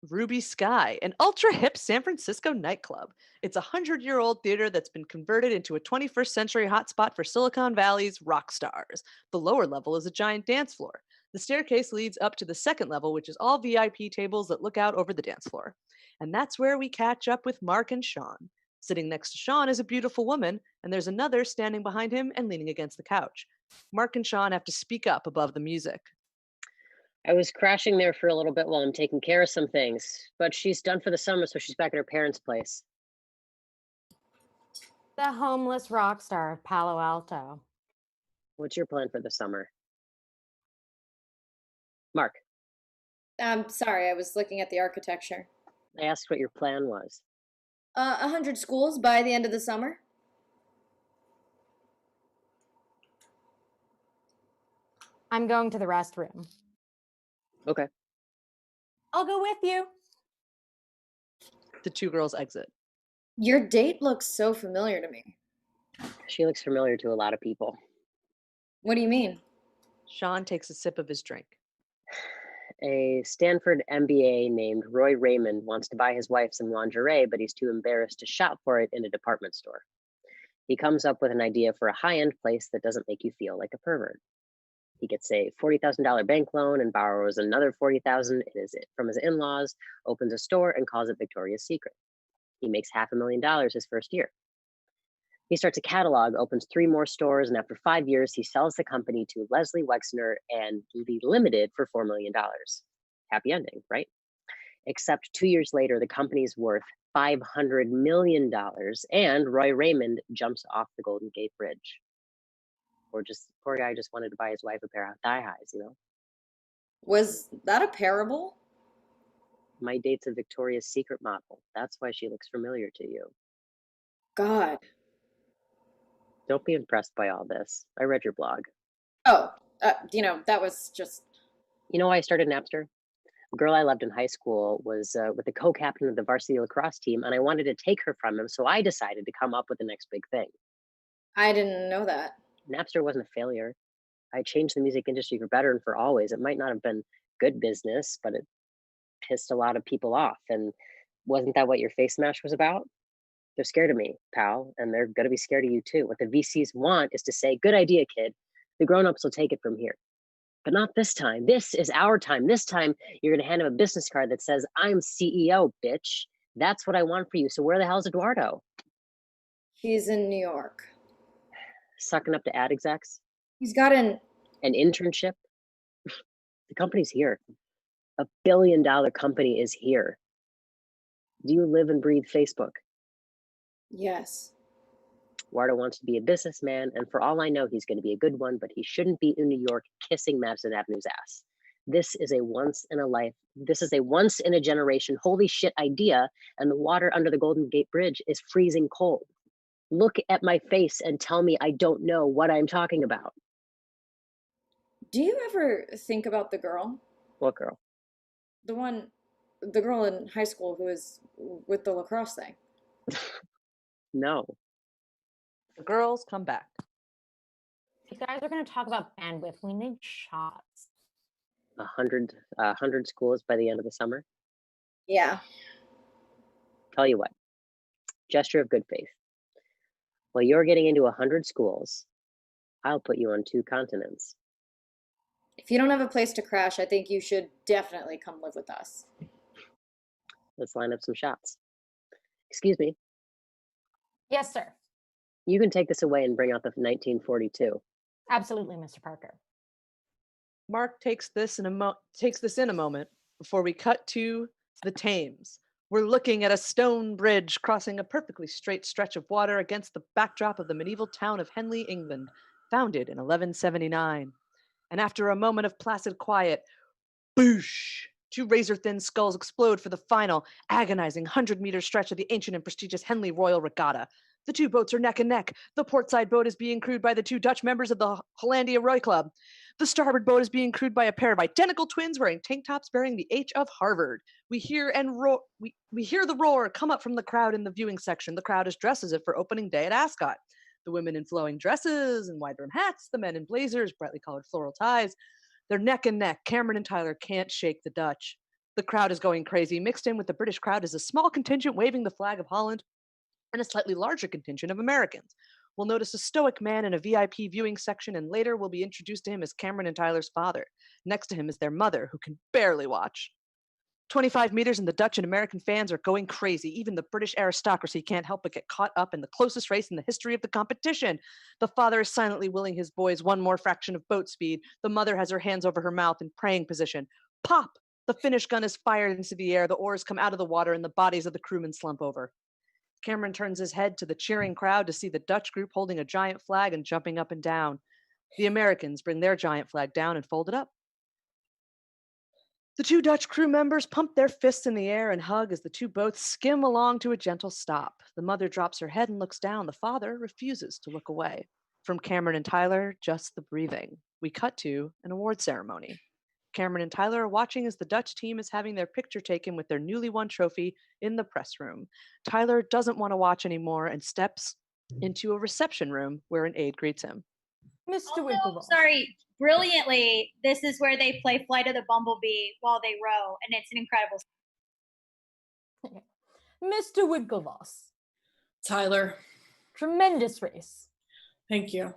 Ruby Sky, an ultra-hip San Francisco nightclub. It's a 100-year-old theater that's been converted into a 21st century hotspot for Silicon Valley's rock stars. The lower level is a giant dance floor. The staircase leads up to the second level, which is all VIP tables that look out over the dance floor. And that's where we catch up with Mark and Sean. Sitting next to Sean is a beautiful woman, and there's another standing behind him and leaning against the couch. Mark and Sean have to speak up above the music. I was crashing there for a little bit while I'm taking care of some things, but she's done for the summer, so she's back at her parents' place. The homeless rock star of Palo Alto. What's your plan for the summer? Mark. Sorry, I was looking at the architecture. I asked what your plan was. 100 schools by the end of the summer. I'm going to the restroom. Okay. I'll go with you. The two girls exit. Your date looks so familiar to me. She looks familiar to a lot of people. What do you mean? Sean takes a sip of his drink. A Stanford MBA named Roy Raymond wants to buy his wife some lingerie, but he's too embarrassed to shop for it in a department store. He comes up with an idea for a high-end place that doesn't make you feel like a pervert. He gets a $40,000 bank loan and borrows another $40,000 from his in-laws, opens a store, and calls it Victoria's Secret. He makes $500,000 his first year. He starts a catalog, opens 3 more stores, and after 5 years, he sells the company to Leslie Wexner and Lee Limited for $4 million. Happy ending, right? Except 2 years later, the company's worth $500 million, and Roy Raymond jumps off the Golden Gate Bridge. Poor guy just wanted to buy his wife a pair of thigh highs, you know? Was that a parable? My date's a Victoria's Secret model. That's why she looks familiar to you. God. Don't be impressed by all this. I read your blog. Oh, that was just... You know why I started Napster? A girl I loved in high school was with the co-captain of the varsity lacrosse team, and I wanted to take her from him, so I decided to come up with the next big thing. I didn't know that. Napster wasn't a failure. I changed the music industry for better and for always. It might not have been good business, but it pissed a lot of people off. And wasn't that what your face smash was about? They're scared of me, pal, and they're going to be scared of you too. What the VCs want is to say, good idea, kid. The grown-ups will take it from here. But not this time. This is our time. This time, you're going to hand him a business card that says, I'm CEO, bitch. That's what I want for you. So where the hell's Eduardo? He's in New York. Sucking up to ad execs? He's got an internship? The company's here. $1 billion company is here. Do you live and breathe Facebook? Yes. Eduardo wants to be a businessman, and for all I know, he's going to be a good one, but he shouldn't be in New York kissing Madison Avenue's ass. This is a once in a generation, holy shit idea, and the water under the Golden Gate Bridge is freezing cold. Look at my face and tell me I don't know what I'm talking about. Do you ever think about the girl? What girl? The girl in high school who was with the lacrosse thing. No. The girls come back. You guys are going to talk about bandwidth. We need shots. 100 schools by the end of the summer. Yeah. Tell you what, gesture of good faith. While you're getting into 100 schools, I'll put you on 2 continents. If you don't have a place to crash, I think you should definitely come live with us. Let's line up some shots. Excuse me. Yes, sir. You can take this away and bring out the 1942. Absolutely, Mr. Parker. Mark takes this in a moment before we cut to the Thames. We're looking at a stone bridge crossing a perfectly straight stretch of water against the backdrop of the medieval town of Henley, England, founded in 1179. And after a moment of placid quiet, boosh! 2 razor-thin skulls explode for the final, agonizing 100-meter stretch of the ancient and prestigious Henley Royal Regatta. The 2 boats are neck and neck. The portside boat is being crewed by the 2 Dutch members of the Hollandia Roy Club. The starboard boat is being crewed by a pair of identical twins wearing tank tops bearing the H of Harvard. We hear the roar come up from the crowd in the viewing section. The crowd is dressed as if for opening day at Ascot. The women in flowing dresses and wide-brim hats, the men in blazers, brightly colored floral ties. They're neck and neck. Cameron and Tyler can't shake the Dutch. The crowd is going crazy. Mixed in with the British crowd is a small contingent waving the flag of Holland and a slightly larger contingent of Americans. We'll notice a stoic man in a VIP viewing section, and later we'll be introduced to him as Cameron and Tyler's father. Next to him is their mother, who can barely watch. 25 meters and the Dutch and American fans are going crazy. Even the British aristocracy can't help but get caught up in the closest race in the history of the competition. The father is silently willing his boys one more fraction of boat speed. The mother has her hands over her mouth in praying position. Pop! The Finnish gun is fired into the air. The oars come out of the water and the bodies of the crewmen slump over. Cameron turns his head to the cheering crowd to see the Dutch group holding a giant flag and jumping up and down. The Americans bring their giant flag down and fold it up. The 2 Dutch crew members pump their fists in the air and hug as the 2 boats skim along to a gentle stop. The mother drops her head and looks down. The father refuses to look away. From Cameron and Tyler, just the breathing. We cut to an award ceremony. Cameron and Tyler are watching as the Dutch team is having their picture taken with their newly won trophy in the press room. Tyler doesn't want to watch anymore and steps into a reception room where an aide greets him. Mr. Winklevoss. Sorry, brilliantly, this is where they play Flight of the Bumblebee while they row, and it's an incredible. Mr. Winklevoss. Tyler. Tremendous race. Thank you.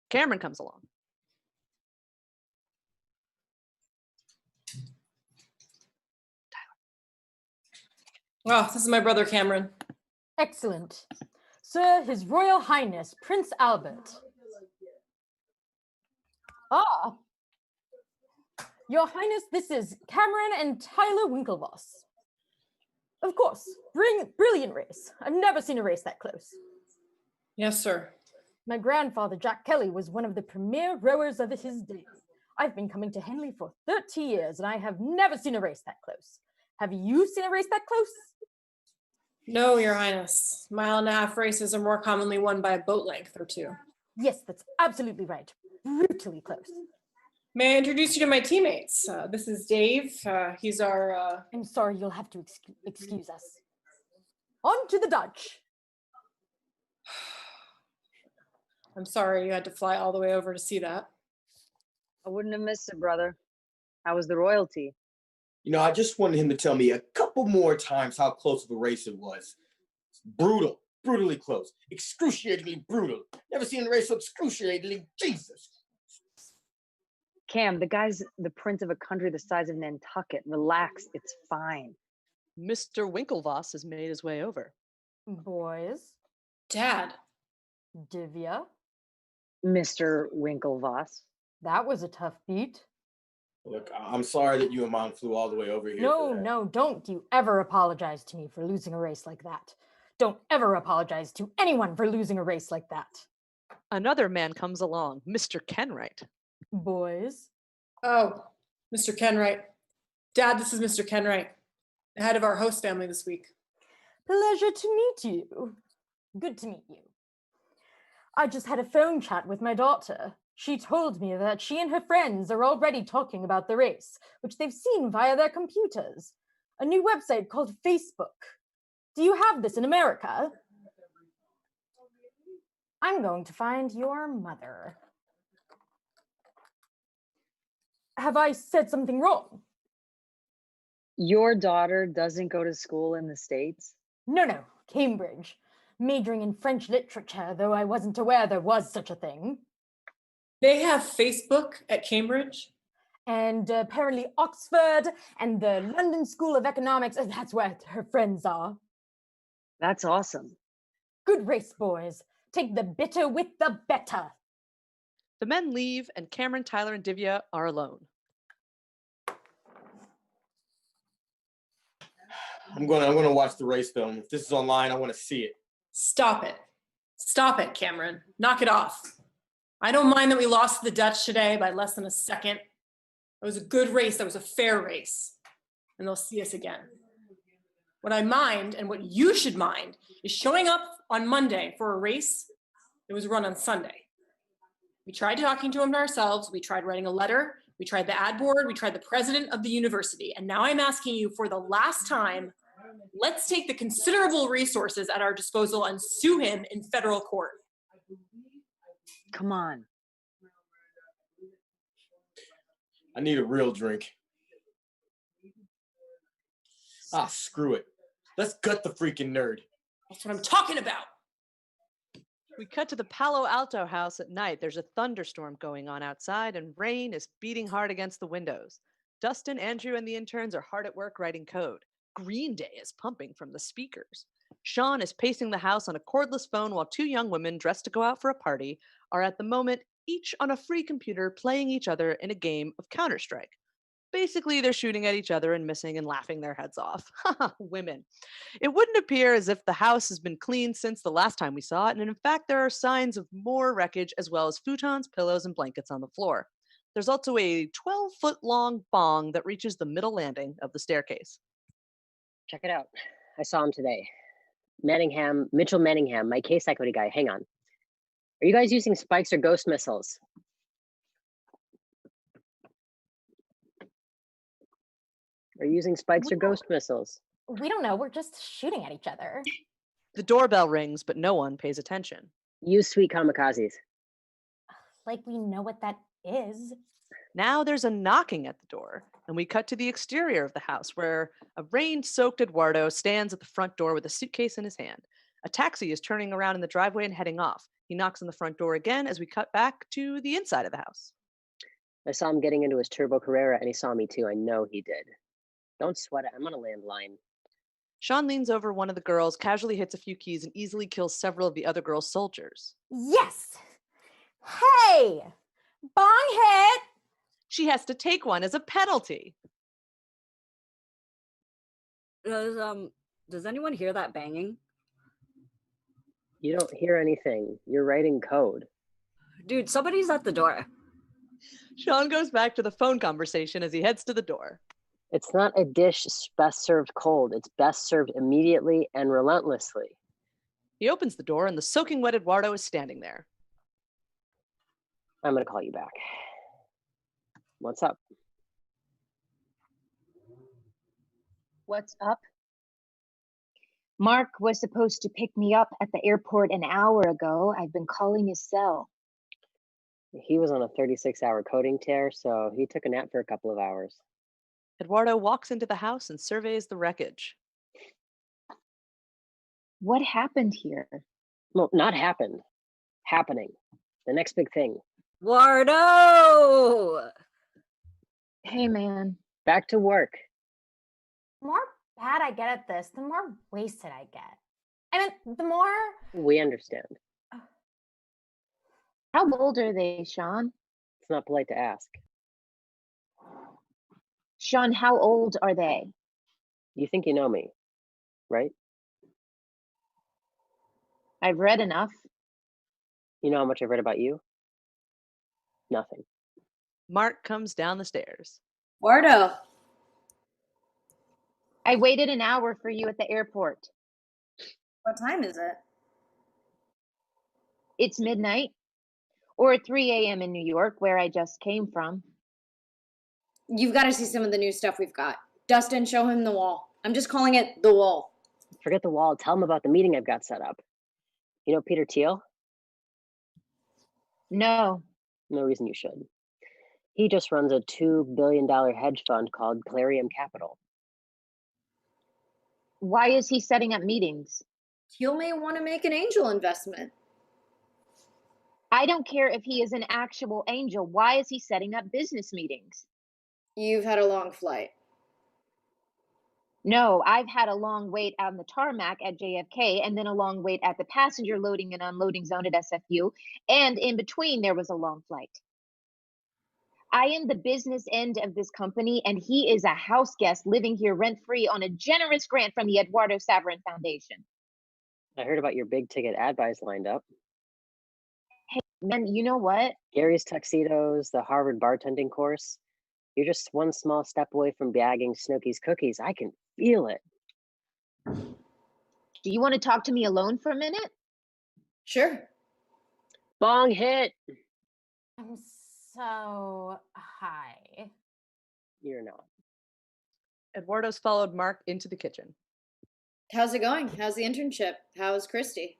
Cameron comes along. Oh, this is my brother Cameron. Excellent. Sir, His Royal Highness, Prince Albert. Ah. Your Highness, this is Cameron and Tyler Winklevoss. Of course, brilliant race. I've never seen a race that close. Yes, sir. My grandfather, Jack Kelly, was one of the premier rowers of his day. I've been coming to Henley for 30 years, and I have never seen a race that close. Have you seen a race that close? No, Your Highness. 1.5-mile races are more commonly won by a boat length or two. Yes, that's absolutely right. Brutally close. May I introduce you to my teammates? This is Dave. He's our... I'm sorry, you'll have to excuse us. On to the Dutch. I'm sorry you had to fly all the way over to see that. I wouldn't have missed it, brother. How was the royalty? You know, I just wanted him to tell me a couple more times how close of a race it was. Brutal, brutally close, excruciatingly brutal. Never seen a race so excruciatingly, Jesus. Cam, the guy's the prince of a country the size of Nantucket. Relax, it's fine. Mr. Winklevoss has made his way over. Boys. Dad. Divya. Mr. Winklevoss. That was a tough beat. Look, I'm sorry that you and Mom flew all the way over here. No, don't you ever apologize to me for losing a race like that. Don't ever apologize to anyone for losing a race like that. Another man comes along, Mr. Kenwright. Boys. Oh, Mr. Kenwright. Dad, this is Mr. Kenwright, the head of our host family this week. Pleasure to meet you. Good to meet you. I just had a phone chat with my daughter. She told me that she and her friends are already talking about the race, which they've seen via their computers. A new website called Facebook. Do you have this in America? I'm going to find your mother. Have I said something wrong? Your daughter doesn't go to school in the States? No, Cambridge. Majoring in French literature, though I wasn't aware there was such a thing. They have Facebook at Cambridge? And apparently Oxford and the London School of Economics, that's where her friends are. That's awesome. Good race, boys. Take the bitter with the better. The men leave, and Cameron, Tyler, and Divya are alone. I'm gonna watch the race film. If this is online, I want to see it. Stop it. Stop it, Cameron. Knock it off. I don't mind that we lost to the Dutch today by less than a second. It was a good race. That was a fair race. And they'll see us again. What I mind, and what you should mind, is showing up on Monday for a race that was run on Sunday. We tried talking to them ourselves. We tried writing a letter. We tried the ad board. We tried the president of the university. And now I'm asking you for the last time, let's take the considerable resources at our disposal and sue him in federal court. Come on. I need a real drink. Ah, screw it. Let's gut the freaking nerd. That's what I'm talking about. We cut to the Palo Alto house at night. There's a thunderstorm going on outside, and rain is beating hard against the windows. Dustin, Andrew, and the interns are hard at work writing code. Green Day is pumping from the speakers. Sean is pacing the house on a cordless phone while two young women dressed to go out for a party are at the moment each on a free computer playing each other in a game of Counter-Strike. Basically, they're shooting at each other and missing and laughing their heads off. Haha, women. It wouldn't appear as if the house has been cleaned since the last time we saw it, and in fact, there are signs of more wreckage as well as futons, pillows, and blankets on the floor. There's also a 12-foot-long bong that reaches the middle landing of the staircase. Check it out. I saw him today. Mitchell Manningham, my case equity guy. Hang on. Are you guys using spikes or ghost missiles? Are you using spikes or ghost missiles? We don't know. We're just shooting at each other. The doorbell rings, but no one pays attention. Use sweet kamikazes. Like we know what that is. Now there's a knocking at the door, and we cut to the exterior of the house where a rain-soaked Eduardo stands at the front door with a suitcase in his hand. A taxi is turning around in the driveway and heading off. He knocks on the front door again as we cut back to the inside of the house. I saw him getting into his Turbo Carrera, and he saw me too. I know he did. Don't sweat it. I'm on a landline. Sean leans over one of the girls, casually hits a few keys, and easily kills several of the other girls' soldiers. Yes! Hey! Bong hit! She has to take one as a penalty. Does anyone hear that banging? You don't hear anything. You're writing code. Dude, somebody's at the door. Sean goes back to the phone conversation as he heads to the door. It's not a dish best served cold. It's best served immediately and relentlessly. He opens the door and the soaking wet Eduardo is standing there. I'm going to call you back. What's up? What's up? Mark was supposed to pick me up at the airport an hour ago. I've been calling his cell. He was on a 36-hour coding tear, so he took a nap for a couple of hours. Eduardo walks into the house and surveys the wreckage. What happened here? Well, not happened. Happening. The next big thing. Eduardo! Hey, man. Back to work. The more bad I get at this, the more wasted I get. I mean, the more... We understand. How old are they, Sean? It's not polite to ask. Sean, how old are they? You think you know me, right? I've read enough. You know how much I've read about you? Nothing. Mark comes down the stairs. Eduardo. I waited an hour for you at the airport. What time is it? It's midnight. Or 3 a.m. in New York, where I just came from. You've got to see some of the new stuff we've got. Dustin, show him the wall. I'm just calling it the wall. Forget the wall. Tell him about the meeting I've got set up. You know Peter Thiel? No. No reason you should. He just runs a $2 billion hedge fund called Clarium Capital. Why is he setting up meetings? Thiel may want to make an angel investment. I don't care if he is an actual angel. Why is he setting up business meetings? You've had a long flight. No, I've had a long wait on the tarmac at JFK and then a long wait at the passenger loading and unloading zone at SFU. And in between, there was a long flight. I am the business end of this company, and he is a house guest living here rent-free on a generous grant from the Eduardo Saverin Foundation. I heard about your big ticket ad buys lined up. Hey, man, you know what? Gary's tuxedos, the Harvard bartending course. You're just one small step away from bagging Snooki's cookies. I can feel it. Do you want to talk to me alone for a minute? Sure. Bong hit. I'm so high. You're not. Eduardo's followed Mark into the kitchen. How's it going? How's the internship? How's Christy?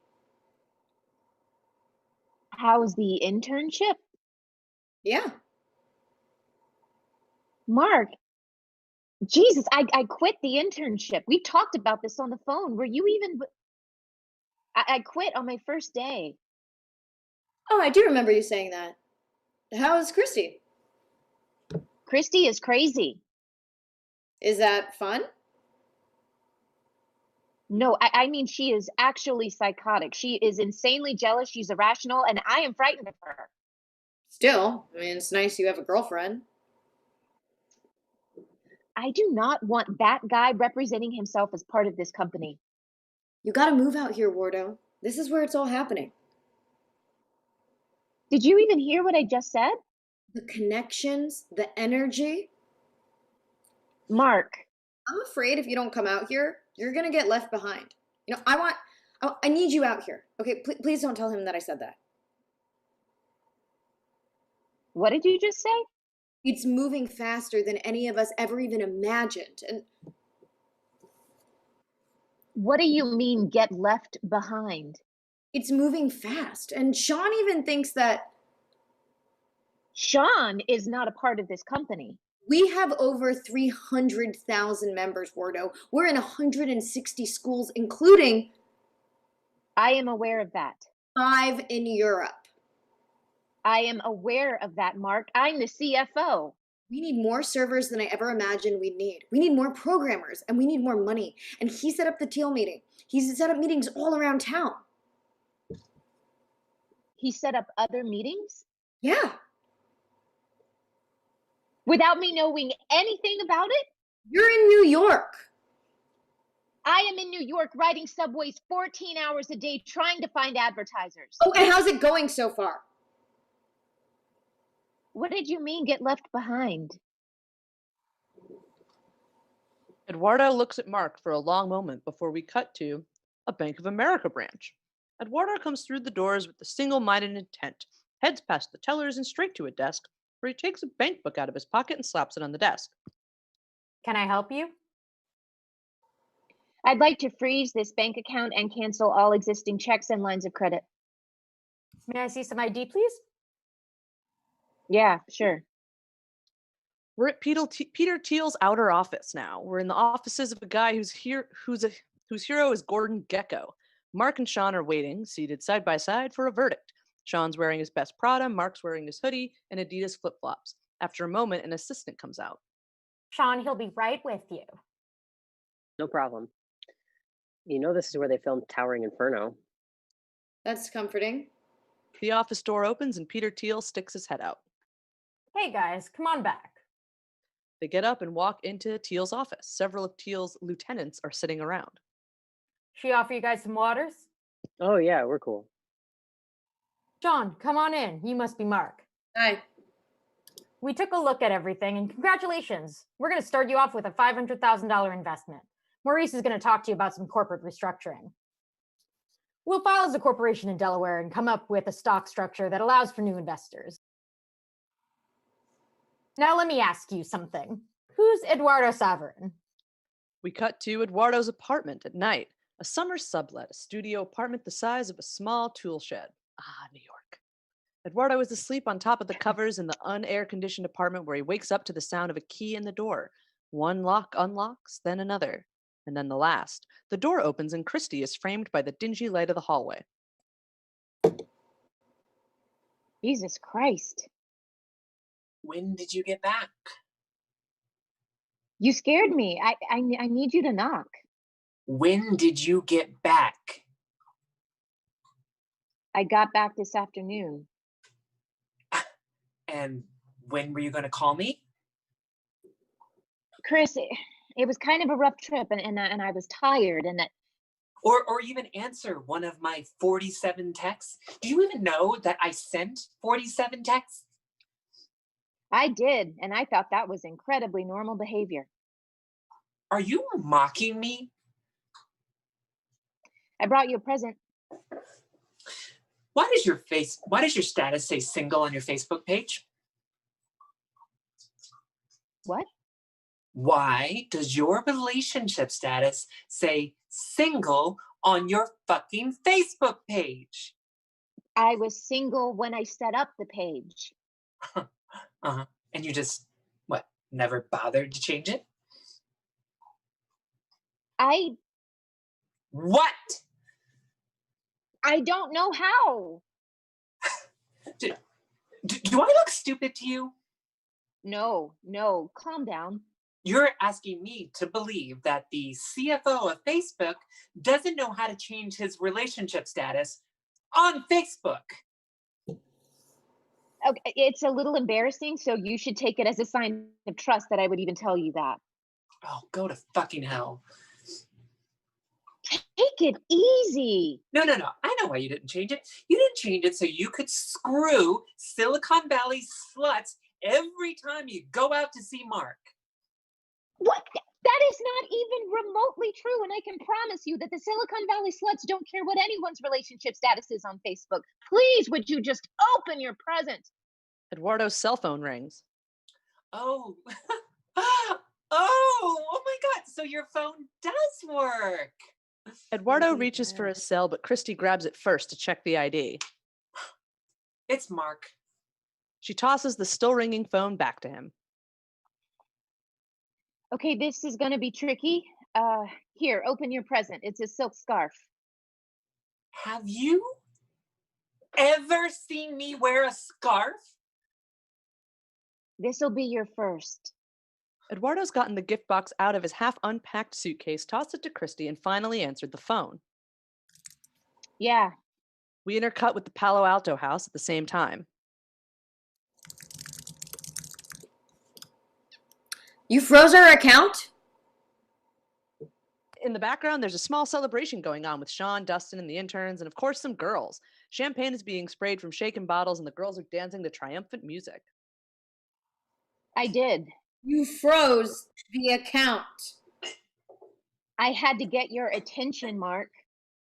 How's the internship? Yeah. Mark, Jesus, I quit the internship. We talked about this on the phone. Were you even... I quit on my first day. Oh, I do remember you saying that. How's Christy? Christy is crazy. Is that fun? No, I mean, she is actually psychotic. She is insanely jealous. She's irrational, and I am frightened of her. Still, I mean, it's nice you have a girlfriend. I do not want that guy representing himself as part of this company. You gotta move out here, Wardo. This is where it's all happening. Did you even hear what I just said? The connections, the energy. Mark. I'm afraid if you don't come out here, you're gonna get left behind. You know, I need you out here. Okay, please don't tell him that I said that. What did you just say? It's moving faster than any of us ever even imagined. And what do you mean get left behind? It's moving fast. And Sean even thinks that Sean is not a part of this company. We have over 300,000 members, Wardo. We're in 160 schools, including... I am aware of that. 5 in Europe. I am aware of that, Mark. I'm the CFO. We need more servers than I ever imagined we'd need. We need more programmers, and we need more money. And he set up the Teal meeting. He's set up meetings all around town. He set up other meetings? Yeah. Without me knowing anything about it? You're in New York. I am in New York riding subways 14 hours a day trying to find advertisers. Oh, and how's it going so far? What did you mean get left behind? Eduardo looks at Mark for a long moment before we cut to a Bank of America branch. Eduardo comes through the doors with a single-minded intent, heads past the tellers and straight to a desk, where he takes a bank book out of his pocket and slaps it on the desk. Can I help you? I'd like to freeze this bank account and cancel all existing checks and lines of credit. May I see some ID, please? Yeah, sure. We're at Peter Thiel's outer office now. We're in the offices of a guy whose hero is Gordon Gecko. Mark and Sean are waiting, seated side by side, for a verdict. Sean's wearing his best Prada, Mark's wearing his hoodie and Adidas flip-flops. After a moment, an assistant comes out. Sean, he'll be right with you. No problem. You know this is where they filmed Towering Inferno. That's comforting. The office door opens and Peter Thiel sticks his head out. Hey guys, come on back. They get up and walk into Thiel's office. Several of Thiel's lieutenants are sitting around. She offer you guys some waters? Oh yeah, we're cool. John, come on in. You must be Mark. Hi. We took a look at everything and congratulations. We're going to start you off with a $500,000 investment. Maurice is going to talk to you about some corporate restructuring. We'll file as a corporation in Delaware and come up with a stock structure that allows for new investors. Now let me ask you something. Who's Eduardo Saverin? We cut to Eduardo's apartment at night. A summer sublet, a studio apartment the size of a small tool shed. Ah, New York. Eduardo is asleep on top of the covers in the unair-conditioned apartment where he wakes up to the sound of a key in the door. One lock unlocks, then another, and then the last. The door opens and Christy is framed by the dingy light of the hallway. Jesus Christ. When did you get back? You scared me. I need you to knock. When did you get back? I got back this afternoon. And when were you going to call me? Chris, it was kind of a rough trip and I was tired and that. Or even answer one of my 47 texts. Do you even know that I sent 47 texts? I did, and I thought that was incredibly normal behavior. Are you mocking me? I brought you a present. Why does your status say single on your Facebook page? What? Why does your relationship status say single on your fucking Facebook page? I was single when I set up the page. Uh-huh. And you just, never bothered to change it? What? I don't know how. Do I look stupid to you? No, calm down. You're asking me to believe that the CFO of Facebook doesn't know how to change his relationship status on Facebook. Okay, it's a little embarrassing, so you should take it as a sign of trust that I would even tell you that. Oh, go to fucking hell. Take it easy. No. I know why you didn't change it. You didn't change it so you could screw Silicon Valley sluts every time you go out to see Mark. What? That is not even remotely true, and I can promise you that the Silicon Valley sluts don't care what anyone's relationship status is on Facebook. Please, would you just open your present? Eduardo's cell phone rings. Oh. Oh my God. So your phone does work. Eduardo reaches for his cell, but Christy grabs it first to check the ID. It's Mark. She tosses the still ringing phone back to him. Okay, this is gonna be tricky. Here, open your present. It's a silk scarf. Have you ever seen me wear a scarf? This'll be your first. Eduardo's gotten the gift box out of his half-unpacked suitcase, tossed it to Christy, and finally answered the phone. Yeah. We intercut with the Palo Alto house at the same time. You froze our account? In the background, there's a small celebration going on with Sean, Dustin, and the interns, and of course some girls. Champagne is being sprayed from shaken bottles, and the girls are dancing to triumphant music. I did. You froze the account. I had to get your attention, Mark.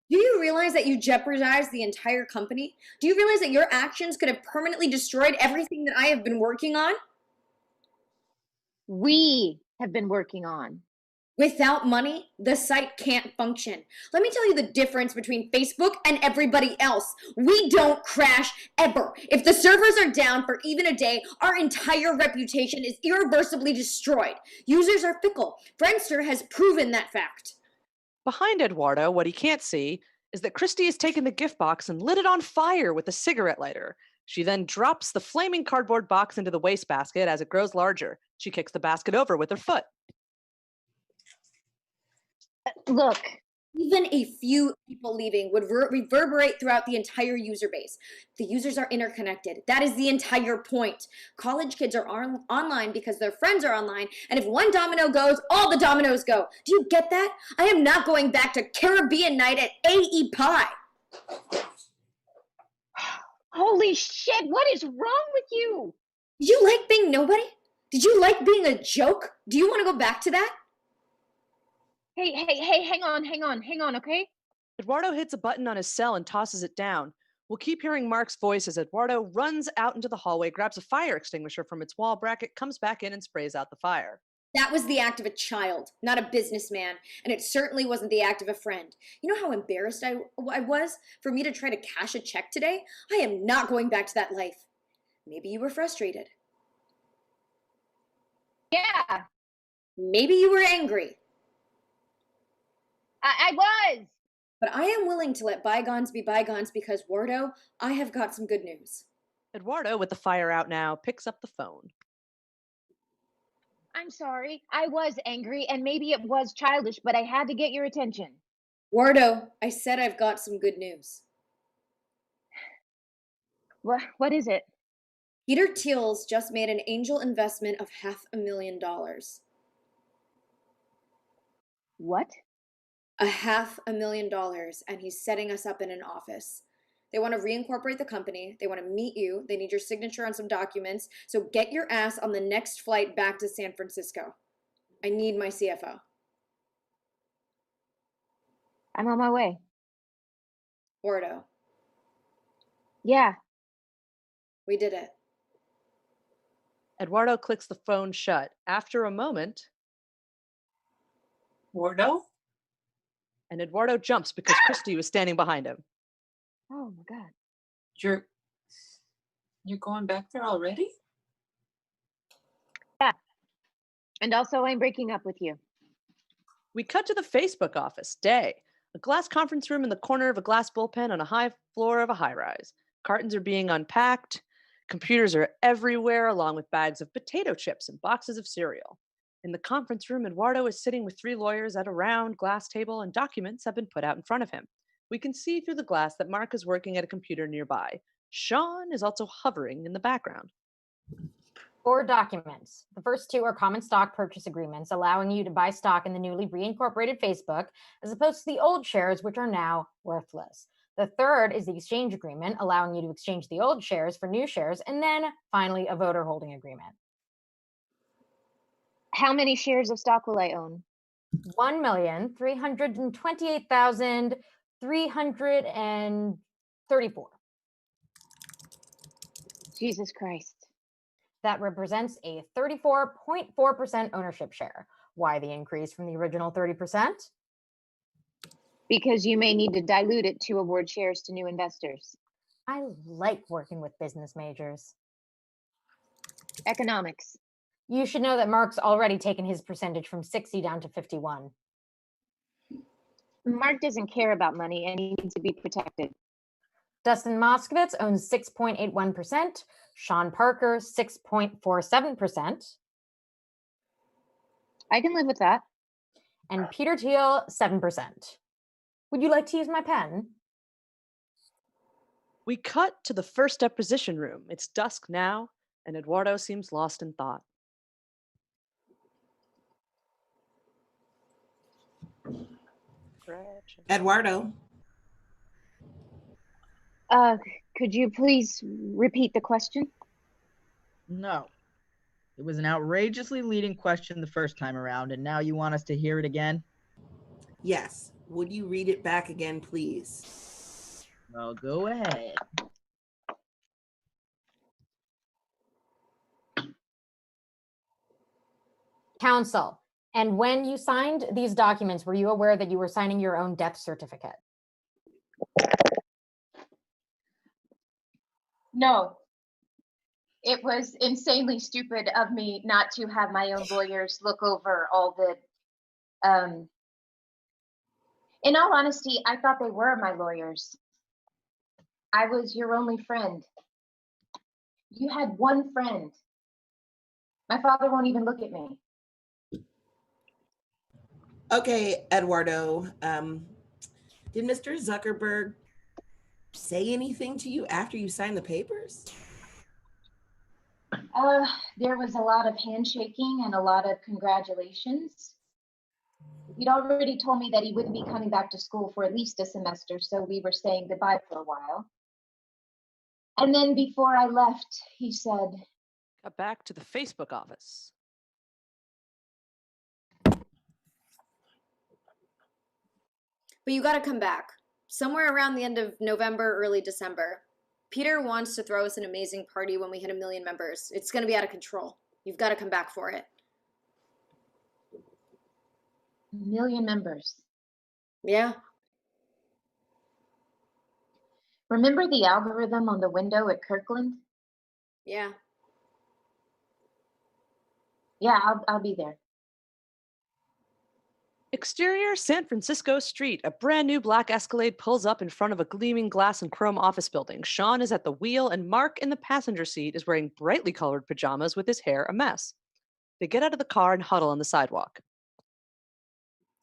Do you realize that you jeopardized the entire company? Do you realize that your actions could have permanently destroyed everything that I have been working on? We have been working on. Without money, the site can't function. Let me tell you the difference between Facebook and everybody else. We don't crash ever. If the servers are down for even a day, our entire reputation is irreversibly destroyed. Users are fickle. Friendster has proven that fact. Behind Eduardo, what he can't see is that Christy has taken the gift box and lit it on fire with a cigarette lighter. She then drops the flaming cardboard box into the wastebasket. As it grows larger, she kicks the basket over with her foot. Look. Even a few people leaving would reverberate throughout the entire user base. The users are interconnected. That is the entire point. College kids are online because their friends are online, and if one domino goes, all the dominoes go. Do you get that? I am not going back to Caribbean night at AE Pie. Holy shit, what is wrong with you? Did you like being nobody? Did you like being a joke? Do you want to go back to that? Hey, hang on, okay? Eduardo hits a button on his cell and tosses it down. We'll keep hearing Mark's voice as Eduardo runs out into the hallway, grabs a fire extinguisher from its wall bracket, comes back in and sprays out the fire. That was the act of a child, not a businessman, and it certainly wasn't the act of a friend. You know how embarrassed I was for me to try to cash a check today? I am not going back to that life. Maybe you were frustrated. Yeah. Maybe you were angry. I was. But I am willing to let bygones be bygones because, Wardo, I have got some good news. Eduardo, with the fire out now, picks up the phone. I'm sorry. I was angry, and maybe it was childish, but I had to get your attention. Wardo, I said I've got some good news. What is it? Peter Thiel's just made an angel investment of $500,000. What? $500,000, and he's setting us up in an office. They want to reincorporate the company. They want to meet you. They need your signature on some documents. So get your ass on the next flight back to San Francisco. I need my CFO. I'm on my way. Wardo. Yeah. We did it. Eduardo clicks the phone shut. After a moment... Wardo? And Eduardo jumps because Christy was standing behind him. Oh my God. You're going back there already? Yeah. And also I'm breaking up with you. We cut to the Facebook office. Day. A glass conference room in the corner of a glass bullpen on a high floor of a high-rise. Cartons are being unpacked. Computers are everywhere, along with bags of potato chips and boxes of cereal. In the conference room, Eduardo is sitting with 3 lawyers at a round glass table, and documents have been put out in front of him. We can see through the glass that Mark is working at a computer nearby. Sean is also hovering in the background. 4 documents. The first 2 are common stock purchase agreements, allowing you to buy stock in the newly reincorporated Facebook, as opposed to the old shares, which are now worthless. The third is the exchange agreement, allowing you to exchange the old shares for new shares, and then finally a voter holding agreement. How many shares of stock will I own? 1,328,334. Jesus Christ. That represents a 34.4% ownership share. Why the increase from the original 30%? Because you may need to dilute it to award shares to new investors. I like working with business majors. Economics. You should know that Mark's already taken his percentage from 60 down to 51. Mark doesn't care about money and he needs to be protected. Dustin Moskowitz owns 6.81%, Sean Parker 6.47%. I can live with that. And Peter Thiel 7%. Would you like to use my pen? We cut to the first deposition room. It's dusk now, and Eduardo seems lost in thought. Gretchen. Eduardo. Could you please repeat the question? No. It was an outrageously leading question the first time around, and now you want us to hear it again? Yes. Would you read it back again, please? Well, go ahead. Counsel, and when you signed these documents, were you aware that you were signing your own death certificate? No. It was insanely stupid of me not to have my own lawyers look over all the, in all honesty, I thought they were my lawyers. I was your only friend. You had one friend. My father won't even look at me. Okay, Eduardo. Did Mr. Zuckerberg say anything to you after you signed the papers? There was a lot of handshaking and a lot of congratulations. He'd already told me that he wouldn't be coming back to school for at least a semester, so we were saying goodbye for a while. And then before I left, he said, Got back to the Facebook office. But you got to come back. Somewhere around the end of November, early December. Peter wants to throw us an amazing party when we hit 1 million members. It's going to be out of control. You've got to come back for it. 1 million members. Yeah. Remember the algorithm on the window at Kirkland? Yeah. Yeah, I'll be there. Exterior San Francisco Street. A brand new black Escalade pulls up in front of a gleaming glass and chrome office building. Sean is at the wheel, and Mark in the passenger seat is wearing brightly colored pajamas with his hair a mess. They get out of the car and huddle on the sidewalk.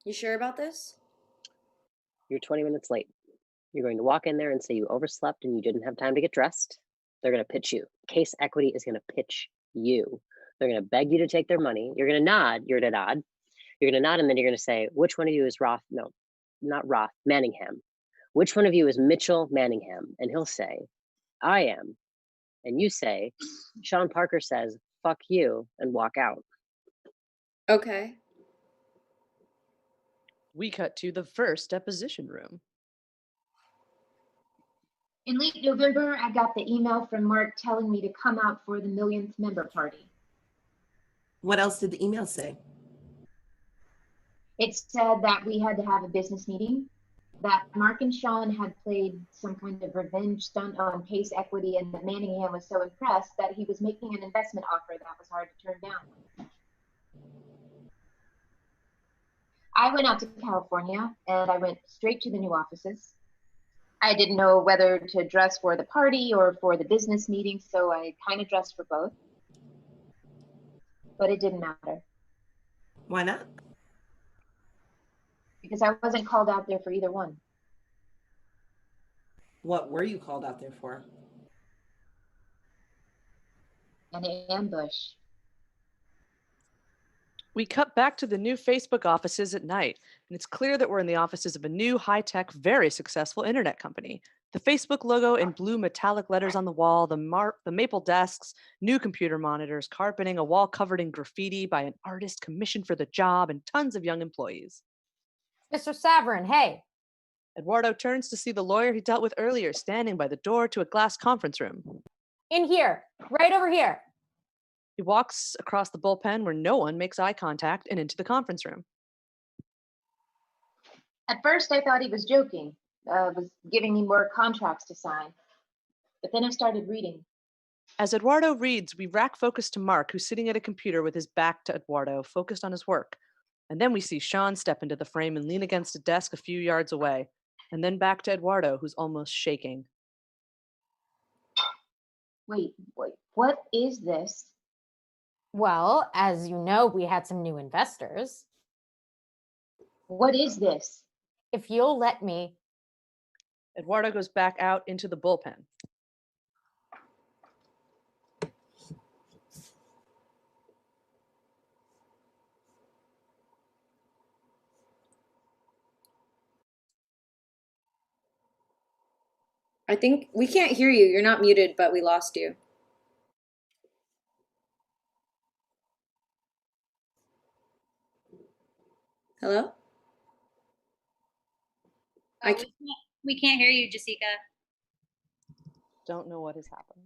You sure about this? You're 20 minutes late. You're going to walk in there and say you overslept and you didn't have time to get dressed. They're going to pitch you. Case Equity is going to pitch you. They're going to beg you to take their money. You're going to nod. You're going to nod. You're going to nod, and then you're going to say, which one of you is Roth? No, not Roth, Manningham. Which one of you is Mitchell Manningham? And he'll say, I am. And you say, Sean Parker says, fuck you, and walk out. Okay. We cut to the first deposition room. In late November, I got the email from Mark telling me to come out for the 1,000th member party. What else did the email say? It said that we had to have a business meeting, that Mark and Sean had played some kind of revenge stunt on Case Equity, and that Manningham was so impressed that he was making an investment offer that was hard to turn down. I went out to California and I went straight to the new offices. I didn't know whether to dress for the party or for the business meeting, so I kind of dressed for both. But it didn't matter. Why not? Because I wasn't called out there for either one. What were you called out there for? An ambush. We cut back to the new Facebook offices at night, and it's clear that we're in the offices of a new, high-tech, very successful internet company. The Facebook logo in blue metallic letters on the wall, the maple desks, new computer monitors, carpeting, a wall covered in graffiti by an artist commissioned for the job, and tons of young employees. Mr. Saverin, hey. Eduardo turns to see the lawyer he dealt with earlier standing by the door to a glass conference room. In here, right over here. He walks across the bullpen where no one makes eye contact and into the conference room. At first, I thought he was joking, was giving me more contracts to sign. But then I started reading. As Eduardo reads, we rack focus to Mark, who's sitting at a computer with his back to Eduardo, focused on his work. And then we see Sean step into the frame and lean against a desk a few yards away. And then back to Eduardo, who's almost shaking. Wait, what is this? Well, as you know, we had some new investors. What is this? If you'll let me. Eduardo goes back out into the bullpen. I think we can't hear you. You're not muted, but we lost you. Hello? We can't hear you, Jasika. Don't know what has happened.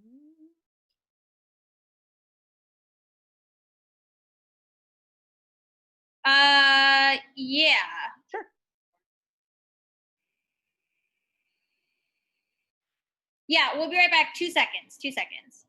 Yeah. Sure. Yeah, we'll be right back. 2 seconds. 2 seconds.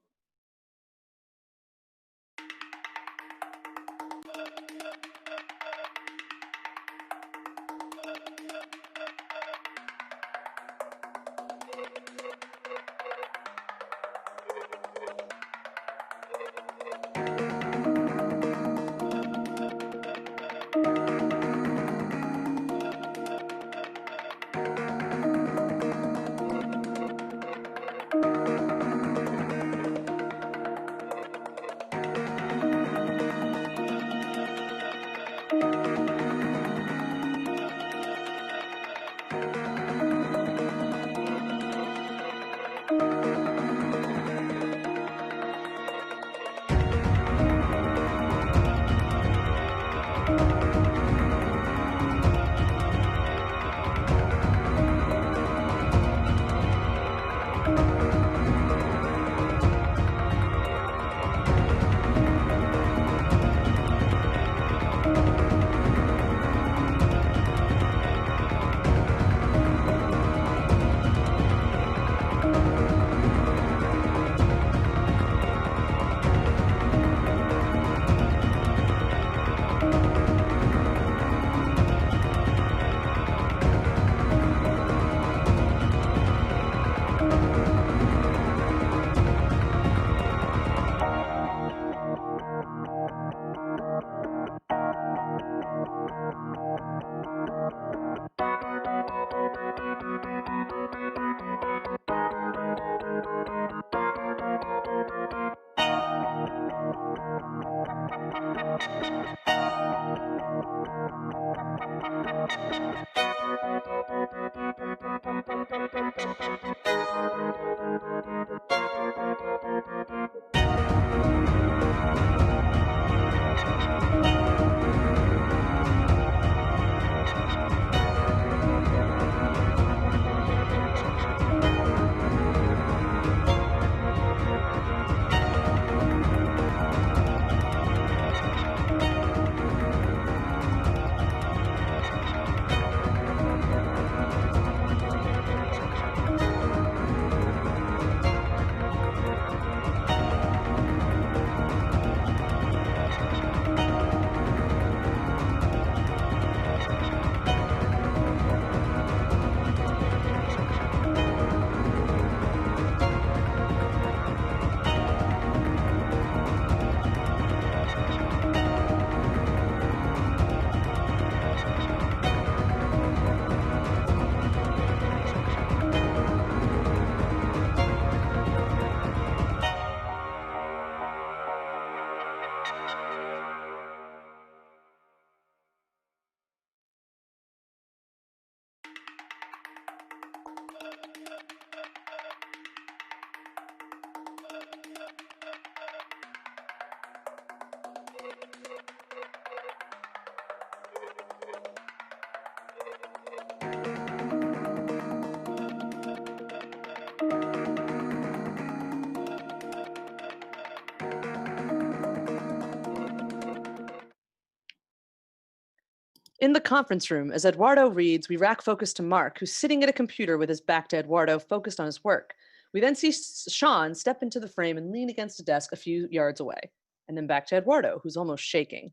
In the conference room, as Eduardo reads, we rack focus to Mark, who's sitting at a computer with his back to Eduardo, focused on his work. We then see Sean step into the frame and lean against a desk a few yards away. And then back to Eduardo, who's almost shaking.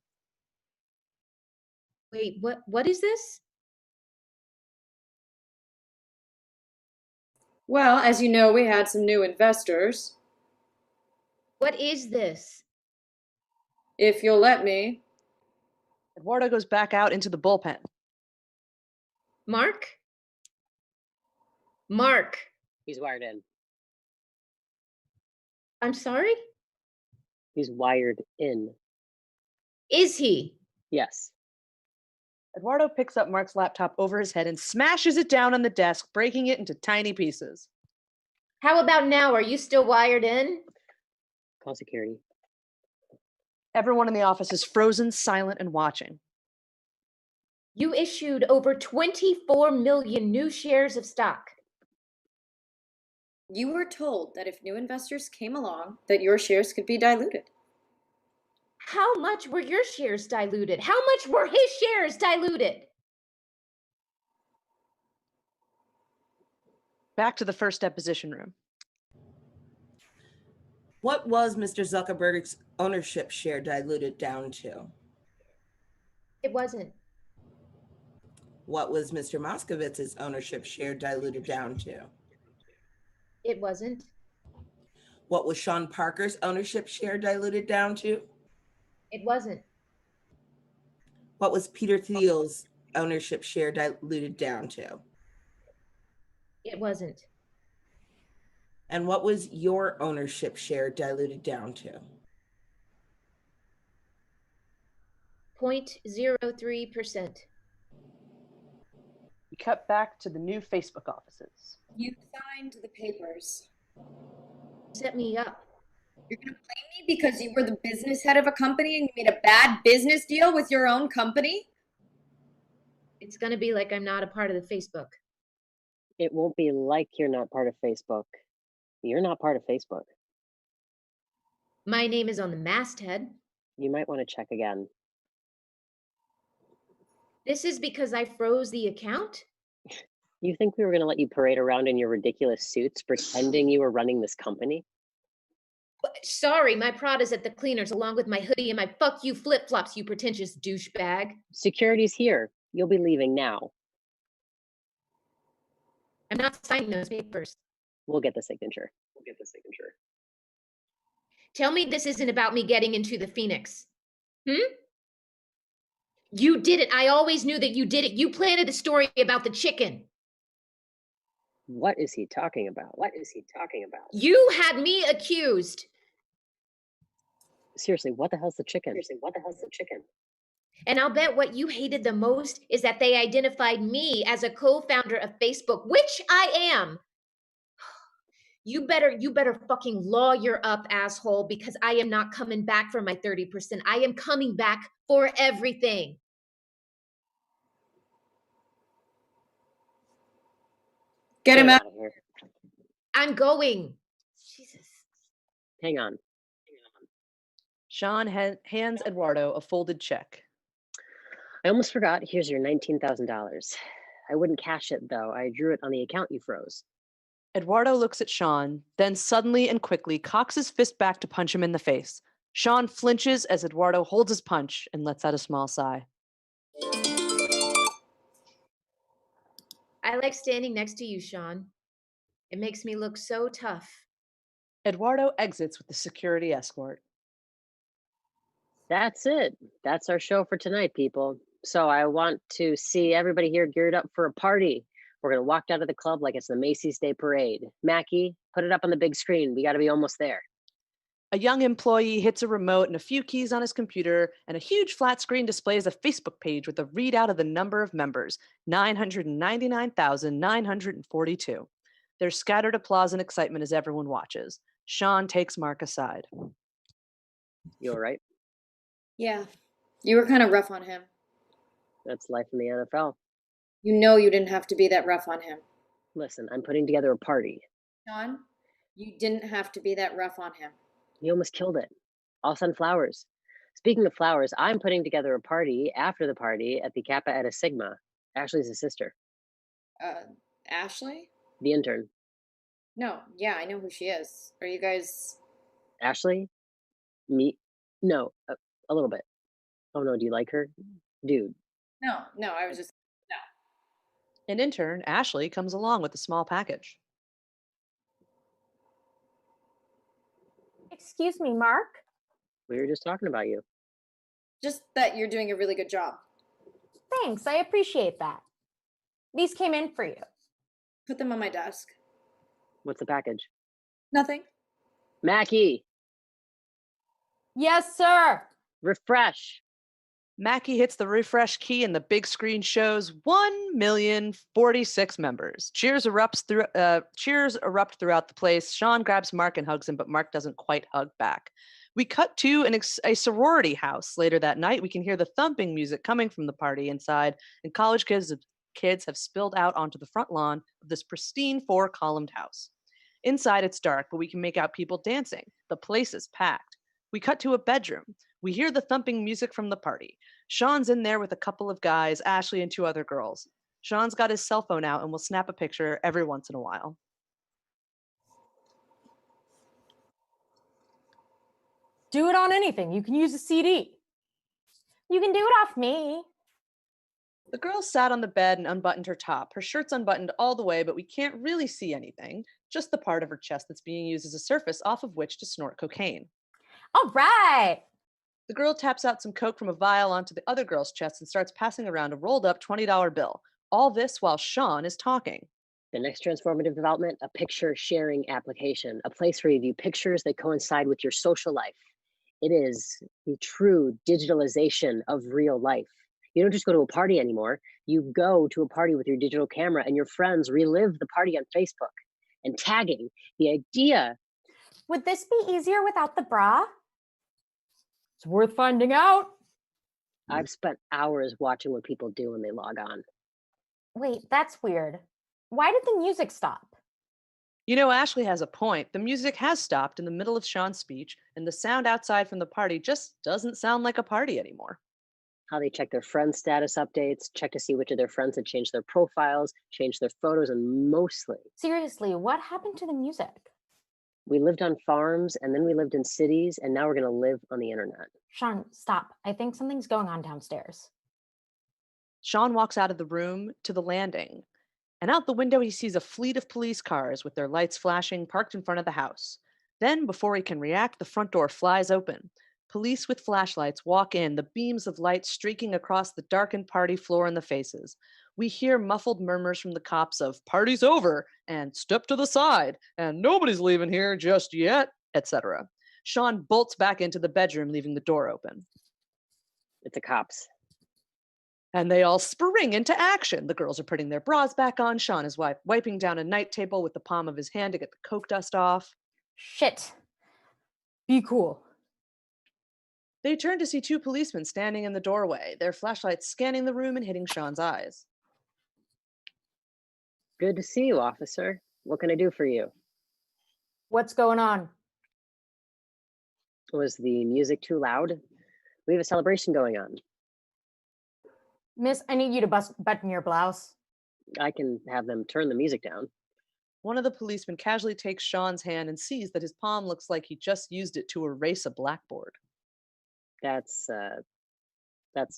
Wait, what is this? Well, as you know, we had some new investors. What is this? If you'll let me. Eduardo goes back out into the bullpen. Mark? Mark. He's wired in. I'm sorry? He's wired in. Is he? Yes. Eduardo picks up Mark's laptop over his head and smashes it down on the desk, breaking it into tiny pieces. How about now? Are you still wired in? Call security. Everyone in the office is frozen, silent, and watching. You issued over 24 million new shares of stock. You were told that if new investors came along, that your shares could be diluted. How much were your shares diluted? How much were his shares diluted? Back to the first deposition room. What was Mr. Zuckerberg's ownership share diluted down to? It wasn't. What was Mr. Moskowitz's ownership share diluted down to? It wasn't. What was Sean Parker's ownership share diluted down to? It wasn't. What was Peter Thiel's ownership share diluted down to? It wasn't. And what was your ownership share diluted down to? 0.03%. We cut back to the new Facebook offices. You signed the papers. Set me up. You're going to blame me because you were the business head of a company and you made a bad business deal with your own company? It's going to be like I'm not a part of the Facebook. It won't be like you're not part of Facebook. You're not part of Facebook. My name is on the masthead. You might want to check again. This is because I froze the account? You think we were going to let you parade around in your ridiculous suits pretending you were running this company? Sorry, my Prada's at the cleaners along with my hoodie and my fuck you flip-flops, you pretentious douchebag. Security's here. You'll be leaving now. I'm not signing those papers. We'll get the signature. Tell me this isn't about me getting into the Phoenix. You did it. I always knew that you did it. You planted a story about the chicken. What is he talking about? You had me accused. Seriously, what the hell's the chicken? And I'll bet what you hated the most is that they identified me as a co-founder of Facebook, which I am. You better fucking lawyer up, asshole, because I am not coming back for my 30%. I am coming back for everything. Get him out of here. I'm going. Jesus. Hang on. Sean hands Eduardo a folded check. I almost forgot. Here's your $19,000. I wouldn't cash it, though. I drew it on the account you froze. Eduardo looks at Sean, then suddenly and quickly cocks his fist back to punch him in the face. Sean flinches as Eduardo holds his punch and lets out a small sigh. I like standing next to you, Sean. It makes me look so tough. Eduardo exits with the security escort. That's it. That's our show for tonight, people. So I want to see everybody here geared up for a party. We're going to walk out of the club like it's the Macy's Day Parade. Mackie, put it up on the big screen. We got to be almost there. A young employee hits a remote and a few keys on his computer, and a huge flat screen displays a Facebook page with a readout of the number of members, 999,942. There's scattered applause and excitement as everyone watches. Sean takes Mark aside. You all right? Yeah, you were kind of rough on him. That's life in the NFL. You know you didn't have to be that rough on him. Listen, I'm putting together a party. Sean, you didn't have to be that rough on him. You almost killed it. I'll send flowers. Speaking of flowers, I'm putting together a party after the party at the Kappa Eta Sigma. Ashley's a sister. Ashley? The intern. No, yeah, I know who she is. Are you guys... Ashley? Me? No, a little bit. Oh no, do you like her? Dude. No, I was just... No. An intern, Ashley, comes along with a small package. Excuse me, Mark? We were just talking about you. Just that you're doing a really good job. Thanks, I appreciate that. These came in for you. Put them on my desk. What's the package? Nothing. Mackie! Yes, sir! Refresh! Mackie hits the refresh key and the big screen shows 1,046 members. Cheers erupt throughout the place. Sean grabs Mark and hugs him, but Mark doesn't quite hug back. We cut to a sorority house. Later that night, we can hear the thumping music coming from the party inside, and college kids have spilled out onto the front lawn of this pristine 4-columned house. Inside, it's dark, but we can make out people dancing. The place is packed. We cut to a bedroom. We hear the thumping music from the party. Sean's in there with a couple of guys, Ashley and 2 other girls. Sean's got his cell phone out and will snap a picture every once in a while. Do it on anything. You can use a CD. You can do it off me. The girl sat on the bed and unbuttoned her top. Her shirt's unbuttoned all the way, but we can't really see anything, just the part of her chest that's being used as a surface off of which to snort cocaine. All right. The girl taps out some coke from a vial onto the other girl's chest and starts passing around a rolled up $20 bill. All this while Sean is talking. The next transformative development, a picture sharing application, a place where you view pictures that coincide with your social life. It is the true digitalization of real life. You don't just go to a party anymore. You go to a party with your digital camera and your friends relive the party on Facebook. And tagging, the idea. Would this be easier without the bra? It's worth finding out. I've spent hours watching what people do when they log on. Wait, that's weird. Why did the music stop? You know, Ashley has a point. The music has stopped in the middle of Sean's speech, and the sound outside from the party just doesn't sound like a party anymore. How they check their friends' status updates, check to see which of their friends had changed their profiles, changed their photos, and mostly. Seriously, what happened to the music? We lived on farms, and then we lived in cities, and now we're going to live on the internet. Sean, stop. I think something's going on downstairs. Sean walks out of the room to the landing, and out the window he sees a fleet of police cars with their lights flashing parked in front of the house. Then, before he can react, the front door flies open. Police with flashlights walk in, the beams of light streaking across the darkened party floor in the faces. We hear muffled murmurs from the cops of, "Party's over," and "Step to the side," and "Nobody's leaving here just yet," etc. Sean bolts back into the bedroom, leaving the door open. It's the cops. And they all spring into action. The girls are putting their bras back on. Sean is wiping down a night table with the palm of his hand to get the coke dust off. Shit. Be cool. They turn to see 2 policemen standing in the doorway, their flashlights scanning the room and hitting Sean's eyes. Good to see you, officer. What can I do for you? What's going on? Was the music too loud? We have a celebration going on. Miss, I need you to button your blouse. I can have them turn the music down. One of the policemen casually takes Sean's hand and sees that his palm looks like he just used it to erase a blackboard. That's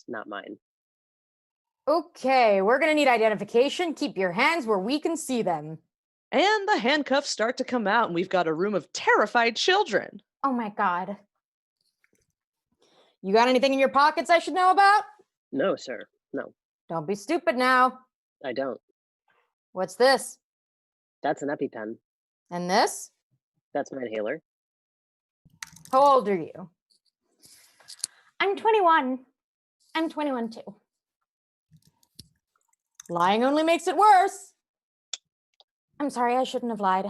not mine. Okay, we're gonna need identification. Keep your hands where we can see them. And the handcuffs start to come out, and we've got a room of terrified children. Oh my God. You got anything in your pockets I should know about? No, sir. No. Don't be stupid now. I don't. What's this? That's an EpiPen. And this? That's my inhaler. How old are you? I'm 21. I'm 21 too. Lying only makes it worse. I'm sorry, I shouldn't have lied.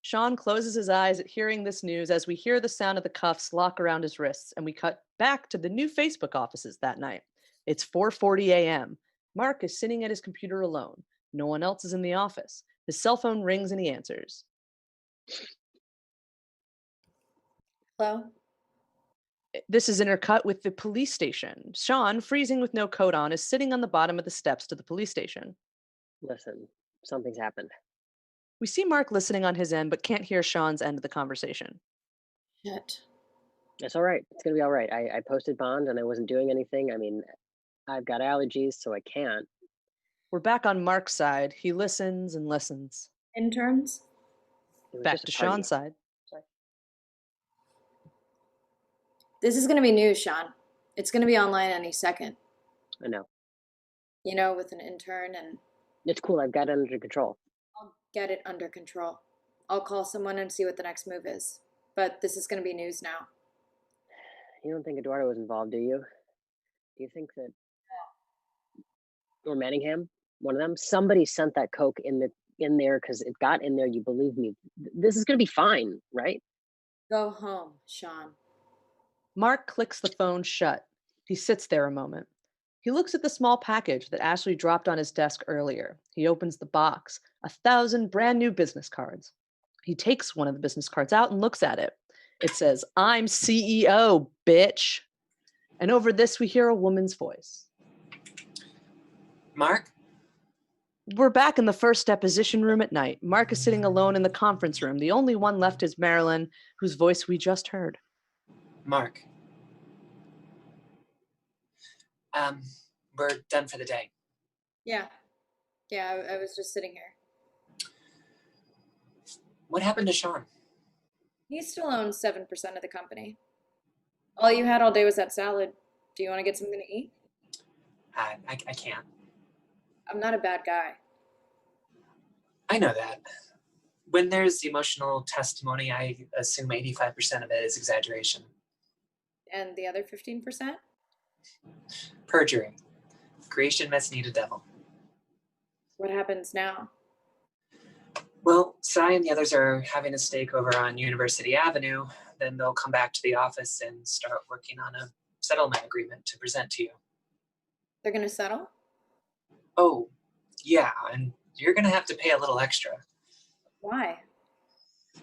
Sean closes his eyes at hearing this news as we hear the sound of the cuffs lock around his wrists, and we cut back to the new Facebook offices that night. It's 4:40 a.m. Mark is sitting at his computer alone. No one else is in the office. His cell phone rings and he answers. Hello? This is intercut with the police station. Sean, freezing with no coat on, is sitting on the bottom of the steps to the police station. Listen, something's happened. We see Mark listening on his end, but can't hear Sean's end of the conversation. Shit. It's all right. It's going to be all right. I posted bond and I wasn't doing anything. I mean, I've got allergies, so I can't. We're back on Mark's side. He listens and listens. Interns? Back to Sean's side. Sorry. This is going to be news, Sean. It's going to be online any second. I know. You know, with an intern and... It's cool. I've got it under control. I'll get it under control. I'll call someone and see what the next move is. But this is going to be news now. You don't think Eduardo was involved, do you? Do you think that... Or Manningham? One of them? Somebody sent that coke in there because it got in there, you believe me. This is going to be fine, right? Go home, Sean. Mark clicks the phone shut. He sits there a moment. He looks at the small package that Ashley dropped on his desk earlier. He opens the box, 1,000 brand new business cards. He takes one of the business cards out and looks at it. It says, "I'm CEO, bitch." And over this, we hear a woman's voice. Mark? We're back in the first deposition room at night. Mark is sitting alone in the conference room. The only one left is Marilyn, whose voice we just heard. Mark. We're done for the day. Yeah. Yeah, I was just sitting here. What happened to Sean? He still owns 7% of the company. All you had all day was that salad. Do you want to get something to eat? I can't. I'm not a bad guy. I know that. When there's emotional testimony, I assume 85% of it is exaggeration. And the other 15%? Perjury. Creation must need a devil. What happens now? Well, Cy and the others are having a stake over on University Avenue. Then they'll come back to the office and start working on a settlement agreement to present to you. They're going to settle? Oh, yeah, and you're going to have to pay a little extra. Why?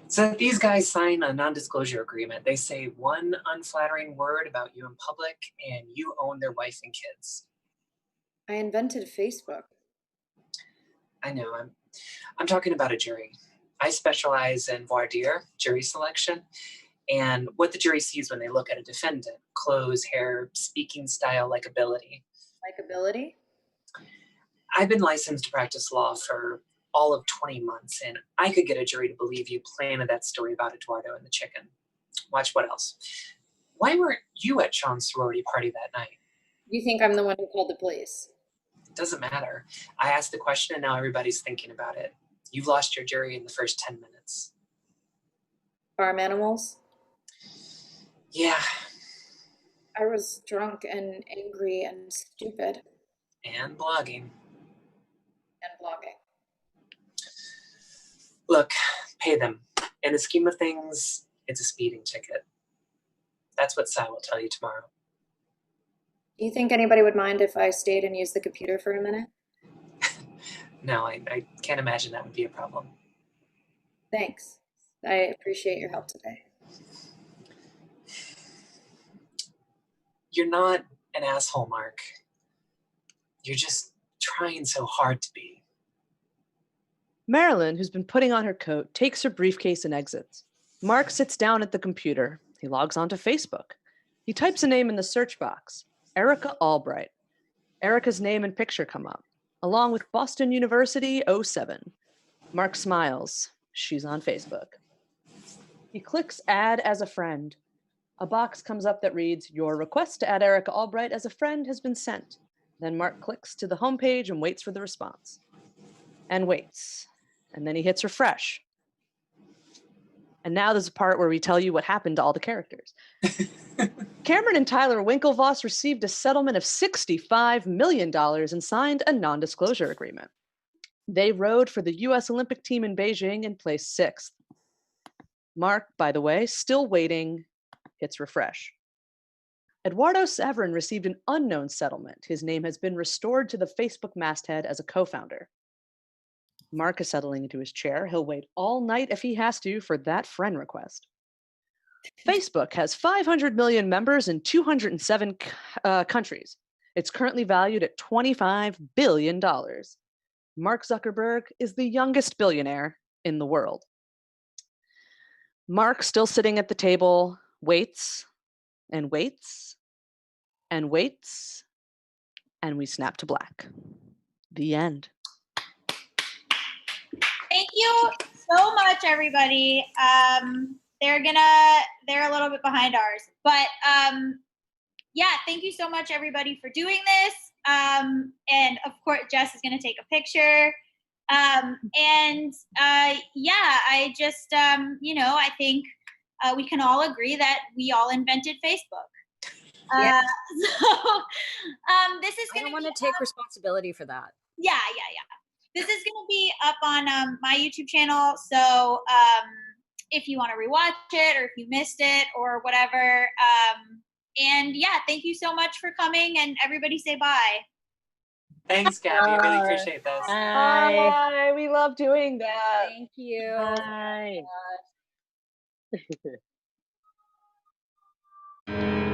So these guys sign a non-disclosure agreement. They say one unflattering word about you in public, and you own their wife and kids. I invented Facebook. I know. I'm talking about a jury. I specialize in voir dire, jury selection, and what the jury sees when they look at a defendant: clothes, hair, speaking style, likability. Likability? I've been licensed to practice law for all of 20 months, and I could get a jury to believe you planted that story about Eduardo and the chicken. Watch what else. Why weren't you at Sean's sorority party that night? You think I'm the one who called the police? It doesn't matter. I asked the question and now everybody's thinking about it. You've lost your jury in the first 10 minutes. Farm animals? Yeah. I was drunk and angry and stupid. And blogging. And blogging. Look, pay them. In the scheme of things, it's a speeding ticket. That's what Cy will tell you tomorrow. Do you think anybody would mind if I stayed and used the computer for a minute? No, I can't imagine that would be a problem. Thanks. I appreciate your help today. You're not an asshole, Mark. You're just trying so hard to be. Marilyn, who's been putting on her coat, takes her briefcase and exits. Mark sits down at the computer. He logs onto Facebook. He types a name in the search box. Erica Albright. Erica's name and picture come up, along with Boston University 07. Mark smiles. She's on Facebook. He clicks Add as a Friend. A box comes up that reads, "Your request to add Erica Albright as a friend has been sent." Then Mark clicks to the homepage and waits for the response. And waits. And then he hits refresh. And now there's a part where we tell you what happened to all the characters. Cameron and Tyler Winklevoss received a settlement of $65 million and signed a non-disclosure agreement. They rowed for the U.S. Olympic team in Beijing and placed 6th. Mark, by the way, still waiting, hits refresh. Eduardo Saverin received an unknown settlement. His name has been restored to the Facebook masthead as a co-founder. Mark is settling into his chair. He'll wait all night if he has to for that friend request. Facebook has 500 million members in 207 countries. It's currently valued at $25 billion. Mark Zuckerberg is the youngest billionaire in the world. Mark, still sitting at the table, waits and waits and waits, and we snap to black. The end. Thank you so much, everybody. They're a little bit behind ours, but yeah, thank you so much, everybody, for doing this. And of course, Jess is gonna take a picture. Yeah, I just, I think we can all agree that we all invented Facebook. Yeah. This is I gonna don't want to take responsibility for that. Yeah. This is going to be up on my YouTube channel. So if you want to rewatch it or if you missed it or whatever. And yeah, thank you so much for coming, and everybody say bye. Thanks, Gaby. I really appreciate this. Bye. We love doing that. Thank you. Bye.